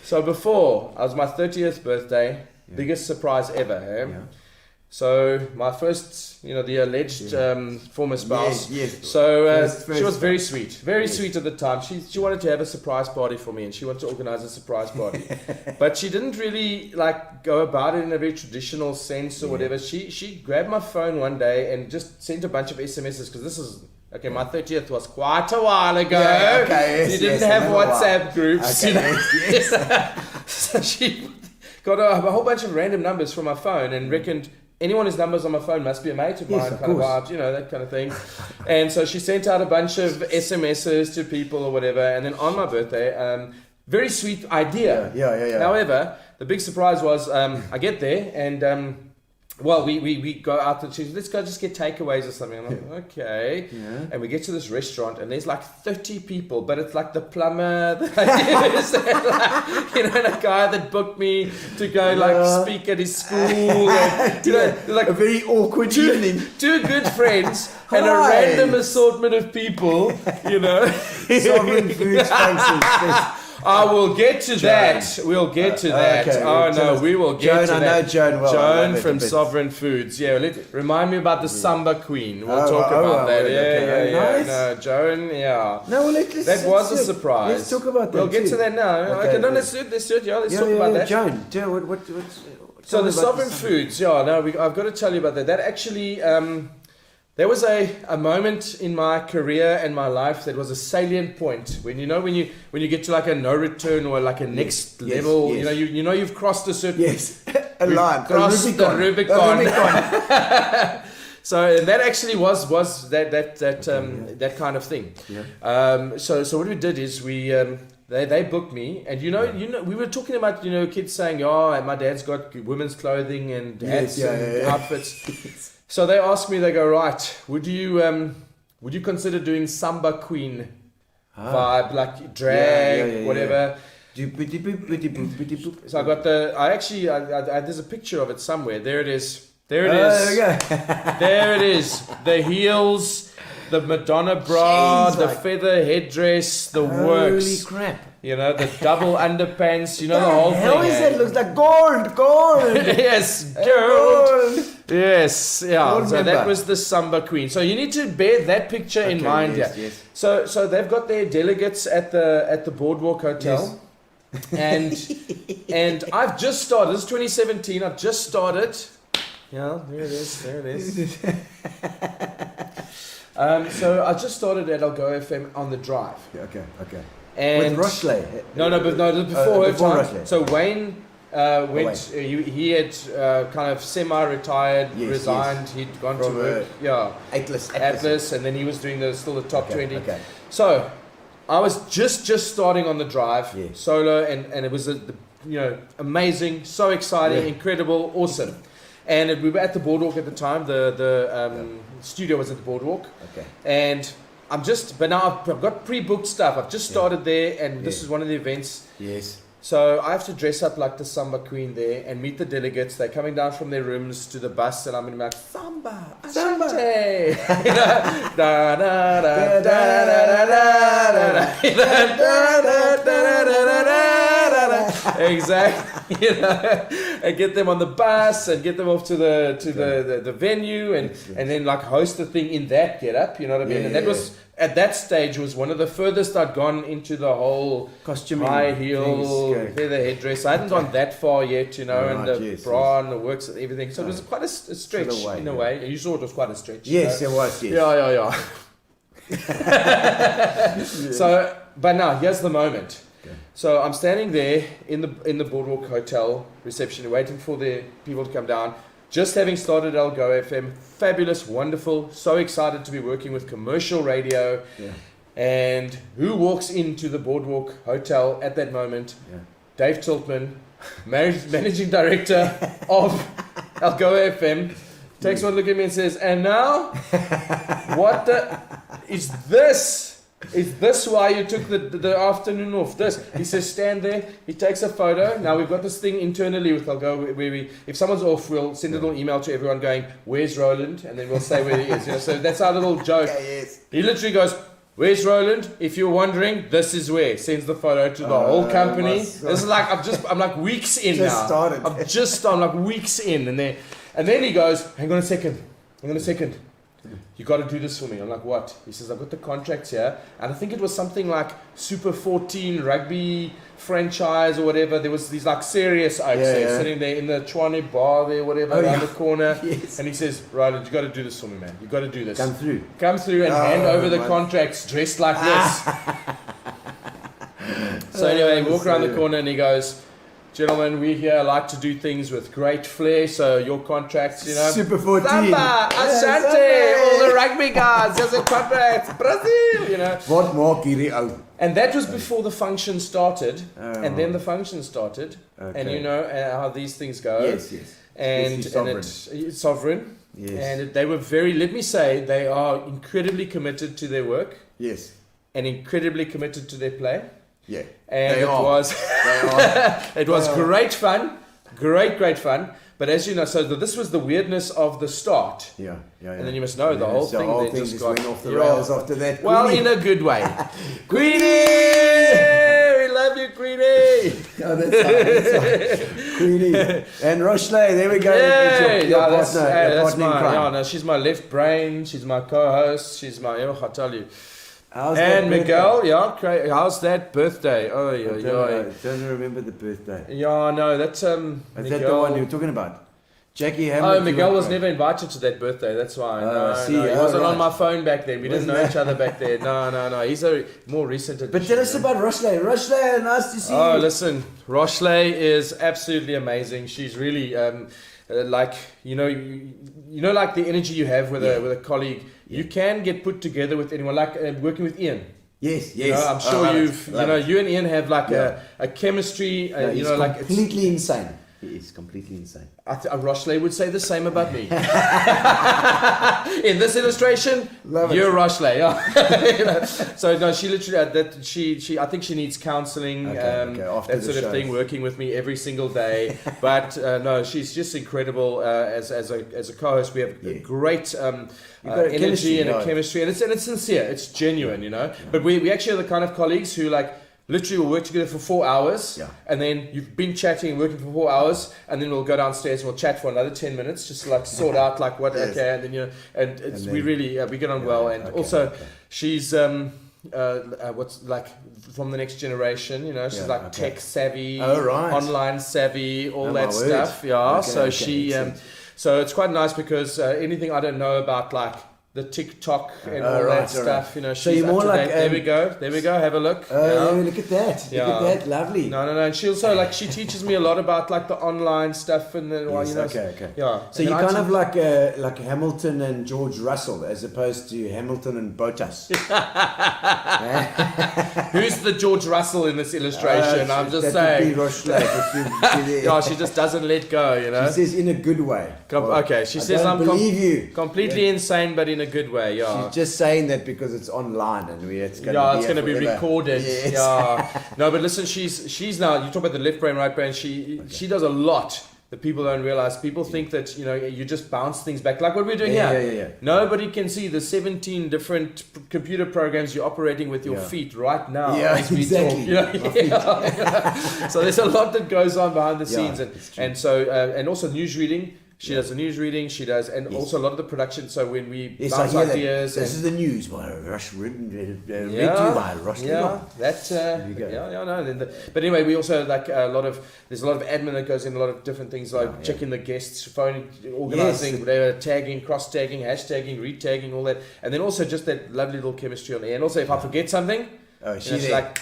Speaker 6: So before, I was my 30th birthday, biggest surprise ever. So my first, the alleged former spouse. So she was very sweet, sweet at the time. She wanted to have a surprise party for me, and she wanted to organize a surprise party, but she didn't really go about it in a very traditional sense or whatever. She grabbed my phone one day and just sent a bunch of SMSs, because this is Okay, my 30th was quite a while ago.
Speaker 5: Yeah, okay, yes,
Speaker 6: you didn't
Speaker 5: yes,
Speaker 6: have
Speaker 5: I remember
Speaker 6: WhatsApp groups.
Speaker 5: Okay,
Speaker 6: You know?
Speaker 5: yes.
Speaker 6: So she got a whole bunch of random numbers from my phone and reckoned anyone whose numbers on my phone must be a mate of mine,
Speaker 5: Yes, of
Speaker 6: kind
Speaker 5: course.
Speaker 6: of vibes, you know, that kind of thing. And so she sent out a bunch of SMSs to people or whatever. And then on my birthday, very sweet idea.
Speaker 5: Yeah.
Speaker 6: However, the big surprise was I get there and well, we go out and she's, let's go just get takeaways or something. I'm like, okay.
Speaker 5: Yeah.
Speaker 6: And we get to this restaurant and there's like 30 people, but it's like the plumber, the guy that booked me to go like speak at his school. And, like
Speaker 5: a very awkward evening.
Speaker 6: Two good friends and a
Speaker 5: Hi.
Speaker 6: random assortment of people,
Speaker 5: Sovereign Foods functions.
Speaker 6: I will get to that. We'll get to that.
Speaker 5: Okay,
Speaker 6: Oh
Speaker 5: tell
Speaker 6: no,
Speaker 5: us.
Speaker 6: we will get
Speaker 5: Joan,
Speaker 6: to
Speaker 5: I
Speaker 6: that.
Speaker 5: know Joan well. I
Speaker 6: Joan
Speaker 5: love it
Speaker 6: from
Speaker 5: a bit.
Speaker 6: Sovereign Foods. Yeah, remind me about the Samba Queen. We'll
Speaker 5: Oh,
Speaker 6: talk
Speaker 5: oh,
Speaker 6: about
Speaker 5: oh,
Speaker 6: that.
Speaker 5: okay.
Speaker 6: Yeah.
Speaker 5: Nice.
Speaker 6: No, Joan. Yeah.
Speaker 5: No, well, let's
Speaker 6: That was a surprise.
Speaker 5: Let's talk about that.
Speaker 6: We'll get
Speaker 5: too.
Speaker 6: to that now. Okay, no, let's do it. Yeah, let's talk about that.
Speaker 5: Joan, what's
Speaker 6: So
Speaker 5: tell
Speaker 6: the
Speaker 5: me about
Speaker 6: Sovereign Foods, I've got to tell you about that. That actually, there was a moment in my career and my life that was a salient point when you get to like a no return or like a next level.
Speaker 5: yes.
Speaker 6: You've crossed a certain
Speaker 5: a line,
Speaker 6: crossed the Rubicon. So that actually was that kind of thing.
Speaker 5: Yeah.
Speaker 6: So what we did is we. They booked me, and we were talking about kids saying, "Oh, my dad's got women's clothing and hats and outfits." So they asked me, they go, "Right, would you consider doing Samba Queen vibe, like drag, whatever?" So I got there's a picture of it somewhere. There it is. There it is. There it is. The heels. The Madonna bra,
Speaker 5: Jeez,
Speaker 6: the
Speaker 5: like,
Speaker 6: feather headdress, the works.
Speaker 5: Holy crap.
Speaker 6: The double underpants, the whole thing.
Speaker 5: How is that? Looks like gold.
Speaker 6: Yes, gold. Yes, yeah.
Speaker 5: Gold
Speaker 6: So
Speaker 5: member.
Speaker 6: that was the Samba Queen. So you need to bear that picture in mind here.
Speaker 5: Yes.
Speaker 6: So they've got their delegates at the Boardwalk Hotel. Yes. And I've just started. This is 2017. I've just started. Yeah, there it is. So I just started at AlgoaFM on the drive.
Speaker 5: Okay.
Speaker 6: And
Speaker 5: with Rochley?
Speaker 6: No, before her time.
Speaker 5: Rochley.
Speaker 6: So Wayne went. He had kind of semi-retired, resigned. He'd gone
Speaker 5: from
Speaker 6: to work. Atlas, and then he was doing still the top 20.
Speaker 5: Okay.
Speaker 6: So I was just starting on the drive solo, and it was amazing, so exciting, incredible, awesome. And we were at the Boardwalk at the time. The studio was at the Boardwalk.
Speaker 5: Okay.
Speaker 6: And but now I've got pre-booked stuff. I've just started there, and this is one of the events.
Speaker 5: Yes.
Speaker 6: So I have to dress up like the Samba Queen there and meet the delegates. They're coming down from their rooms to the bus, and I'm going to be like, Samba, Asante. Da da da da da da da. Exactly. And get them on the bus and get them off to the venue and then like host the thing in that get up. You know what I mean? And that was at that stage was one of the furthest I'd gone into the whole
Speaker 5: costuming,
Speaker 6: high heel, feather headdress. I hadn't gone that far yet, and the bra and the works and everything. So it was quite a stretch in a way. You saw it was quite a stretch.
Speaker 5: Yes, it was.
Speaker 6: Yes. Yeah. So, but now here's the moment. Okay. So I'm standing there in the Boardwalk Hotel reception, waiting for the people to come down. Just having started AlgoaFM, fabulous, wonderful, so excited to be working with commercial radio. Yeah. And who walks into the Boardwalk Hotel at that moment? Yeah. Dave Tiltman, managing director of AlgoaFM, takes one look at me and says, "And now, what is this? Is this why you took the afternoon off?" He says, "Stand there." He takes a photo. Now we've got this thing internally with Algo where if someone's off, we'll send a little email to everyone going, "Where's Roland?" And then we'll say where he is. So that's our little joke. He literally goes, "Where's Roland? If you're wondering, this is where." Sends the photo to the whole company. This is like I'm like weeks in now. I'm like weeks in, and then he goes, "Hang on a second. you got to do this for me. I'm like, what? He says, I've got the contracts here. And I think it was something like Super 14 rugby franchise or whatever. There was these like serious oaks there, sitting there in the Chwane bar there, whatever, around the corner. Yes. And he says, Roland, you got to do this for me, man. You got to do this.
Speaker 5: Come through
Speaker 6: and hand over the contracts dressed like this. So anyway, we walk around the corner and he goes, gentlemen, we here like to do things with great flair, so your contracts, you know.
Speaker 5: Super 14.
Speaker 6: Samba, Asante, all the rugby guys, there's a contract, Brazil, you know.
Speaker 5: What maak hierdie ou?
Speaker 6: And that was before the function started, and then the function started, and you know how these things go.
Speaker 5: Yes.
Speaker 6: And it's sovereign. Yes. And they were let me say, they are incredibly committed to their work.
Speaker 5: Yes.
Speaker 6: And incredibly committed to their play.
Speaker 5: Yeah,
Speaker 6: and it was great fun, great fun. But as you know, so this was the weirdness of the start.
Speaker 5: Yeah.
Speaker 6: And then you must know the whole thing then just
Speaker 5: went off the rails after that.
Speaker 6: Well, in a good way. Queenie, we love you, Queenie.
Speaker 5: Oh, that's right. Queenie and Rochley. There we go.
Speaker 6: That's my. She's my left brain. She's my co-host. She's my. I tell you. And Miguel, how's that birthday? Oh,
Speaker 5: I don't remember the birthday.
Speaker 6: Yeah, no, that's
Speaker 5: Is that the one you were talking about? Jackie Hamilton.
Speaker 6: Oh, Miguel was never invited to that birthday. That's why. He wasn't on my phone back then. We didn't know each other back then. No. He's a more recent addition.
Speaker 5: But tell us about Rochley. Rochley, nice to see you.
Speaker 6: Oh, listen, Rochley is absolutely amazing. She's really like like the energy you have with a colleague. You can get put together with anyone, like working with Ian.
Speaker 5: Yes.
Speaker 6: You know, I'm sure you and Ian have like a chemistry.
Speaker 5: He's completely insane. He is completely insane.
Speaker 6: Rochley would say the same about me. In this illustration, you're Rochley. So no, she literally I think she needs counselling, that sort of thing, working with me every single day. But no, she's just incredible as a co-host. We have a great energy and a chemistry, and it's sincere, it's genuine, you know. But we actually are the kind of colleagues who like. Literally, we'll work together for 4 hours, and then you've been chatting and working for 4 hours, and then we'll go downstairs and we'll chat for another 10 minutes, just to like sort out like what and then we really we get on well, and also she's what's like from the next generation, you know, she's like tech savvy, online savvy, all that stuff, she so it's quite nice because anything I don't know about like the TikTok and all that stuff, you know.
Speaker 5: So you're more like
Speaker 6: there we go. Have a look.
Speaker 5: Look at that. Look at that. Lovely.
Speaker 6: No. And she also like she teaches me a lot about like the online stuff and the
Speaker 5: So you're kind of like Hamilton and George Russell as opposed to Hamilton and Bottas.
Speaker 6: Who's the George Russell in this illustration? I'm just saying. She just doesn't let go, you know.
Speaker 5: She says in a good way.
Speaker 6: She says I'm completely insane, but in a good way.
Speaker 5: She's just saying that because it's online and it's going to be
Speaker 6: recorded. Yes. No, but listen, she's now. You talk about the left brain, right brain. She does a lot that people don't realize. People think that you just bounce things back, like what we're doing here. Nobody can see the 17 different computer programs you're operating with your feet right now. As we talk. So there's a lot that goes on behind the scenes, and also news reading. She does the news reading, also a lot of the production. So when we bounce ideas,
Speaker 5: this is the news by Rush read
Speaker 6: to by Rush. But anyway, we also like there's a lot of admin that goes in, a lot of different things like checking the guests' phone, organizing, whatever, tagging, cross tagging, hashtagging, retagging, all that, and then also just that lovely little chemistry on the air. And also if I forget something. She's like,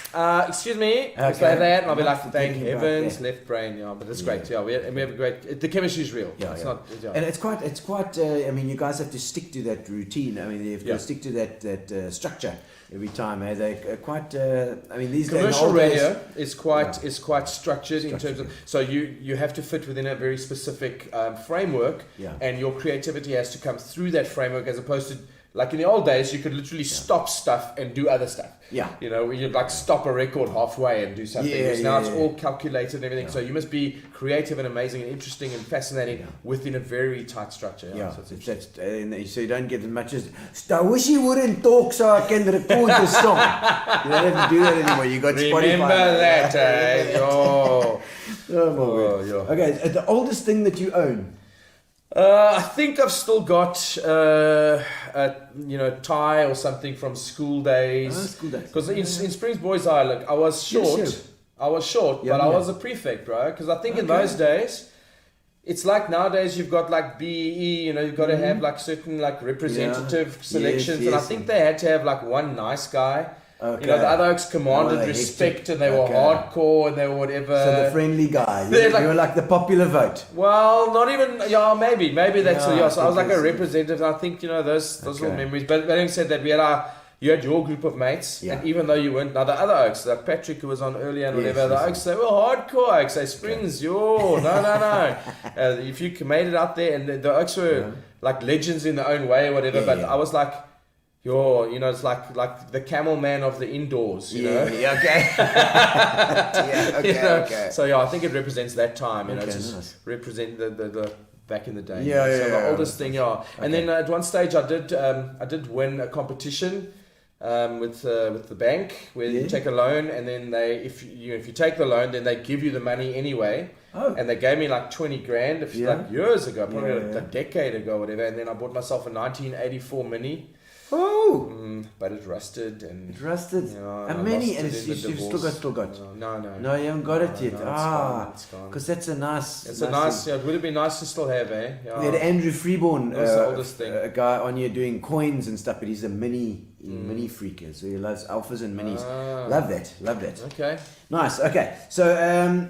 Speaker 6: excuse me, like that, and I'll be like, thank heavens, left brain, but it's great, we have a great, the chemistry is real,
Speaker 5: and it's quite, I mean, you guys have to stick to that routine, I mean, you have to stick to that structure every time, they're quite, I mean, these
Speaker 6: commercial radio is quite structured in terms of, so you have to fit within a very specific framework, and your creativity has to come through that framework as opposed to, like in the old days, you could literally stop stuff and do other stuff. You know, you'd like stop a record halfway and do something. Now it's all calculated and everything. So you must be creative and amazing and interesting and fascinating within a very tight structure.
Speaker 5: So you don't get as much as, I wish you wouldn't talk so I can record the song. You don't have to do that anymore. You got Spotify.
Speaker 6: Remember that,
Speaker 5: Oh my word. Okay, the oldest thing that you own.
Speaker 6: I think I've still got a tie or something from school days.
Speaker 5: School days.
Speaker 6: Because in Springs Boys High, look, I was short.
Speaker 5: Yes,
Speaker 6: I was short, but I was a prefect, bro. Because I think in those days, it's like nowadays you've got like BE, you've got to have like certain like representative selections, and I think they had to have like one nice guy. Okay. The other oaks commanded respect, and they were hardcore, and they were whatever.
Speaker 5: So the friendly guy, you were like the popular vote.
Speaker 6: Well, not even, maybe that's so I was like a representative. And I think those little memories. But having said that, you had your group of mates, and even though you weren't, now the other oaks, like Patrick who was on earlier and whatever, the oaks, they were hardcore oaks. They Springs, no. If you made it out there, and the oaks were like legends in their own way or whatever. But I was like. It's like the camel man of the indoors, know.
Speaker 5: Yeah, okay. Okay.
Speaker 6: So I think it represents that time, represent the back in the day. The oldest thing, And then at one stage I did win a competition with the bank where you take a loan, and then if you take the loan, then they give you the money anyway. Oh. And they gave me like 20 grand like years ago, probably a decade ago, whatever. And then I bought myself a 1984 Mini.
Speaker 5: Oh,
Speaker 6: but it rusted and
Speaker 5: a Mini, and you've still got. No, you haven't got it yet. Because that's a nice.
Speaker 6: It's a nice. It would have been nice to still have, eh?
Speaker 5: Yeah. We had Andrew Freeborn,
Speaker 6: the oldest thing.
Speaker 5: A guy on here doing coins and stuff, but he's a mini freaker, so he loves alphas and minis. Love that.
Speaker 6: Okay.
Speaker 5: Nice. Okay. So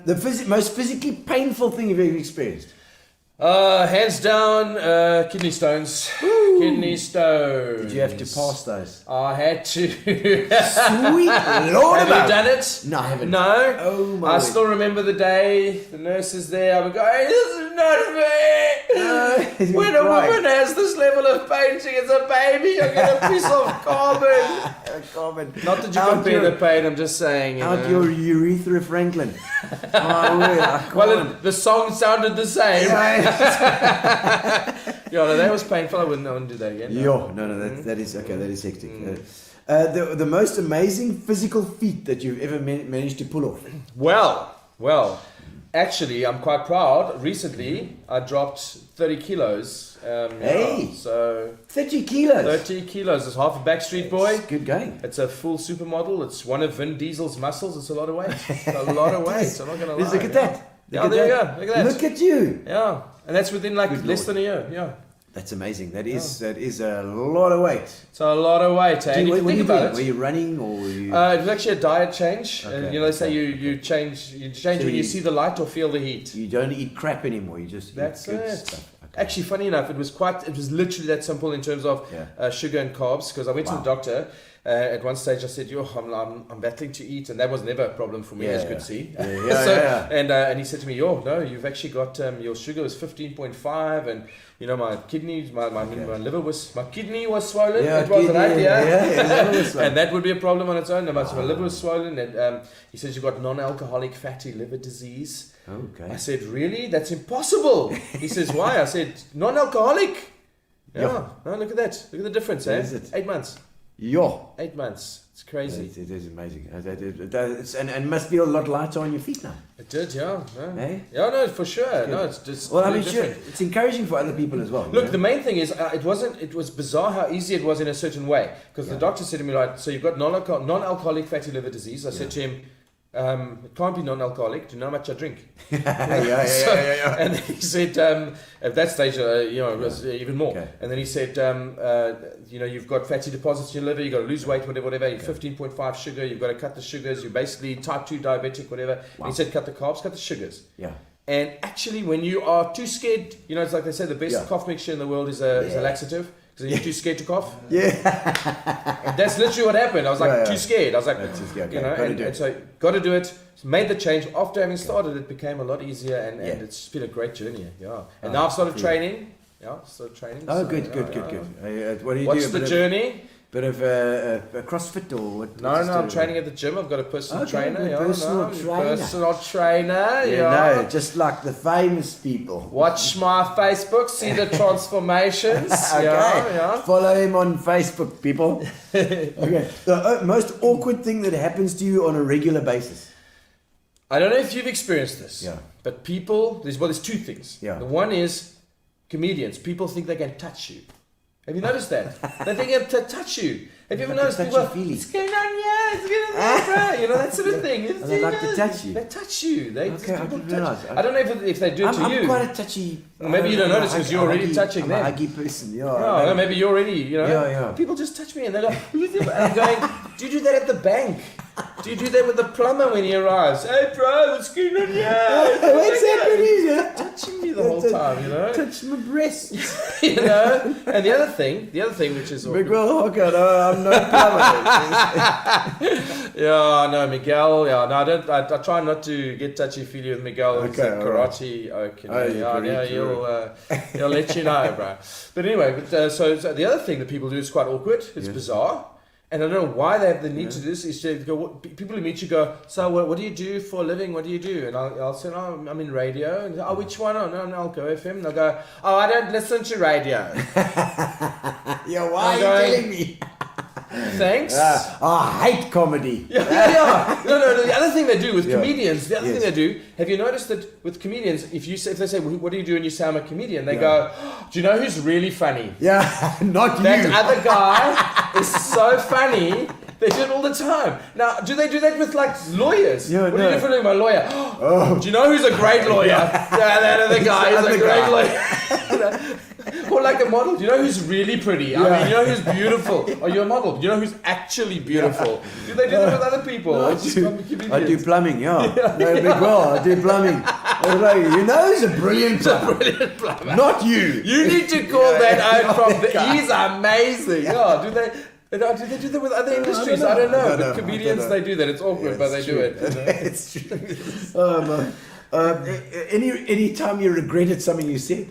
Speaker 5: the most physically painful thing you've ever experienced.
Speaker 6: Hands down, kidney stones. Woo. Kidney stones.
Speaker 5: Did you have to pass those?
Speaker 6: I had to.
Speaker 5: Sweet Lord!
Speaker 6: Have you done it?
Speaker 5: No, I haven't.
Speaker 6: No?
Speaker 5: Oh my.
Speaker 6: I still remember the day, the nurses there, I would go, hey, this is not fair. When a woman has this level of pain, she gets a baby, I get a piece of carbon. Not that you compare the pain, I'm just saying.
Speaker 5: Out your urethra, Franklin.
Speaker 6: The song sounded the same. That was painful. I wouldn't do that again.
Speaker 5: That is okay. That is hectic. The most amazing physical feat that you've ever managed to pull off.
Speaker 6: Well, actually, I'm quite proud. Recently, I dropped 30 kilos. So
Speaker 5: 30 kilos.
Speaker 6: 30 kilos. It's half a Backstreet Boy.
Speaker 5: Good going.
Speaker 6: It's a full supermodel. It's one of Vin Diesel's muscles. It's a lot of weight. I'm not gonna lie.
Speaker 5: Look at that.
Speaker 6: There you go. Look at that.
Speaker 5: Look at you.
Speaker 6: Yeah. And that's within less than a year. Yeah.
Speaker 5: That's amazing. That is a lot of weight.
Speaker 6: It's a lot of weight. And if you think about it,
Speaker 5: were you running or were you?
Speaker 6: It was actually a diet change. Okay. They say you change so when you see the light or feel the heat.
Speaker 5: You don't eat crap anymore. You just eat good stuff. Okay.
Speaker 6: Actually, funny enough, it was literally that simple in terms of sugar and carbs. Because I went to the doctor. At one stage I said, I'm battling to eat, and that was never a problem for me, as you could see. And he said to me, you've actually got your sugar was 15.5, and my kidneys, my liver was, my kidney was swollen. It was right, and that would be a problem on its own. My liver was swollen, and he says you've got non-alcoholic fatty liver disease.
Speaker 5: Okay.
Speaker 6: I said, really? That's impossible. He says, why? I said, non-alcoholic. No, look at that. Look at the difference.
Speaker 5: Is it?
Speaker 6: 8 months.
Speaker 5: 8
Speaker 6: months. It's crazy.
Speaker 5: It is amazing. And must feel a lot lighter on your feet now.
Speaker 6: It did, yeah.
Speaker 5: Eh?
Speaker 6: Yeah, no, for sure. No, it's just.
Speaker 5: Well, it's encouraging for other people as well.
Speaker 6: Look, the main thing is, it was bizarre how easy it was in a certain way. Because the doctor said to me, so you've got non-alcoholic fatty liver disease. I said to him, it can't be non-alcoholic. Do you know how much I drink?
Speaker 5: Yeah.
Speaker 6: And then he said, at that stage, it was even more. Okay. And then he said, you've got fatty deposits in your liver. You've got to lose weight, whatever. 15.5 sugar. You've got to cut the sugars. You're basically type 2 diabetic, whatever. Wow. He said, cut the carbs, cut the sugars.
Speaker 5: Yeah.
Speaker 6: And actually, when you are too scared, it's like they say, the best cough mixture in the world is a laxative. Because you're too scared to cough.
Speaker 5: Yeah.
Speaker 6: And that's literally what happened. I was like, too scared. I was like, and so got to do it. So made the change. After having started, it became a lot easier, and it's been a great journey. Yeah. And now I've started training. Yeah, started training.
Speaker 5: Oh, good. What do you do?
Speaker 6: What's the journey?
Speaker 5: Bit of a CrossFit or what?
Speaker 6: No, I'm training at the gym. I've got a personal trainer.
Speaker 5: Personal
Speaker 6: trainer.
Speaker 5: No, just like the famous people.
Speaker 6: Watch my Facebook, see the transformations.
Speaker 5: Okay. Follow him on Facebook, people. Okay. The most awkward thing that happens to you on a regular basis.
Speaker 6: I don't know if you've experienced this. Yeah. But people, there's two things.
Speaker 5: Yeah.
Speaker 6: The one is comedians, people think they can touch you. Have you noticed that? They think they can touch you. Have you ever noticed people? It's going on, yeah, it's going on, bro. You know, that sort of thing.
Speaker 5: And they like to touch you.
Speaker 6: They touch you. They
Speaker 5: Okay, I didn't realise.
Speaker 6: I don't know if they do it to you.
Speaker 5: I'm quite a touchy.
Speaker 6: Maybe you don't notice because you're already touching them.
Speaker 5: I'm a huggy person. Yeah.
Speaker 6: No, maybe you're already, you know.
Speaker 5: Yeah.
Speaker 6: People just touch me and they go, I'm going, do you do that at the bank? Do you do that with the plumber when he arrives? Hey, bro, what's going on? Yeah.
Speaker 5: What's happening?
Speaker 6: Touching me the whole time, you know.
Speaker 5: Touch my breasts.
Speaker 6: You know. And the other thing which is
Speaker 5: Miguel Hocker, I'm no plumber.
Speaker 6: Yeah, no, Miguel. Yeah, no, I don't. I try not to get touchy-feely with Miguel. He's a karate oak. You know, he'll let you know, bro. But anyway, so the other thing that people do is quite awkward. It's bizarre. And I don't know why they have the need to do this. Is to go, people who meet you go, so what do you do for a living? What do you do? And I'll say, oh, I'm in radio. And oh, which one? Oh, no, AlgoaFM. And they'll go, oh, I don't listen to radio.
Speaker 5: Yeah, why are you telling me?
Speaker 6: Thanks.
Speaker 5: I hate comedy.
Speaker 6: Yeah. No. The other thing they do with comedians, thing they do, have you noticed that with comedians, if they say, what do you do? And you say, I'm a comedian, they go, oh, do you know who's really funny?
Speaker 5: Yeah, not you.
Speaker 6: That other guy is so funny. They do it all the time. Now, do they do that with like lawyers?
Speaker 5: Yeah,
Speaker 6: what do you do for my lawyer? Oh, do you know who's a great lawyer? That other guy is a great lawyer. Or like a model. Do you know who's really pretty? I mean, you know who's beautiful? Are you a model? Do you know who's actually beautiful? Do they do that with other people?
Speaker 5: No, I do plumbing, No, big well, I do plumbing. You know he's a brilliant plumber. Not you.
Speaker 6: You need to call that out from he's amazing. Yeah, do they do that with other industries? I don't know. But comedians, they do that. It's awkward, but they do it. You know?
Speaker 5: It's true. Any time you regretted something you said?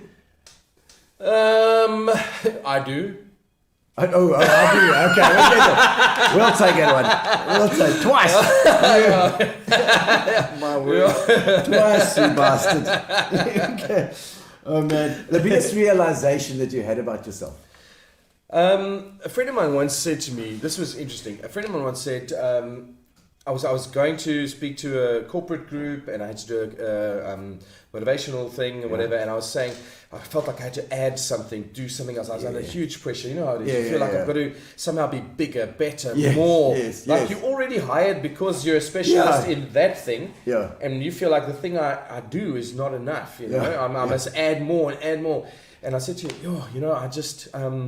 Speaker 6: I do.
Speaker 5: I do. Okay. We'll take it one. We'll take it twice. My word. Twice, you bastard. Okay. Oh man, the biggest realization that you had about yourself.
Speaker 6: A friend of mine once said to me, this was interesting. A friend of mine once said, I was going to speak to a corporate group and I had to do a motivational thing or whatever, and I was saying I felt like I had to add something, do something else. I was under huge pressure. You know how it is. You feel like I've got to somehow be bigger, better, more. Like you're already hired because you're a specialist in that thing. Yeah. And you feel like the thing I do is not enough. You know, I must add more and add more. And I said to him, you know, I just I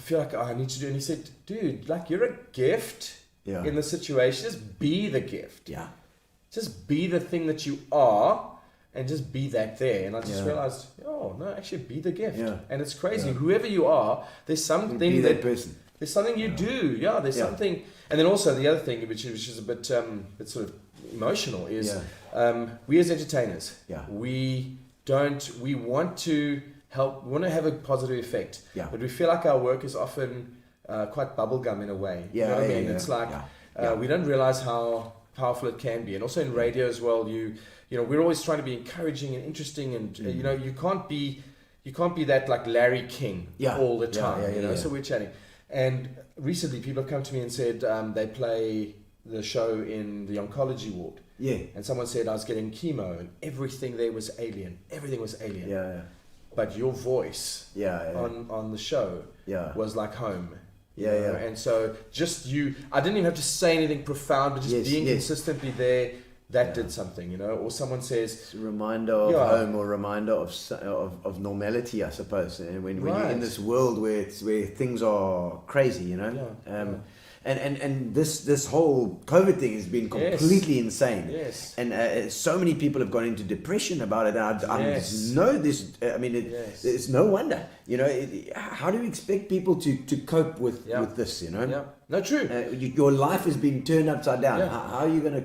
Speaker 6: feel like I need to do. And he said, dude, like you're a gift. Yeah. In the situation, just be the gift. Yeah. Just be the thing that you are and just be that there. And I just realized, actually be the gift. Yeah. And it's crazy. Yeah. Whoever you are, there's something
Speaker 5: be that person.
Speaker 6: There's something you do. Yeah, there's something. And then also the other thing, which is a bit sort of emotional, is we as entertainers, we want to help, we want to have a positive effect. Yeah. But we feel like our work is often quite bubblegum in a way. You know what I mean? It's like we don't realize how powerful it can be. And also in radio as well, you know, we're always trying to be encouraging and interesting, and you know, you can't be that like Larry King all the time. You know, so we're chatting. And recently, people have come to me and said they play the show in the oncology ward. Yeah. And someone said I was getting chemo, and everything there was alien. Everything was alien. Yeah. But your voice on the show was like home. Yeah, you know? And so just I didn't even have to say anything profound, but just being consistently there, that did something, you know. Or someone says,
Speaker 5: it's a reminder of home, or a reminder of normality, I suppose. And when you're in this world where things are crazy, you know. And this whole COVID thing has been completely insane. Yes. And so many people have gone into depression about it. And I know this. I mean, it's no wonder. You know, how do you expect people to cope with this? You know. Yeah.
Speaker 6: No, true.
Speaker 5: Your life has been turned upside down. Yeah. How are you gonna?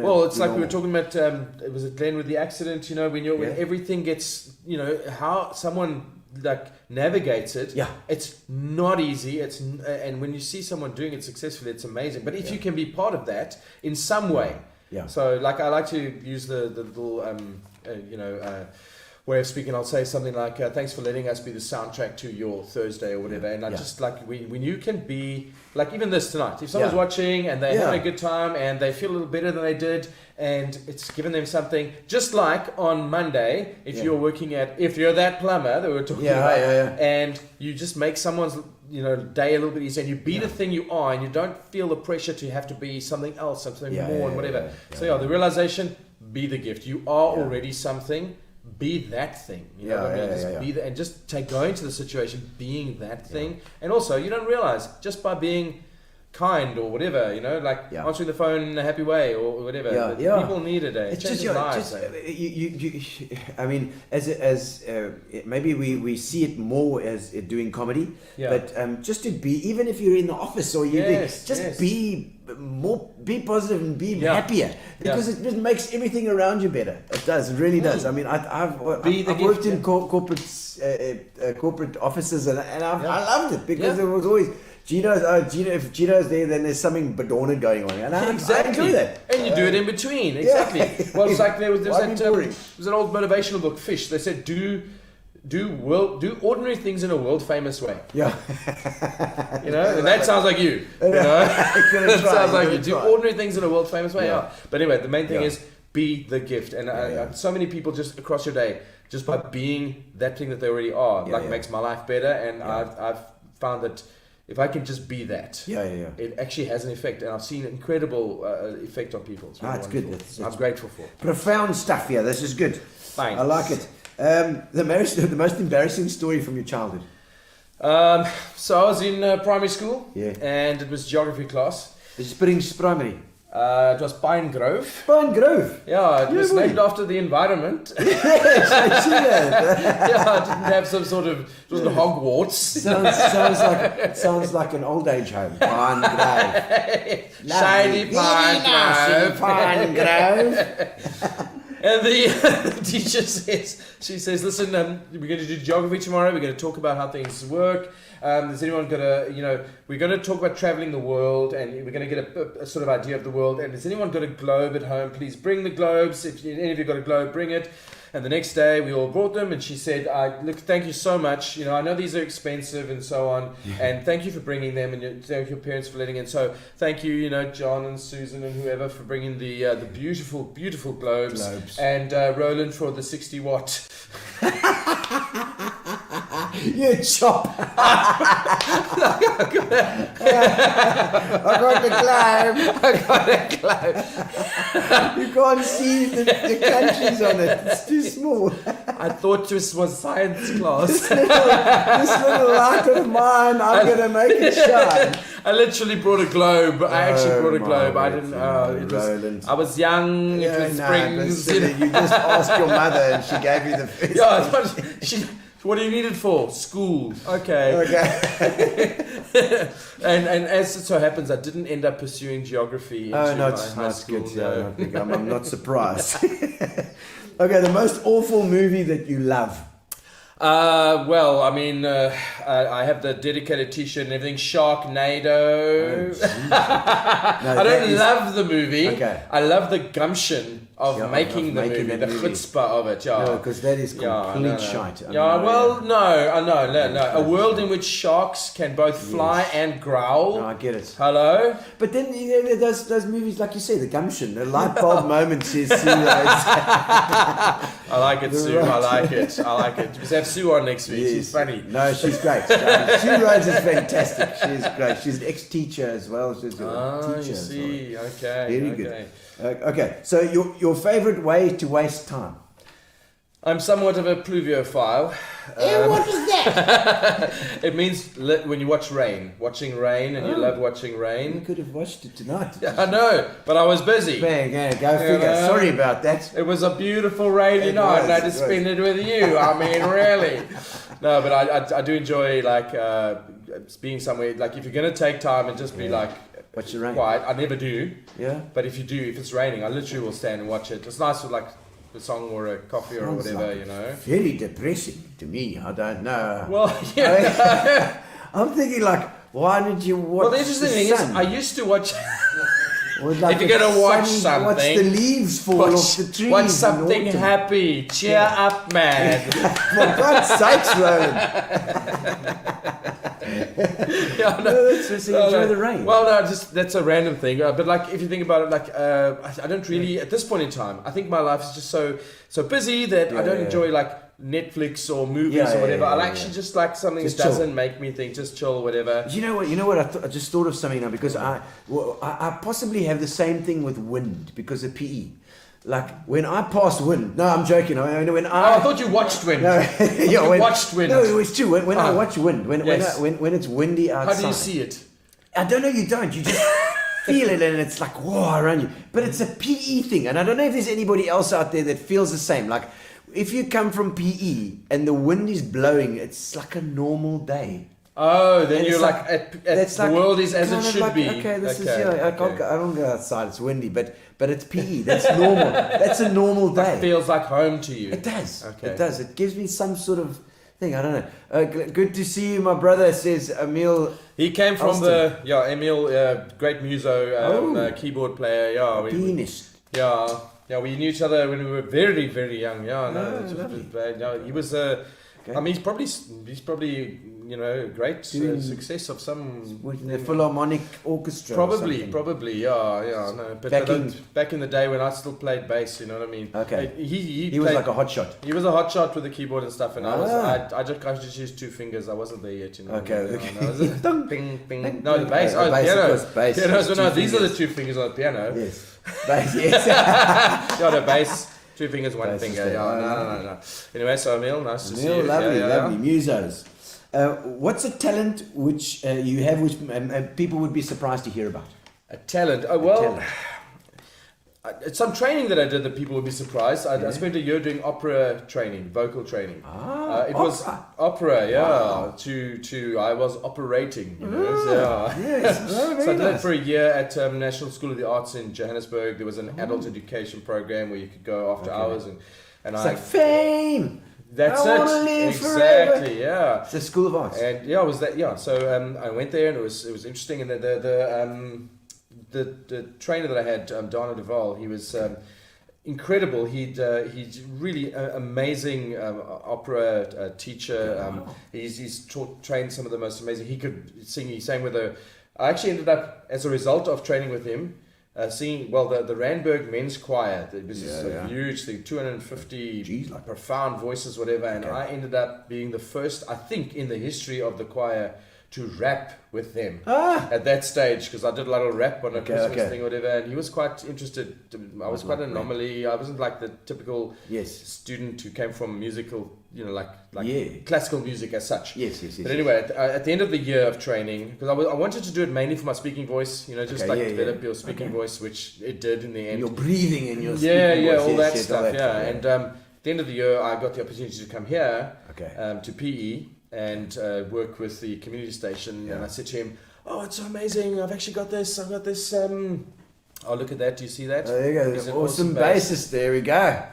Speaker 6: Well, it's like we were talking about. It was Glenn with the accident. You know, when everything gets. You know how someone like navigates it. Yeah, it's not easy. And when you see someone doing it successfully, it's amazing. But if you can be part of that in some way, so like I like to use the little way of speaking, I'll say something like, thanks for letting us be the soundtrack to your Thursday or whatever. And I just like, when you can be, like even this tonight, if someone's watching and they're having a good time and they feel a little better than they did, and it's given them something, just like on Monday, if you're working if you're that plumber that we were talking about, and you just make someone's day a little bit easier, and you be the thing you are, and you don't feel the pressure to have to be something else, something more, and whatever. So the realization, be the gift. You are already something. Be that thing. You know what I mean? Just be that, and just go into the situation being that thing. And also, you don't realize just by being kind or whatever, answering the phone in a happy way or whatever. People need it. It changes lives.
Speaker 5: I mean, as maybe we see it more as doing comedy, but just to be, even if you're in the office or be be positive and be happier, because it just makes everything around you better. It does. It really does. I mean, I've worked in corporate offices and I loved it because there was always if Gino's there, then there's something Badorna going on, and I enjoy that.
Speaker 6: And you do it in between, exactly. Well, it's like there was an old motivational book, Fish. They said do ordinary things in a world famous way.
Speaker 5: Yeah.
Speaker 6: And that sounds like you. It sounds like you. Do ordinary things in a world famous way. Yeah. But anyway, the main thing is be the gift, and so many people just across your day, just by being that thing that they already are, makes my life better, and I've found that. If I can just be that, it actually has an effect, and I've seen an incredible effect on people. It's,
Speaker 5: it's good.
Speaker 6: I'm grateful for.
Speaker 5: Profound stuff. Yeah, this is good.
Speaker 6: Thanks.
Speaker 5: I like it. The most embarrassing story from your childhood.
Speaker 6: So I was in primary school, and it was geography class.
Speaker 5: Is it Springs Primary?
Speaker 6: It was Pine Grove.
Speaker 5: Pine Grove?
Speaker 6: Yeah, it was named after the environment.
Speaker 5: Yes, I see that.
Speaker 6: I didn't have some sort of, it wasn't Hogwarts.
Speaker 5: Sounds like an old age home. Pine Grove.
Speaker 6: Shady Pine Grove.
Speaker 5: Pine Grove.
Speaker 6: And the teacher says, listen, we're going to do geography tomorrow. We're going to talk about how things work. Is anyone going to, we're going to talk about traveling the world, and we're going to get a sort of idea of the world. And has anyone got a globe at home? Please bring the globes. If any of you got a globe, bring it. And the next day we all brought them, and she said, look, thank you so much. I know these are expensive and so on, and thank you for bringing them, and thank your parents for letting in. So thank you, John and Susan and whoever for bringing the beautiful, beautiful globes. And Roland for the 60 watt.
Speaker 5: You chop. I got the globe. You can't see the countries on it. It's too small.
Speaker 6: I thought this was science class.
Speaker 5: This little light of mine, I'm going to make it shine.
Speaker 6: I literally brought a globe. I actually brought a globe. I didn't. I was young. It was Springs.
Speaker 5: You just asked your mother, and she gave you the first.
Speaker 6: What do you need it for? School. Okay. and as it so happens, I didn't end up pursuing geography into my high school.
Speaker 5: Good. Yeah, I'm not surprised. Okay, the most awful movie that you love.
Speaker 6: Well, I mean, I have the dedicated T-shirt and everything. Sharknado. I don't love the movie.
Speaker 5: Okay.
Speaker 6: I love the gumption of making the movie, the chutzpah of it. Yeah.
Speaker 5: No, because that is complete shite.
Speaker 6: No. A world in which sharks can both fly and growl.
Speaker 5: No, I get it.
Speaker 6: Hello?
Speaker 5: But then those movies, like you say, the gumption, the light bulb moments is Sue Rhodes.
Speaker 6: I like it, Sue. I like it. Because I have Sue on next week. Yes. She's funny.
Speaker 5: No, she's great. Sue Rhodes is fantastic. She's great. She's an ex-teacher as well. She's a teacher.
Speaker 6: You see.
Speaker 5: Well.
Speaker 6: Okay.
Speaker 5: Very good. Okay. So your favorite way to waste time?
Speaker 6: I'm somewhat of a pluviophile.
Speaker 5: What is that?
Speaker 6: It means when you watch watching rain, and you love watching rain.
Speaker 5: You could have watched it tonight.
Speaker 6: Yeah, I know, but I was busy.
Speaker 5: Go figure. Sorry about that.
Speaker 6: It was a beautiful rainy night, and I had to spend it with you. I mean, really. No, but I do enjoy being somewhere. Like if you're gonna take time and just be
Speaker 5: watch the rain.
Speaker 6: Quiet. I never do.
Speaker 5: Yeah.
Speaker 6: But if it's raining, I literally will stand and watch it. It's nice with a song or a coffee or whatever,
Speaker 5: Very depressing to me. I don't know.
Speaker 6: Well, yeah.
Speaker 5: I'm thinking why did you watch?
Speaker 6: Well, the interesting thing is, I used to watch.
Speaker 5: Or like
Speaker 6: if you're gonna watch something,
Speaker 5: watch the leaves fall off the trees.
Speaker 6: Watch something happy. Cheer up, man.
Speaker 5: For God's sakes, Roland.
Speaker 6: Yeah,
Speaker 5: that's just enjoy the rain.
Speaker 6: Well, no, just that's a random thing. But like, if you think about it, like, I don't really at this point in time. I think my life is just so busy that I don't enjoy like Netflix or movies or whatever. I actually just like something just that doesn't make me think. Just chill, whatever.
Speaker 5: You know what? I just thought of something now because I possibly have the same thing with wind because of PE. Like when I pass wind. No, I'm joking. I
Speaker 6: thought you watched wind.
Speaker 5: No,
Speaker 6: watched wind.
Speaker 5: No, it was true. When I watch wind, when it's windy outside.
Speaker 6: How do you see it?
Speaker 5: I don't know. You don't. You just feel it, and it's like whoa around you. But it's a PE thing, and I don't know if there's anybody else out there that feels the same. Like if you come from PE and the wind is blowing, it's like a normal day.
Speaker 6: Oh, then you're like the world is as it should be.
Speaker 5: Okay, this is I don't go outside. It's windy, but it's PE. That's normal. That's a normal day.
Speaker 6: It feels like home to you.
Speaker 5: It does.
Speaker 6: Okay.
Speaker 5: It does. It gives me some sort of thing. I don't know. Good to see you, my brother. Says Emil.
Speaker 6: He came from Emil, great muso, keyboard player. Yeah,
Speaker 5: pianist.
Speaker 6: Yeah, we knew each other when we were very, very young. Yeah, he was. I mean, he's probably great success of some
Speaker 5: with the Philharmonic Orchestra.
Speaker 6: Probably, yeah. No, but back in the day when I still played bass, you know what I mean.
Speaker 5: Okay.
Speaker 6: He
Speaker 5: was like a hot shot.
Speaker 6: He was a hot shot with the keyboard and stuff, and I just used 2 fingers. I wasn't there yet, you know.
Speaker 5: Okay.
Speaker 6: Bing, bing. No, the bass. Oh, the piano.
Speaker 5: Bass.
Speaker 6: No, these are the 2 fingers on the piano.
Speaker 5: Yes. Bass. Yes.
Speaker 6: Yeah, the bass. 2 fingers, 1 finger. No. Anyway, so Emil, nice to see you.
Speaker 5: Lovely. Musos. What's a talent which you have, which people would be surprised to hear about?
Speaker 6: A talent? Oh, well, it's some training that I did that people would be surprised. I spent a year doing opera training, vocal training. It was opera, yeah. Wow. I was operating, you know.
Speaker 5: Yes.
Speaker 6: So I did that for a year at National School of the Arts in Johannesburg. There was an adult education program where you could go after hours and
Speaker 5: it's like fame.
Speaker 6: That's
Speaker 5: I want to live
Speaker 6: exactly,
Speaker 5: forever.
Speaker 6: Yeah.
Speaker 5: It's a School of Arts.
Speaker 6: And yeah, it was that. Yeah, so I went there and it was interesting. And the trainer that I had, Dana Duval, he was incredible. He's really amazing opera teacher.
Speaker 5: Wow.
Speaker 6: He's trained some of the most amazing. He could sing. He sang with I actually ended up as a result of training with him. Singing the Randburg Men's Choir. It was this huge thing, 250 profound voices, whatever. And I ended up being the first, I think, in the history of the choir to rap with them at that stage, because I did a lot of rap on a Christmas thing, or whatever. And he was quite interested. I was quite an anomaly. I wasn't like the typical student who came from musical, like classical music as such.
Speaker 5: Yes.
Speaker 6: But anyway, at the end of the year of training, because I wanted to do it mainly for my speaking voice, develop your speaking voice, which it did in the end.
Speaker 5: And your breathing and your speaking voice.
Speaker 6: all that stuff. And at the end of the year, I got the opportunity to come here to PE and work with the community station. And I said to him, "Oh, it's so amazing! I've actually got this. I've got this. Oh, look at that! Do you see that?
Speaker 5: There you go. There's an awesome bassist. There we go.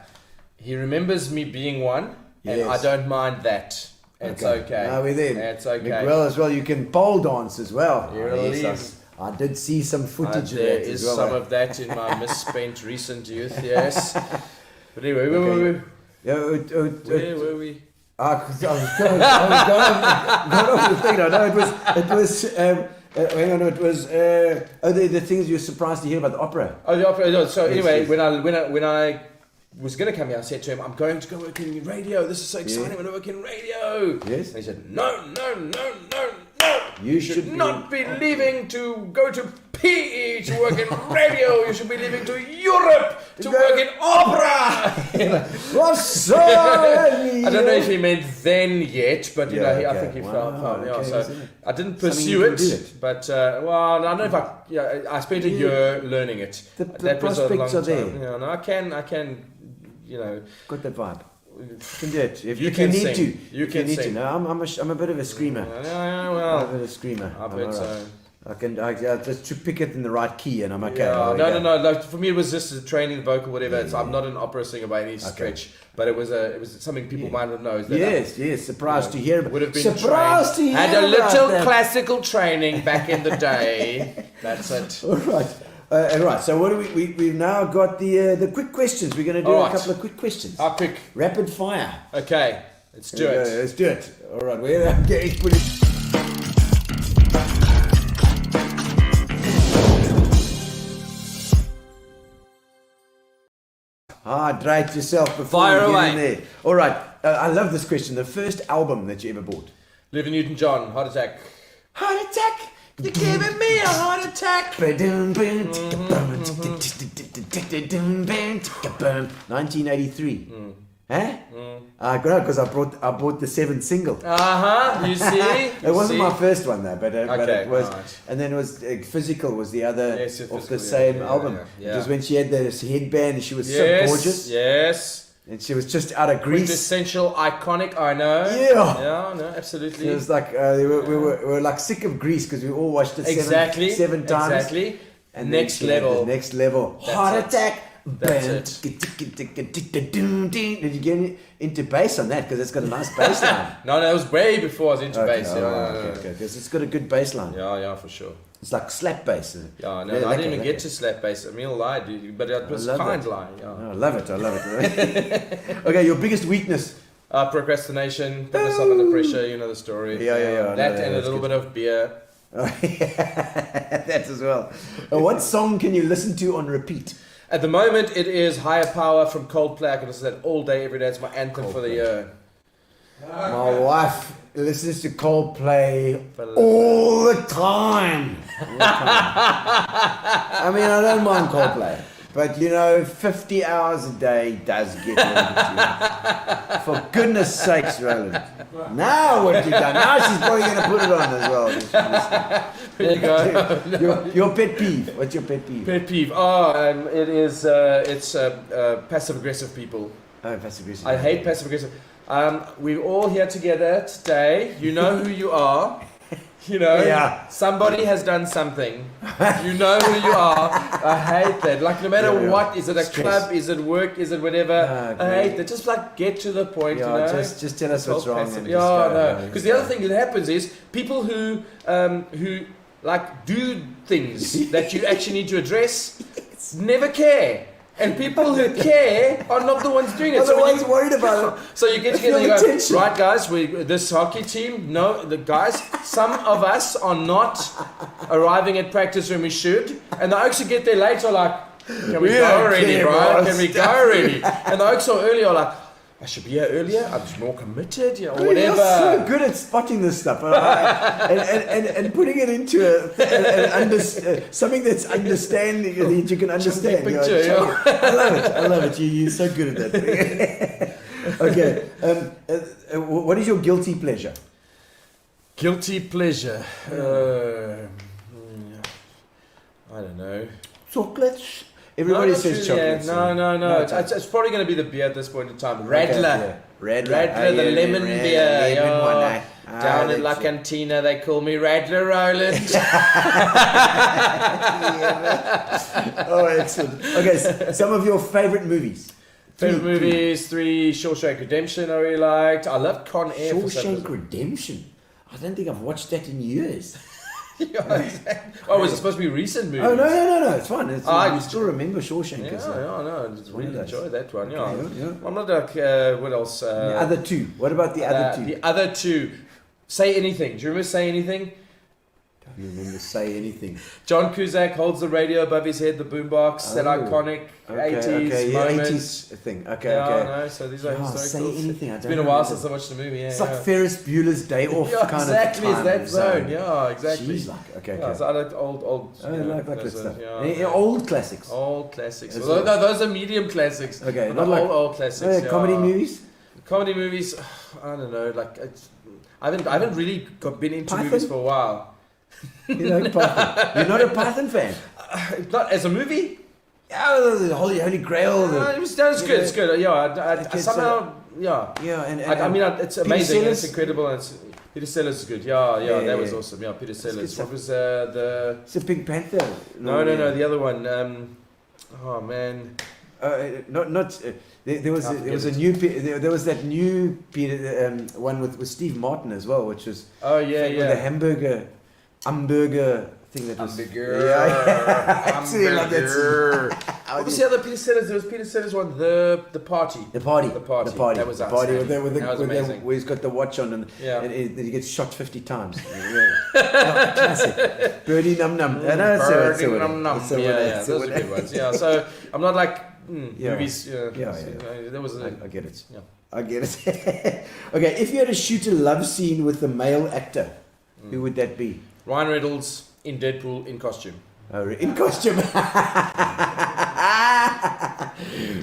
Speaker 6: He remembers me being one, and I don't mind that. It's okay.
Speaker 5: Now we're there.
Speaker 6: It's okay.
Speaker 5: Miguel as well. You can pole dance as well.
Speaker 6: Yes,
Speaker 5: I did see some footage of
Speaker 6: there
Speaker 5: that
Speaker 6: is
Speaker 5: as well.
Speaker 6: some of that in my misspent recent youth. Yes. But anyway, where were we? Where were we?
Speaker 5: I was going over the thing. No, it was. Hang on, it was. The things you're surprised to hear about the opera.
Speaker 6: Oh, the opera. No, so anyway, when I was going to come here, I said to him, "I'm going to go work in radio. This is so exciting. I'm going to work in radio."
Speaker 5: Yes.
Speaker 6: And he said, "No. You should not be leaving to go to PE to work in radio. You should be leaving to Europe to work in opera." I don't know if he meant then yet, but I think he found. So I didn't pursue it, but I don't know if I spent a year learning it.
Speaker 5: The prospects are there.
Speaker 6: No, I can.
Speaker 5: Got that vibe. You can do it if
Speaker 6: you
Speaker 5: need to.
Speaker 6: You can
Speaker 5: need
Speaker 6: sing.
Speaker 5: to. No, I'm a bit of a screamer.
Speaker 6: Well,
Speaker 5: I'm a bit of a screamer.
Speaker 6: I bet so.
Speaker 5: I just to pick it in the right key, and I'm okay.
Speaker 6: No. Like, for me, it was just training the vocal, whatever. I'm not an opera singer by any stretch, but it was something people might not know. Is that
Speaker 5: yes. Surprised to hear.
Speaker 6: Would have been
Speaker 5: surprised
Speaker 6: trained. Had a little classical training back in the day. That's it.
Speaker 5: All right. Right, so what do we've now got the quick questions. We're going to do a couple of quick questions.
Speaker 6: How quick?
Speaker 5: Rapid fire.
Speaker 6: Okay, let's do it.
Speaker 5: Let's do it. All right, we're getting put it. Hydrate yourself before
Speaker 6: Fire
Speaker 5: you get
Speaker 6: away.
Speaker 5: in there. All right, I love this question. The first album that you ever bought?
Speaker 6: Olivia Newton-John, Heart Attack.
Speaker 5: Heart attack. You're giving me a heart attack. 1983. Huh? I got because I bought the 7th single.
Speaker 6: You see?
Speaker 5: It wasn't my first one though, but it was.
Speaker 6: Right.
Speaker 5: And then it was Physical was the other
Speaker 6: Yes,
Speaker 5: of
Speaker 6: Physical,
Speaker 5: the same album.
Speaker 6: yeah.
Speaker 5: It was when she had this headband and she was so
Speaker 6: Yes,
Speaker 5: gorgeous.
Speaker 6: yes.
Speaker 5: And she was just out of Greece.
Speaker 6: Quintessential, iconic, I know.
Speaker 5: Yeah.
Speaker 6: Yeah, no, absolutely.
Speaker 5: It was like we were like sick of Greece because we all watched it seven times.
Speaker 6: Exactly.
Speaker 5: And
Speaker 6: next
Speaker 5: then she had
Speaker 6: level.
Speaker 5: the next level.
Speaker 6: That's
Speaker 5: Heart
Speaker 6: it.
Speaker 5: attack.
Speaker 6: That's
Speaker 5: Did you get into bass on that? Because it's got a nice bass line.
Speaker 6: No, that was way before I was into bass.
Speaker 5: Okay. Because it's got a good bass line.
Speaker 6: Yeah, for sure.
Speaker 5: It's like slap bass.
Speaker 6: Yeah, no, I didn't even get to slap bass. Emil lied, but it was kind lie. Yeah.
Speaker 5: I love it. Okay, your biggest weakness?
Speaker 6: Procrastination, put myself under pressure, you know the story.
Speaker 5: Yeah.
Speaker 6: That and a little bit of beer.
Speaker 5: That as well. What song can you listen to on repeat?
Speaker 6: At the moment, it is Higher Power from Coldplay. I can listen to that all day, every day. It's my anthem for the year.
Speaker 5: My wife listens to Coldplay all the time. I mean, I don't mind Coldplay, but 50 hours a day does get me. For goodness sakes, Roland. Now what have you done? Now she's probably going to put it on as well.
Speaker 6: There you go.
Speaker 5: Your pet peeve. What's your pet peeve?
Speaker 6: Pet peeve. It is. It's passive aggressive people.
Speaker 5: Oh, passive aggressive.
Speaker 6: I hate passive aggressive. We're all here together today. You know who you are.
Speaker 5: Yeah.
Speaker 6: Somebody has done something. You know who you are. I hate that. Like no matter what, is it a club, is it work, is it whatever? I hate that. Just like get to the point.
Speaker 5: Just tell us what's wrong.
Speaker 6: Because the other thing that happens is people who like do things that you actually need to address never care. And people who care are not the ones doing it.
Speaker 5: Are the ones worried about it.
Speaker 6: So you get together and you go, right guys, this hockey team, some of us are not arriving at practice when we should. And the Oaks who get there late are like, can we go already, Brian? Can we go already? And the Oaks are early are like, I should be here earlier, I was more committed, or whatever.
Speaker 5: You're so good at spotting this stuff and putting it into something that's understanding that you can understand.
Speaker 6: Picture,
Speaker 5: I love it. You're so good at that. Okay. What is your guilty pleasure?
Speaker 6: Guilty pleasure. I don't know.
Speaker 5: Chocolates? Everybody says chocolates.
Speaker 6: No. It's probably going to be the beer at this point in time. Radler. Radler, the lemon beer. Down at La Cantina, they call me Radler Roland.
Speaker 5: Oh, excellent. Okay, some of your favorite movies.
Speaker 6: Favorite movies, 3, Shawshank Redemption I really liked. I loved Con Air.
Speaker 5: Shawshank Redemption? I don't think I've watched that in years.
Speaker 6: Oh, was it supposed to be recent movie?
Speaker 5: Oh, no, it's fine. I still remember Shawshank.
Speaker 6: I really enjoyed that one. Yeah. I'm not like, what else?
Speaker 5: The other two. What about the other two?
Speaker 6: The other two. Say Anything. Do you remember Say Anything?
Speaker 5: Don't remember Say Anything.
Speaker 6: John Cusack holds the radio above his head, the boombox, that iconic 80s moment.
Speaker 5: 80s thing. Okay.
Speaker 6: No, so these are historical.
Speaker 5: Say Anything.
Speaker 6: It's been a while since I watched the movie.
Speaker 5: It's like Ferris Bueller's Day Off kind
Speaker 6: exactly,
Speaker 5: of time.
Speaker 6: It's that zone. Yeah, exactly.
Speaker 5: Jeez, okay.
Speaker 6: So I like old.
Speaker 5: I like that stuff.
Speaker 6: Yeah.
Speaker 5: Old classics.
Speaker 6: Old classics. No, those are medium classics.
Speaker 5: Okay,
Speaker 6: not like old classics.
Speaker 5: Comedy movies.
Speaker 6: Comedy movies. I don't know. Like I haven't really been into movies for a while.
Speaker 5: You like Python? You're not a Python fan?
Speaker 6: Not as a movie?
Speaker 5: Yeah, the Holy Grail.
Speaker 6: It's good. It's good. Yeah, somehow. Yeah.
Speaker 5: And
Speaker 6: I mean, it's amazing.
Speaker 5: Sellers?
Speaker 6: It's incredible. And Peter Sellers is good. Yeah, that was awesome. Yeah, Peter Sellers. What was the?
Speaker 5: It's a Pink Panther.
Speaker 6: No, the other one. Oh man.
Speaker 5: There was that new Peter one with Steve Martin as well, which was
Speaker 6: with
Speaker 5: the hamburger thing that was...
Speaker 6: I'm bigger.
Speaker 5: Actually, I love that scene.
Speaker 6: What was the other Peter Sellers? There was Peter Sellers one, the party.
Speaker 5: The party.
Speaker 6: That was
Speaker 5: amazing.
Speaker 6: That was amazing.
Speaker 5: Where he's got the watch on and he gets shot 50 times. Classic. Birdie Num Num.
Speaker 6: Birdie Num Num. Yeah, those are good ones. Yeah, so I'm not like movies. There was
Speaker 5: I get it.
Speaker 6: Yeah.
Speaker 5: I get it. Okay, if you had to shoot a love scene with a male actor, who would that be?
Speaker 6: Ryan Reynolds in Deadpool in costume.
Speaker 5: Oh, in costume.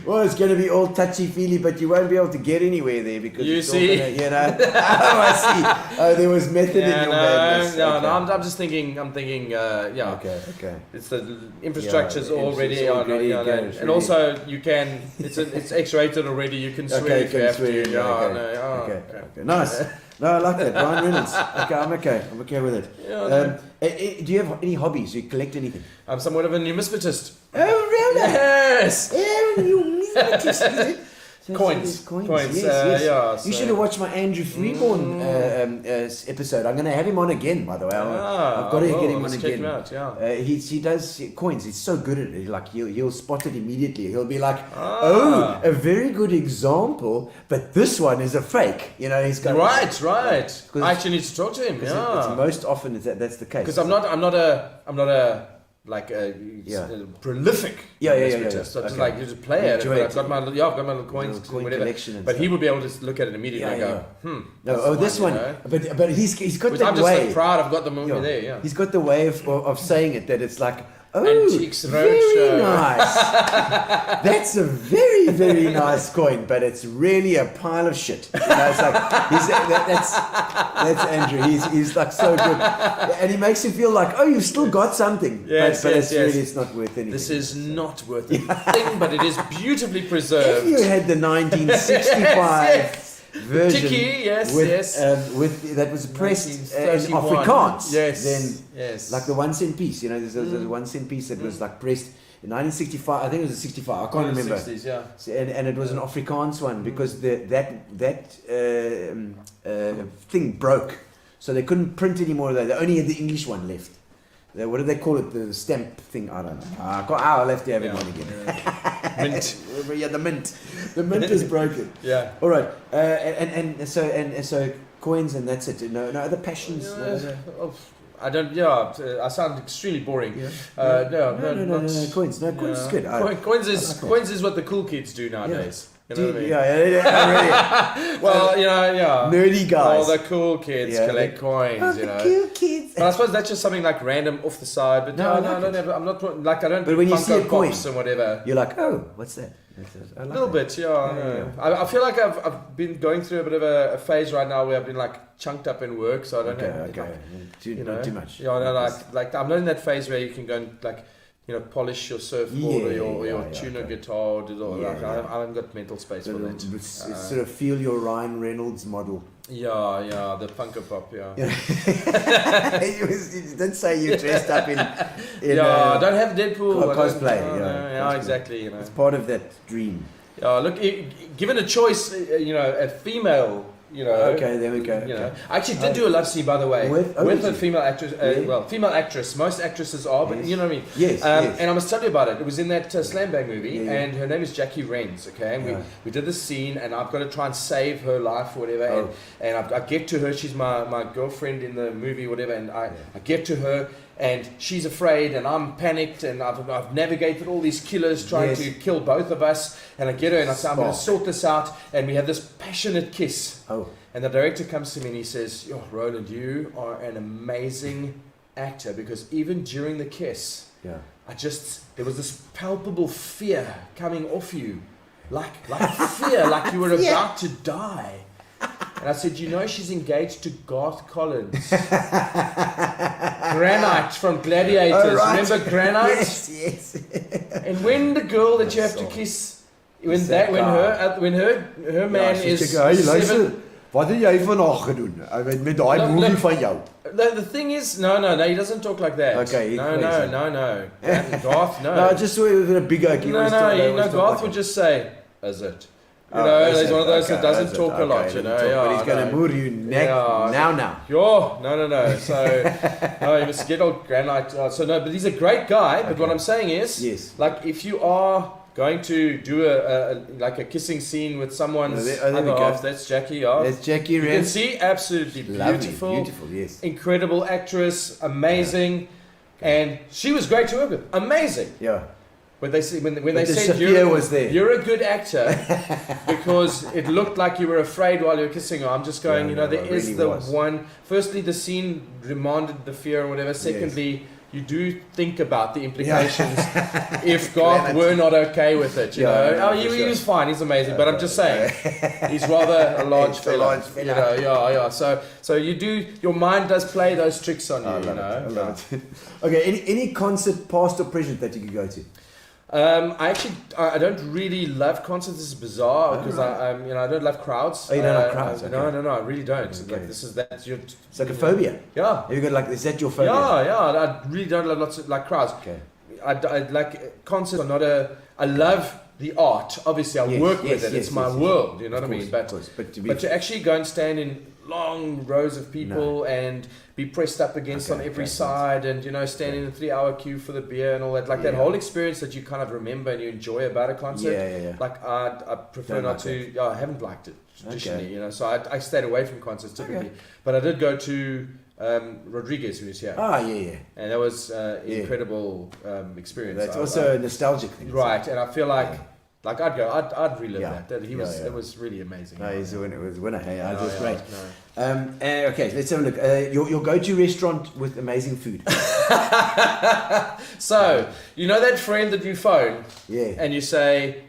Speaker 5: Well, it's going to be all touchy-feely, but you won't be able to get anywhere there because
Speaker 6: you
Speaker 5: it's
Speaker 6: see.
Speaker 5: all gonna, Oh, I see. Oh, there was method in your madness.
Speaker 6: No,
Speaker 5: okay.
Speaker 6: I'm just thinking.
Speaker 5: Okay.
Speaker 6: It's the infrastructure's already
Speaker 5: it's
Speaker 6: on,
Speaker 5: already
Speaker 6: and also you can. It's X-rated already. You can swear if you have to.
Speaker 5: Okay. Nice. No, I like that. Ryan Reynolds. Okay, I'm okay with it.
Speaker 6: Yeah,
Speaker 5: do you have any hobbies? Do you collect anything?
Speaker 6: I'm somewhat of a numismatist.
Speaker 5: Oh, really?
Speaker 6: Yes.
Speaker 5: Numismatist.
Speaker 6: Coins.
Speaker 5: Yes.
Speaker 6: Yeah,
Speaker 5: You should have watched my Andrew Freeborn episode. I'm going to have him on again, by the way. I've got to get him on again.
Speaker 6: Check him out, yeah.
Speaker 5: He does coins. He's so good at it. Like he'll spot it immediately. He'll be like, "Oh, a very good example, but this one is a fake." You know, he's got
Speaker 6: right. I actually need to talk to him. Yeah,
Speaker 5: it's most often that's the case.
Speaker 6: Because I'm not a prolific. So just like you just play at it. I've got my little coins, whatever.
Speaker 5: Collection.
Speaker 6: But he would be able to look at it immediately and go,
Speaker 5: this one. But he's got that
Speaker 6: I'm just
Speaker 5: way.
Speaker 6: so proud I've got the movie there. Yeah.
Speaker 5: He's got the way of saying it that it's like, oh,
Speaker 6: Antiques
Speaker 5: very
Speaker 6: Roadshow.
Speaker 5: nice. That's a very, very nice coin, but it's really a pile of shit. You know, it's like that's Andrew. He's like so good, and he makes you feel like, oh, you've still got something. But really, it's not worth anything.
Speaker 6: This is not worth a thing, but it is beautifully preserved.
Speaker 5: If you had the 1965. Version
Speaker 6: Tiki,
Speaker 5: with that was pressed in Afrikaans.
Speaker 6: Yes.
Speaker 5: Like the 1 cent piece, you know, there's a 1 cent piece that was like pressed in 1965. I think it was a 65. I can't remember.
Speaker 6: 60s, yeah.
Speaker 5: And it was an Afrikaans one because that thing broke, so they couldn't print anymore of that. They only had the English one left. What do they call it? The stamp thing? I don't know. I'll have to have it on again.
Speaker 6: Mint.
Speaker 5: The mint. The mint is broken.
Speaker 6: Yeah.
Speaker 5: All right. And so coins and that's it. No other passions.
Speaker 6: I don't. Yeah. I sound extremely boring.
Speaker 5: Yeah. No. Coins. No, coins is good.
Speaker 6: Coins is what the cool kids do nowadays. You know what I mean?
Speaker 5: Yeah.
Speaker 6: Well,
Speaker 5: nerdy guys.
Speaker 6: All the cool kids collect coins, you know.
Speaker 5: Cool kids.
Speaker 6: But I suppose that's just something like random off the side. But I don't have. I'm not like I don't.
Speaker 5: But when you see a coin
Speaker 6: and whatever,
Speaker 5: you're like, oh, what's that?
Speaker 6: A little bit, yeah. I feel like I've been going through a bit of a phase right now where I've been like chunked up in work, so I don't know.
Speaker 5: Okay. Not too much.
Speaker 6: Yeah, like I'm not in that phase where you can go and like, you know, polish your surfboard or your tuner guitar. I haven't got mental space for that.
Speaker 5: Sort of feel your Ryan Reynolds model.
Speaker 6: Yeah, the Funko Pop, yeah.
Speaker 5: You didn't say you dressed up in
Speaker 6: I don't have Deadpool
Speaker 5: cosplay.
Speaker 6: Exactly. You know,
Speaker 5: it's part of that dream.
Speaker 6: Look, given a choice, a female.
Speaker 5: Okay, there we go.
Speaker 6: I actually did do a love scene, by the way, with a female actress. Female actress. Most actresses are, but you know what I mean.
Speaker 5: Yes.
Speaker 6: And I must tell you about it. It was in that Slam Bang movie, and her name is Jackie Renz. Okay, and we did the scene, and I've got to try and save her life or whatever. And I get to her. She's my girlfriend in the movie, whatever. And I get to her. And she's afraid, and I'm panicked, and I've navigated all these killers trying to kill both of us. And I get her, and I say, I'm going to sort this out. And we have this passionate kiss. And the director comes to me and he says, Roland, you are an amazing actor, because even during the kiss, there was this palpable fear coming off you, like fear, like you were about to die. And I said, she's engaged to Garth Collins. Granite from Gladiators. Remember Granite?
Speaker 5: Yes.
Speaker 6: And when the girl that you have to kiss, when her man is seven.
Speaker 5: Wat het jy vandag gedoen? Met daai movie van jou.
Speaker 6: The thing is, no, he doesn't talk like that.
Speaker 5: Okay.
Speaker 6: No. Garth, no.
Speaker 5: No, I just saw it with a big oak.
Speaker 6: No, Garth would just say, is it? he's one of those that doesn't talk a lot, you know.
Speaker 5: But he's going to move you now.
Speaker 6: No. So, no, he must get old granite. But he's a great guy. But what I'm saying is, like, if you are going to do a kissing scene with someone's other half, that's Jackie.
Speaker 5: That's Jackie.
Speaker 6: You can see, absolutely beautiful,
Speaker 5: yes,
Speaker 6: incredible actress, amazing, and she was great to work with. Amazing.
Speaker 5: Yeah.
Speaker 6: When they said you're a good actor because it looked like you were afraid while you were kissing her. I'm just going, there is really the one. Firstly, the scene remanded the fear or whatever. Secondly, you do think about the implications if God were not okay with it. You know, he was fine. He's amazing, but I'm just saying he's rather a large fella. You know, So you do. Your mind does play those tricks on you. I love it.
Speaker 5: Okay, any concert, past or present, that you could go to?
Speaker 6: I don't really love concerts. This is bizarre because I don't love crowds.
Speaker 5: Oh, you don't like crowds? Okay.
Speaker 6: No, I really don't.
Speaker 5: Okay.
Speaker 6: Like that's your.
Speaker 5: It's like a phobia.
Speaker 6: Yeah.
Speaker 5: Have you got is that your phobia?
Speaker 6: Yeah. I really don't like crowds.
Speaker 5: Okay.
Speaker 6: I like concerts are not I love the art. Obviously, I work with it. It's my world. You know what I mean? But to actually go and stand in long rows of people and be pressed up against on every side and stand in a 3-hour queue for the beer and all that, that whole experience that you kind of remember and you enjoy about a concert. Like I prefer not to. I haven't liked it traditionally, so I stayed away from concerts typically. But I did go to Rodriguez, who was here. And that was incredible experience.
Speaker 5: That's also a nostalgic thing,
Speaker 6: right? And I feel like I'd go, I'd relive that. He was, it was really amazing.
Speaker 5: No, he's a winner. It was a winner. Hey, it was great. Okay, let's have a look. Your go-to restaurant with amazing food.
Speaker 6: So that friend that you phone, and you say,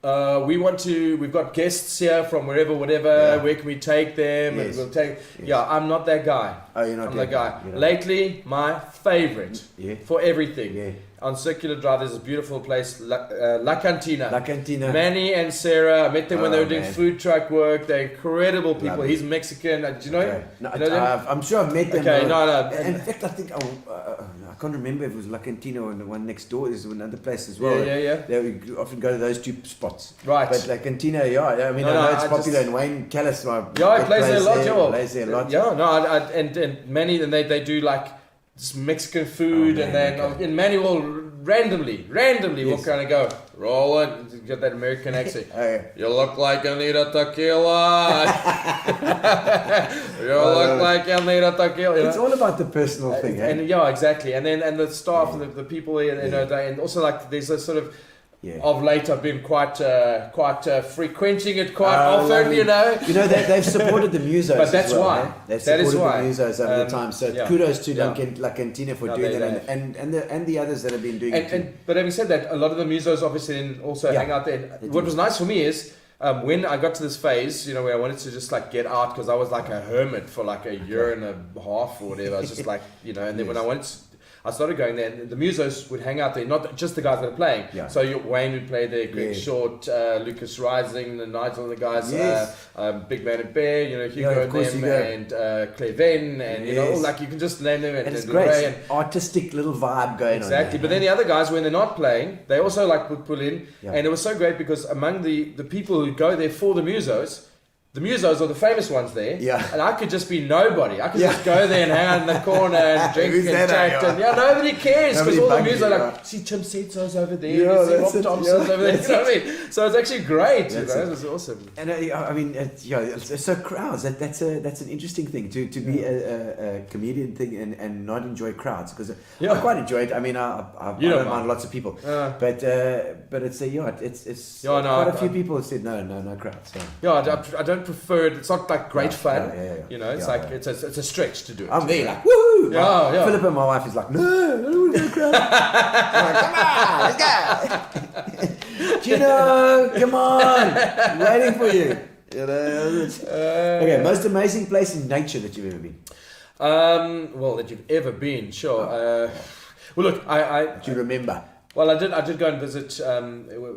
Speaker 6: we've got guests here from wherever, whatever. Where can we take them? And we'll take. I'm not that guy.
Speaker 5: Oh, you're not.
Speaker 6: I'm that guy. Lately, my favorite for everything. On Circular Drive, there's this beautiful place, La Cantina.
Speaker 5: La Cantina.
Speaker 6: Manny and Sarah, I met them when they were doing food truck work. They're incredible people.
Speaker 5: Lovely.
Speaker 6: He's Mexican. Do you know him?
Speaker 5: No,
Speaker 6: you know them?
Speaker 5: I'm sure I've met them.
Speaker 6: Okay, no.
Speaker 5: In fact, I think I can't remember if it was La Cantina or the one next door. There's another place as well.
Speaker 6: Yeah.
Speaker 5: We often go to those two spots.
Speaker 6: Right.
Speaker 5: But La Cantina, I know it's popular. And Wayne Callis,
Speaker 6: he plays there a lot.
Speaker 5: Plays there a lot.
Speaker 6: Yeah, no, and Manny, and they do like this Mexican food, and then and Manny will randomly will kind of go, Roland, get that American accent. You look like you need a tequila. You look like you need a tequila.
Speaker 5: It's all about the personal thing,
Speaker 6: and exactly. And then the staff and the people there, and also like there's a sort of. Of late, I've been quite frequenting it quite often,
Speaker 5: they've supported the musos.
Speaker 6: But that's why.
Speaker 5: They've supported the musos over the time. So kudos to La Cantina for doing that, and the others that have been doing it.
Speaker 6: But having said that, a lot of the musos obviously also hang out there. What was nice for me is when I got to this phase, where I wanted to just like get out because I was like a hermit for like a year and a half or whatever. I was just like, and then when I started going there, and the musos would hang out there, not just the guys that are playing. So Wayne would play there, Greg Short, Lucas Rising, the Nigel and the guys, Big Man and Bear, Hugo and them, and Claire Venn, and all like you can just name them.
Speaker 5: And it's great, and artistic little vibe going on.
Speaker 6: Exactly, but then the other guys, when they're not playing, they also like would pull in, and it was so great because among the people who go there for the musos are the famous ones there, and I could just be nobody. I could just go there and hang out in the corner and drink and chat, and nobody cares because all the musos are like, see Tim Setzo's over there, see Rob Thompson's over there. You know what I mean? So it's actually great. It was awesome.
Speaker 5: And it's so crowds. That's an interesting thing to be a comedian thing and not enjoy crowds because I quite enjoy it. I mean, I don't mind lots of people, but it's quite a few people have said no crowds.
Speaker 6: I don't prefer it. It's not like great fun. It's like it's a stretch to do it.
Speaker 5: I'm there like woohoo.
Speaker 6: Yeah.
Speaker 5: Philip and my wife is like, no, I don't want to go to crowd. I'm like, come on, let's go. Gino, come on, waiting for you. Okay, most amazing place in nature that you've ever been.
Speaker 6: That you've ever been, sure. Well, look,
Speaker 5: do you remember?
Speaker 6: Well, I did go and visit.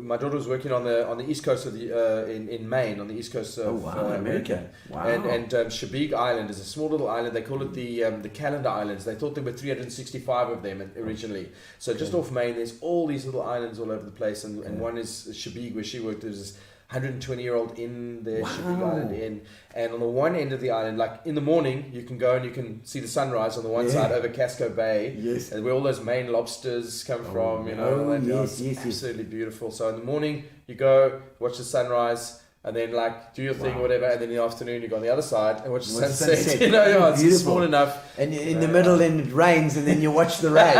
Speaker 6: My daughter was working on the east coast of in Maine, on the east coast of America.
Speaker 5: Wow.
Speaker 6: And Chesapeake Island is a small little island. They call it the Calendar Islands. They thought there were 365 of them originally. So just off Maine, there's all these little islands all over the place, and one is Chesapeake where she worked. There's 120-year-old inn there, shipping island inn. And on the one end of the island, like in the morning, you can go and you can see the sunrise on the one side over Casco Bay.
Speaker 5: Yes.
Speaker 6: And where all those Maine lobsters come from, you know. It's absolutely beautiful. So in the morning, you go, watch the sunrise, and then like do your thing or whatever, and then in the afternoon you go on the other side and watch the sunset. You know, it's
Speaker 5: beautiful.
Speaker 6: small enough.
Speaker 5: And in the middle, then it rains, and then you watch the rain.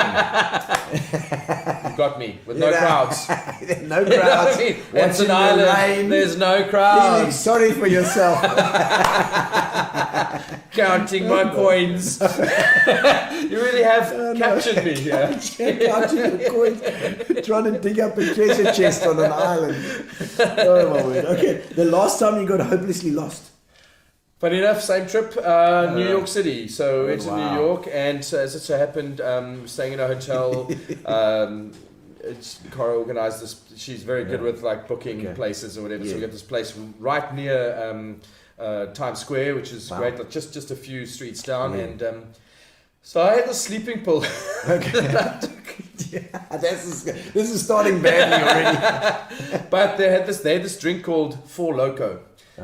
Speaker 6: You got me with no crowds.
Speaker 5: No crowds.
Speaker 6: It's an island.
Speaker 5: Rain,
Speaker 6: there's no
Speaker 5: feeling
Speaker 6: crowds.
Speaker 5: sorry for yourself.
Speaker 6: Counting my coins. You really have captured me here.
Speaker 5: Counting the coins, trying to dig up a treasure chest on an island. Oh my word. Okay, the last time you got hopelessly lost.
Speaker 6: Funny enough, same trip, New York City. So we went to New York, and as it so happened, staying in a hotel. Cara organised this. She's very good with like booking places or whatever. So we got this place right near Times Square, which is great, like just a few streets down. And so I had the sleeping pill. This
Speaker 5: is starting badly already.
Speaker 6: But they had this drink called Four Loko,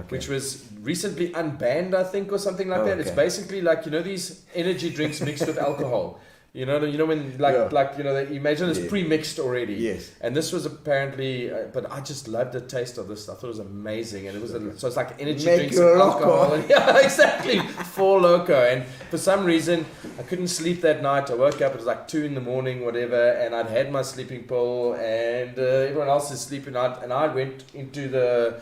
Speaker 6: which was recently unbanned, I think, or something like that. It's basically like, you know, these energy drinks mixed with alcohol. You know when like you know, they imagine it's pre-mixed already.
Speaker 5: Yes.
Speaker 6: And this was apparently, but I just loved the taste of this. I thought it was amazing, and it was so it's like energy drinks and alcohol. Yeah, exactly. Four Loko, and for some reason I couldn't sleep that night. I woke up, it was like 2 a.m, whatever, and I'd had my sleeping pill, and everyone else is sleeping out, and I went into the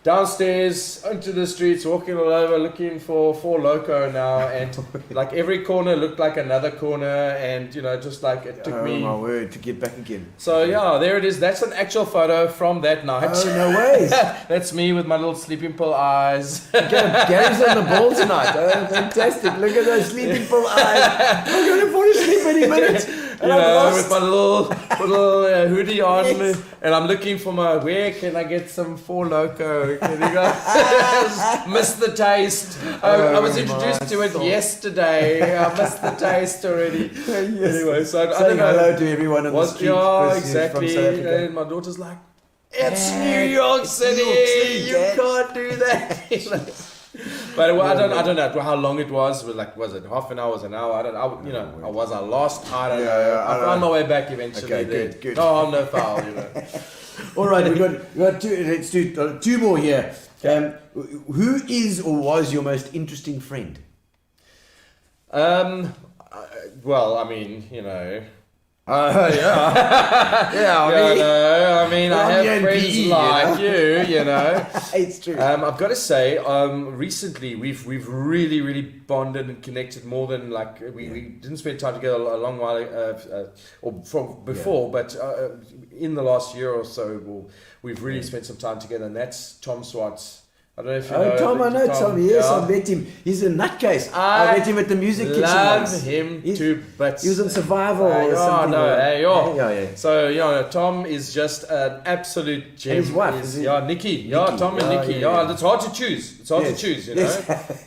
Speaker 6: downstairs onto the streets, walking all over, looking for Four Loko now, and like every corner looked like another corner, and you know, just like it took me.
Speaker 5: Oh my word, to get back again.
Speaker 6: So yeah, there it is. That's an actual photo from that night.
Speaker 5: Oh no ways.
Speaker 6: That's me with my little sleeping pill eyes.
Speaker 5: Gary's on the ball tonight. Oh, fantastic! Look at those sleeping pill eyes. I'm going to fall asleep any minute.
Speaker 6: You know, with my little hoodie on, and I'm looking for where can I get some Four Loko? Can you go? Missed the taste. I was introduced to it yesterday. I missed the taste already. Anyway, so I don't know.
Speaker 5: Hello to everyone on the street.
Speaker 6: Yeah, exactly. And my daughter's like, it's New York City. You can't do that. But I don't know how long it was. Was it half an hour? Was an hour? I don't know. Was I lost? I don't know. I found my way back eventually.
Speaker 5: Okay, good.
Speaker 6: No harm, no foul. You know.
Speaker 5: All right, we got two. Let's do 2 more here. Who is or was your most interesting friend?
Speaker 6: Well, I mean, you know.
Speaker 5: I
Speaker 6: mean, I have friends like you know.
Speaker 5: It's true.
Speaker 6: I've got to say, recently we've really, really bonded and connected more than like we didn't spend time together a long while or from before, but in the last year or so, we've really spent some time together, and that's Tom Swartz. I don't know if you know.
Speaker 5: Tom, I know Tom. Yes, I met him. He's a nutcase. I met him at the music kitchen once.
Speaker 6: Love him too, but
Speaker 5: he was on Survival or something.
Speaker 6: So Tom is just an absolute gem.
Speaker 5: And his wife,
Speaker 6: Nikki. Tom and Nikki. It's hard to choose. It's hard to choose, you know,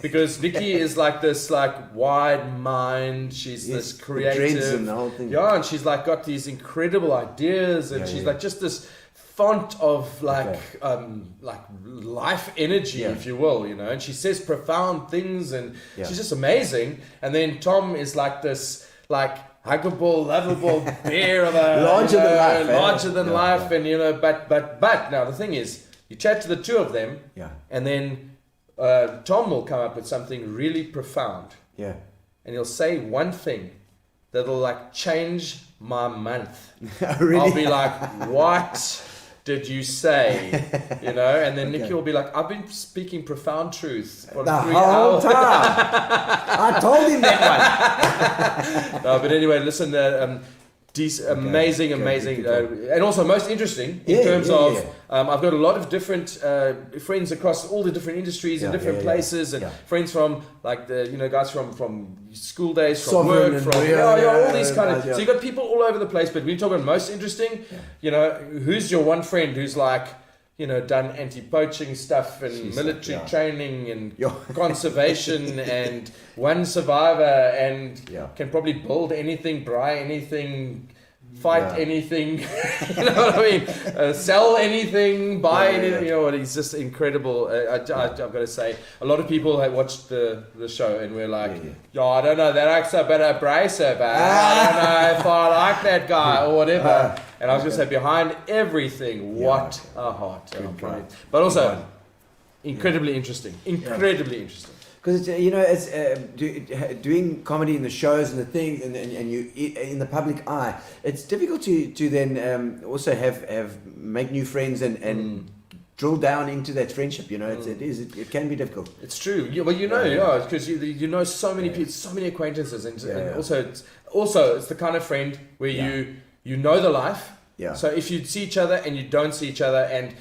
Speaker 6: because Nikki is like this, like wide mind. She's this creative.
Speaker 5: And the whole thing.
Speaker 6: And she's like got these incredible ideas, and she's like just this font of like life energy, if you will, you know, and she says profound things, and she's just amazing. And then Tom is like this like huggable, lovable bear of a larger than life, and you know, but now the thing is, you chat to the two of them, and then Tom will come up with something really profound, and he'll say one thing that'll like change my month.
Speaker 5: Really?
Speaker 6: I'll be like, what did you say? You know, and then Nikki will be like, I've been speaking profound truth for
Speaker 5: the
Speaker 6: 3
Speaker 5: whole
Speaker 6: hours.
Speaker 5: time. I told him that one.
Speaker 6: No, but anyway, listen, amazing, and also most interesting in terms of I've got a lot of different friends across all the different industries and different places, and friends from like the guys from school days, from
Speaker 5: Sovereign
Speaker 6: work, from all these kind of. So you got people all over the place. But when you talk about most interesting, you know, who's your one friend who's like, you know, done anti-poaching stuff and military training and conservation and one survivor and can probably build anything, braai anything, fight anything, you know what I mean? Sell anything, buy anything, you know what? He's just incredible. I've got to say, a lot of people have watched the show and we're like, I don't know, that act's a better bracer, but I don't know if I like that guy or whatever. And I was going to say, behind everything, what a heart. But also, incredibly interesting. Interesting.
Speaker 5: Because it's doing comedy in the shows and the things, and you in the public eye. It's difficult to then also make new friends and drill down into that friendship. It can be difficult.
Speaker 6: It's true. Because you know so many people, so many acquaintances, and also it's the kind of friend where you know the life. Yeah. So if you see each other and you don't see each other, and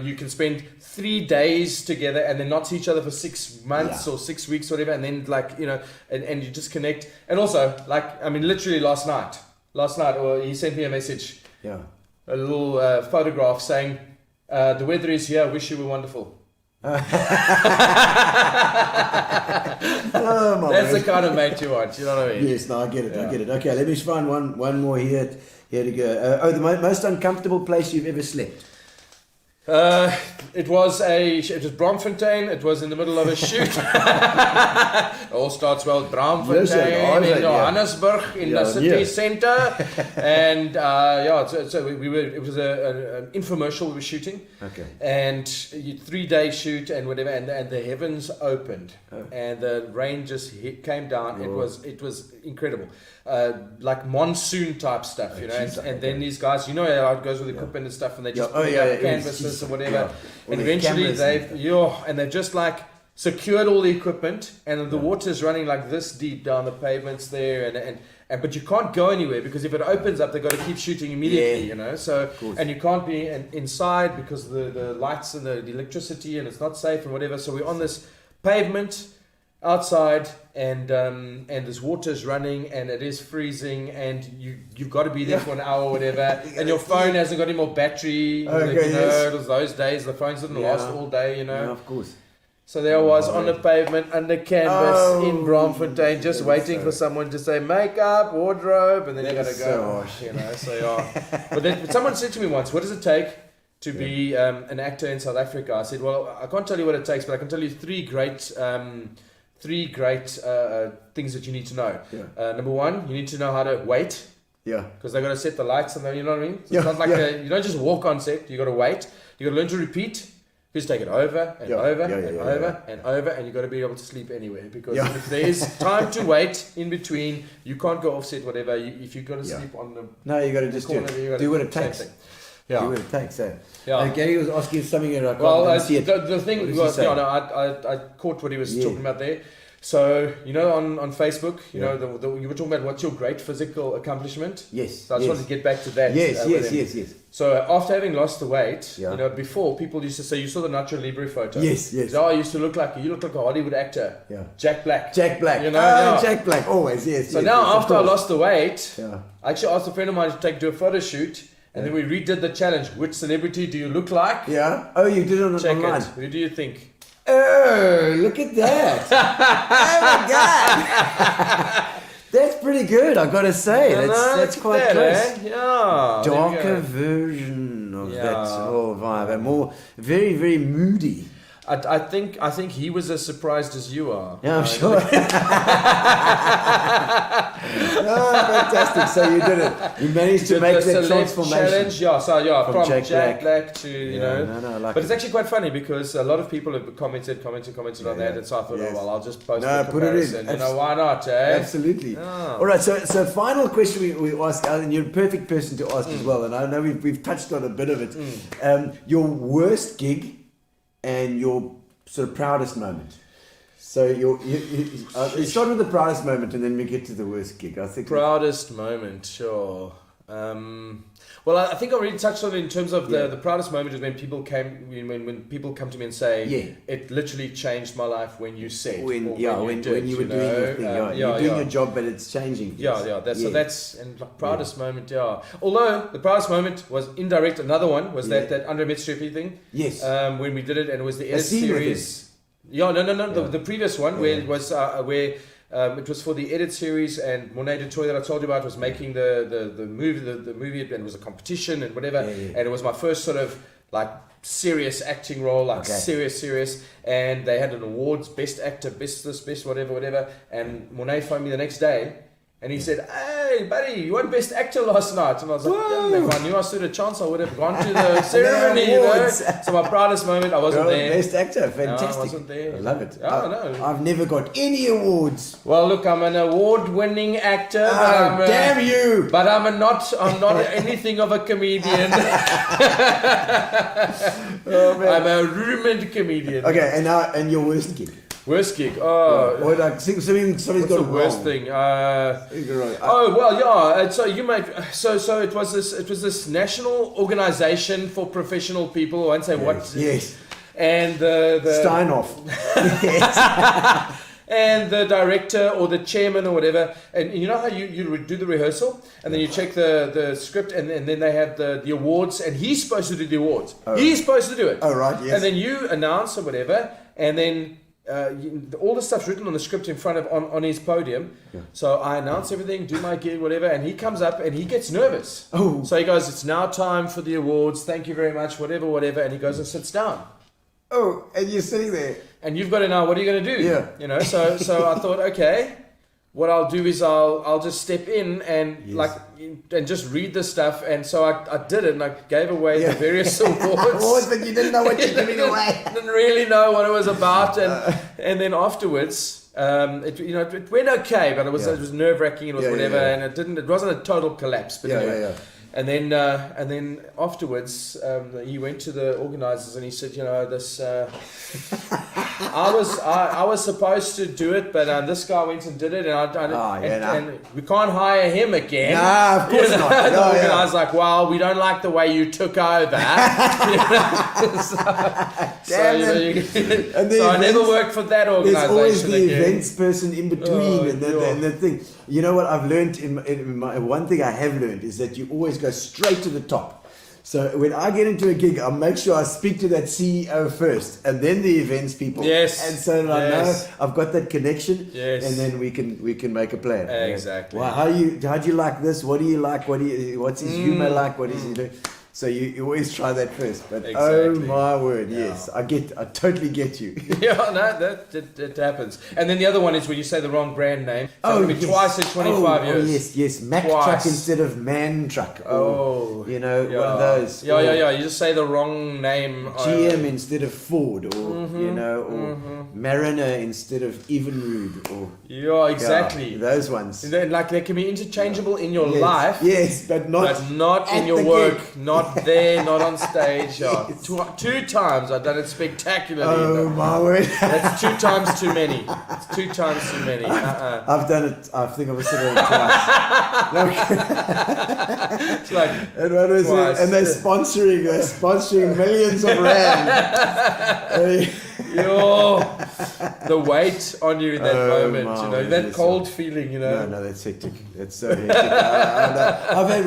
Speaker 6: you can spend 3 days together and then not see each other for 6 months or 6 weeks or whatever, and then and you just connect. And also, literally last night, or he sent me a message, a little photograph saying, "The weather is here. Wish you were wonderful." That's the kind of mate you want. You know what I mean?
Speaker 5: Yes. No, I get it. Okay, let me find one more here. Here to go. The most uncomfortable place you've ever slept?
Speaker 6: It was Braamfontein. It was in the middle of a shoot. It all starts well with Braamfontein in Johannesburg in the city centre, and it was an infomercial we were shooting. Okay. And 3-day shoot and whatever, and the heavens opened, and the rain just came down. It was incredible. Like monsoon type stuff, and then these guys, how it goes with equipment and stuff, and they just put up canvases or whatever, and eventually they've just like secured all the equipment, and the water's running like this deep down the pavements there, and but you can't go anywhere because if it opens up, they've got to keep shooting immediately, So and you can't be inside because the lights and the electricity, and it's not safe and whatever. So we're on this pavement outside, and this water's running, and it is freezing, and you've got to be there for an hour or whatever, and your phone hasn't got any more battery. It was those days the phones didn't last all day,
Speaker 5: Yeah, of course.
Speaker 6: So there I was on the pavement under canvas in Braamfontein, just waiting for someone to say makeup, wardrobe, and then you got to go. But someone said to me once, "What does it take to be an actor in South Africa?" I said, "Well, I can't tell you what it takes, but I can tell you three great things that you need to know. Number one, you need to know how to wait. Because they're going to set the lights, and then, you know what I mean? So it's not like you don't just walk on set. You got to wait. You got to learn to repeat. Just take it over and over and over, and you got to be able to sleep anywhere, because if there is time to wait in between, you can't go offset whatever. If you got to sleep on the
Speaker 5: you got to just do what it takes.
Speaker 6: Yeah.
Speaker 5: Do what it takes. Gary was asking something here.
Speaker 6: The thing was, I caught what he was talking about there. So, on Facebook, you were talking about what's your great physical accomplishment. Yes. So I just wanted to get back to that.
Speaker 5: Yes.
Speaker 6: So after having lost the weight, before people used to say, you saw the Nacho Libre photo.
Speaker 5: Yes.
Speaker 6: I used to look like a Hollywood actor. Yeah. Jack Black.
Speaker 5: Jack Black, always, yes.
Speaker 6: So now after I lost the weight, I actually asked a friend of mine to do a photo shoot. And then we redid the challenge. Which celebrity do you look like?
Speaker 5: Yeah. Oh, you did it online.
Speaker 6: Who do you think?
Speaker 5: Oh, look at that. Oh my God. That's pretty good, I've got to say. That's quite close.
Speaker 6: Yeah.
Speaker 5: Darker version of that whole vibe. And more, very, very moody.
Speaker 6: I think he was as surprised as you are.
Speaker 5: Yeah, I'm sure. Fantastic. So you did it. You managed to make that transformation.
Speaker 6: Challenge, from Jack Black to, but it's actually quite funny because a lot of people have commented on that, and so I thought, I'll just post the comparison.
Speaker 5: Put it in.
Speaker 6: Why not, eh?
Speaker 5: Absolutely. All right, so final question we ask, and you're a perfect person to ask as well, and I know we've touched on a bit of it. Your worst gig and your sort of proudest moment. So you start with the proudest moment, and then we get to the worst gig. I think
Speaker 6: proudest moment, sure. Well, I think I already touched on it in terms of the proudest moment is when people when people come to me and say, it literally changed my life when you said, when you were doing your thing,
Speaker 5: you're doing your job, but it's changing things.
Speaker 6: So that's and proudest moment, Although the proudest moment was indirect. Another one was that Andre Metstrepe thing.
Speaker 5: Yes.
Speaker 6: When we did it, and it was the edit series. The previous one where it was where It was for the edit series, and Monet du Toit that I told you about was making the movie, and it was a competition and whatever. And it was my first sort of like serious acting role, like serious. And they had an awards, best actor, best this, best whatever. And Monet phoned me the next day. And he said, "Hey, buddy, you won Best Actor last night." And I was like, "Yeah, if I knew I stood a chance, I would have gone to the ceremony, you know." So my proudest moment, I wasn't there.
Speaker 5: Best Actor, fantastic.
Speaker 6: No, I wasn't there.
Speaker 5: I love it.
Speaker 6: No.
Speaker 5: I've never got any awards.
Speaker 6: Well, look, I'm an award-winning actor.
Speaker 5: Damn you!
Speaker 6: But I'm not anything of a comedian. I'm a ruined comedian.
Speaker 5: Okay, and your worst gig?
Speaker 6: Worst gig.
Speaker 5: Something's got
Speaker 6: the worst thing? So it was this national organization for professional people. I won't say what.
Speaker 5: Yes.
Speaker 6: And the
Speaker 5: Steinhoff.
Speaker 6: and the director or the chairman or whatever, and you know how you do the rehearsal and then you check the script and then they have the awards and he's supposed to do the awards. He's supposed to do it.
Speaker 5: Oh right, yes.
Speaker 6: And then you announce or whatever, and then all the stuff's written on the script in front of on his podium. Yeah. So I announce everything, do my gig, whatever, and he comes up and he gets nervous.
Speaker 5: Oh.
Speaker 6: So he goes, "It's now time for the awards. Thank you very much, whatever," and he goes and sits down.
Speaker 5: Oh, and you're sitting there.
Speaker 6: And you've got to know, what are you going to do?
Speaker 5: Yeah.
Speaker 6: You know, so I thought, okay, what I'll do is I'll just step in and and just read the stuff. And so I did it, and I gave away the various awards.
Speaker 5: But you didn't know what you're giving away.
Speaker 6: Didn't really know what it was about, and then afterwards, it went okay, but it was nerve wracking. It was whatever, and it wasn't a total collapse. But anyway. And then afterwards, he went to the organisers and he said, "You know, this I was supposed to do it, but this guy went and did it, and we can't hire him again."
Speaker 5: Nah, of course not.
Speaker 6: The organiser's like, "Well, we don't like the way you took over." So I never worked for that organisation.
Speaker 5: There's always the
Speaker 6: again.
Speaker 5: events person in between, and the thing. You know what I've learned in my one thing I have learned is that you always go straight to the top. So when I get into a gig, I'll make sure I speak to that CEO first, and then the events people.
Speaker 6: Yes.
Speaker 5: And so that I know I've got that connection.
Speaker 6: Yes.
Speaker 5: And then we can make a plan.
Speaker 6: Exactly.
Speaker 5: Well, how do you like this? What do you like? What's his humor like? What is he doing? So you always try that first, but oh my word, yes, I totally get you.
Speaker 6: That happens. And then the other one is when you say the wrong brand name. So twice in 25 years.
Speaker 5: Yes, Mack truck instead of man truck. One of those.
Speaker 6: You just say the wrong name.
Speaker 5: GM instead of Ford, or Mariner instead of Evinrude, or
Speaker 6: exactly.
Speaker 5: Those ones.
Speaker 6: And then, like, they can be interchangeable in your life.
Speaker 5: Yes, but not
Speaker 6: in your work.
Speaker 5: Gig.
Speaker 6: Not there, not on stage. Two times I've done it spectacularly.
Speaker 5: Oh my word!
Speaker 6: That's 2 times too many. It's 2 times too many.
Speaker 5: I've done it. I think I've said it twice.
Speaker 6: It's like
Speaker 5: twice. And they're sponsoring millions of rand.
Speaker 6: The weight on you in that moment, that cold feeling,
Speaker 5: No, that's hectic. That's so hectic. I've had,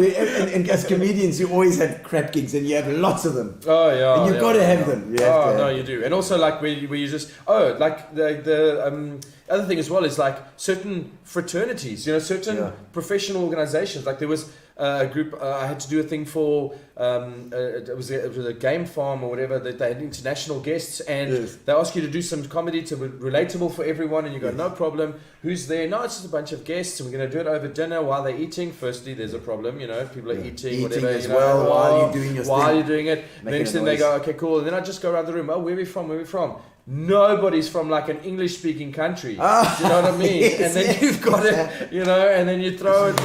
Speaker 5: and as comedians, you always have crap gigs, and you have lots of them. And you've got to have them.
Speaker 6: You do. And also, like, where you just like the other thing as well is like certain fraternities, certain professional organizations. Like there was a group I had to do a thing for. It was a game farm or whatever. That they had international guests, and they ask you to do some comedy to be relatable for everyone. And you go, no problem. Who's there? No, it's just a bunch of guests, and we're going to do it over dinner while they're eating. Firstly, there's a problem. People are eating whatever
Speaker 5: as well while you're doing your
Speaker 6: while you're doing it. Next thing they go, okay, cool. And then I just go around the room. Oh, where are we from? Where are we from? Nobody's from like an English-speaking country. Do you know what I mean?
Speaker 5: Yes,
Speaker 6: and then you've got it, and then you throw it.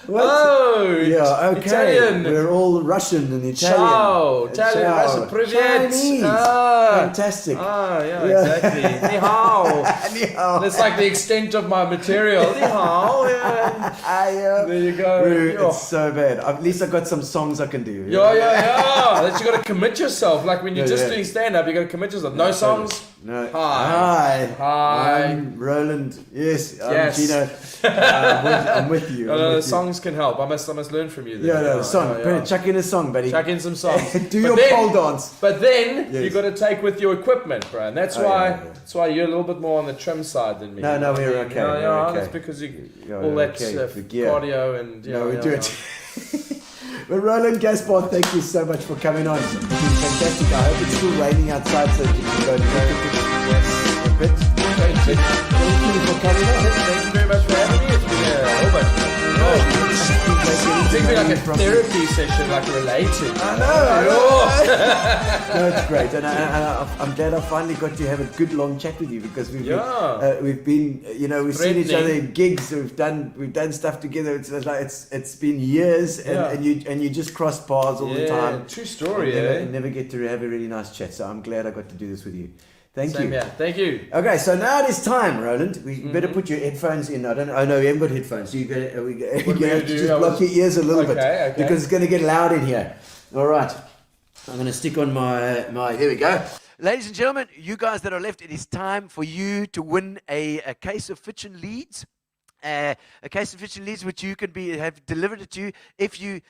Speaker 5: What?
Speaker 6: Oh,
Speaker 5: yeah, okay.
Speaker 6: Italian.
Speaker 5: We're all Russian and Italian.
Speaker 6: Ciao, Italian, Russian, привет.
Speaker 5: Chinese. Fantastic.
Speaker 6: Exactly. Ni hao.
Speaker 5: Ni hao.
Speaker 6: That's like the extent of my material. Ni hao. There you go.
Speaker 5: It's so bad. At least I got some songs I can do.
Speaker 6: That you got to commit yourself. Like when you're just doing stand-up, you got to commit yourself. No songs.
Speaker 5: No.
Speaker 6: Hi.
Speaker 5: I'm Roland. Yes. I'm Gino. I'm with you.
Speaker 6: The songs songs can help. I must learn from you. There.
Speaker 5: Yeah, song. Brilliant. Chuck in a song, buddy.
Speaker 6: Chuck in some songs.
Speaker 5: Do your pole dance.
Speaker 6: But then you got to take with your equipment, bro, and that's why you're a little bit more on the trim side than me.
Speaker 5: No, we're okay.
Speaker 6: That's because all that cardio and
Speaker 5: we do it. Well, Roland Gaspar, thank you so much for coming on. It's been fantastic. I hope it's still raining outside so that you can go to a bit. Thank you for coming on.
Speaker 6: Thank you very much for having me. It's been a whole bunch. It's been like a therapy session, like related.
Speaker 5: I know. No, it's great, and I'm glad I finally got to have a good long chat with you because we've been, we've seen each other in gigs. We've done stuff together. It's like it's been years, and you just cross paths all the time.
Speaker 6: True story.
Speaker 5: Never get to have a really nice chat. So I'm glad I got to do this with you. Thank you.
Speaker 6: Yeah, thank you.
Speaker 5: Okay, so now it is time, Roland. We better put your headphones in. I don't know. Oh no, we haven't got headphones. So you're gonna have to just block your ears a little bit because it's gonna get loud in here. All right, I'm gonna stick on my. Here we go.
Speaker 3: Ladies and gentlemen, you guys that are left, it is time for you to win a case of Fitch and Leeds. A case of Fitch and Leeds, which you can have delivered it to you if you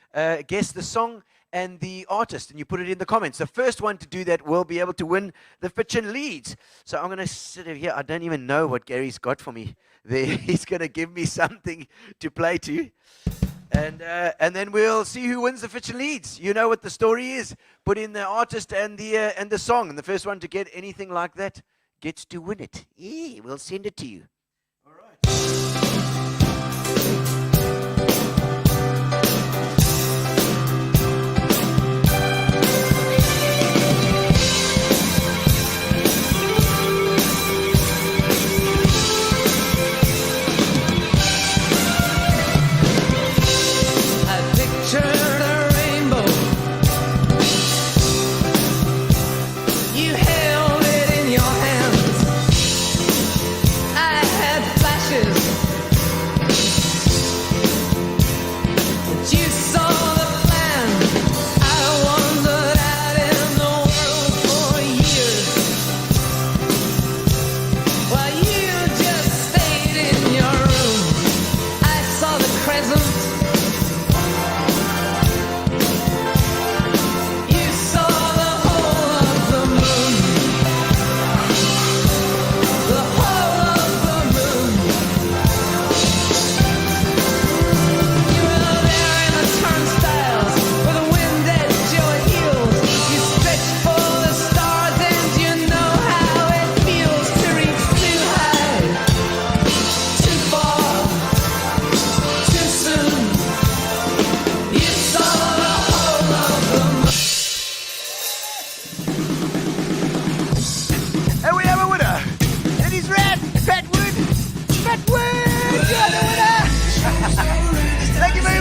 Speaker 3: guess the song and the artist, and you put it in the comments. The first one to do that will be able to win the Fitch and Leeds. So I'm going to sit here. I don't even know what Gary's got for me there. He's going to give me something to play to. And then we'll see who wins the Fitch and Leeds. You know what the story is. Put in the artist and the song. And the first one to get anything like that gets to win it. Yeah, we'll send it to you. All right.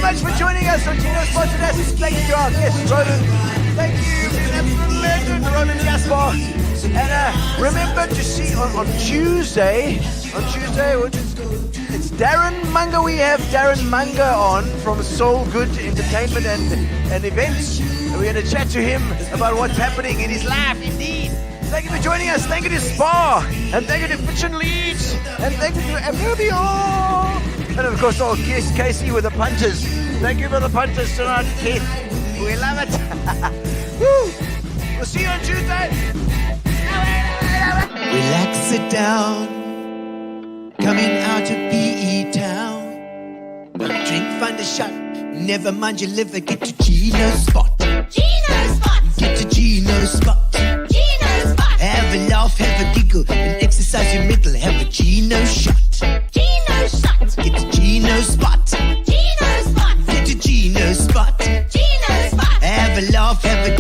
Speaker 3: For joining us on Gino's podcast. Thank you, yes, Roland. Thank you, legend Roland Gaspar. And remember to see on Tuesday, it's Darren Munger. We have Darren Munger on from Soul Good Entertainment and Events. And we're going to chat to him about what's happening in his life, indeed. Thank you for joining us. Thank you to Spa. And thank you to Fitch and Leeds. And thank you to Amelia. And of course, old Casey with the punters. Thank you for the punters tonight, Keith. We love it. Woo. We'll see you on Tuesday.
Speaker 1: Relax, sit down. Coming out of PE town. Don't drink, find a shot. Never mind your liver. Get to Gino's spot.
Speaker 2: Gino's spot.
Speaker 1: Get to Gino's spot.
Speaker 2: Gino's spot.
Speaker 1: Have a laugh, have a giggle, and exercise your middle. Have a Gino shot.
Speaker 2: Gino's shot.
Speaker 1: Get to Gino's spot.
Speaker 2: Gino's spot.
Speaker 1: Get to Gino's spot.
Speaker 2: Gino's spot.
Speaker 1: Have a laugh, have a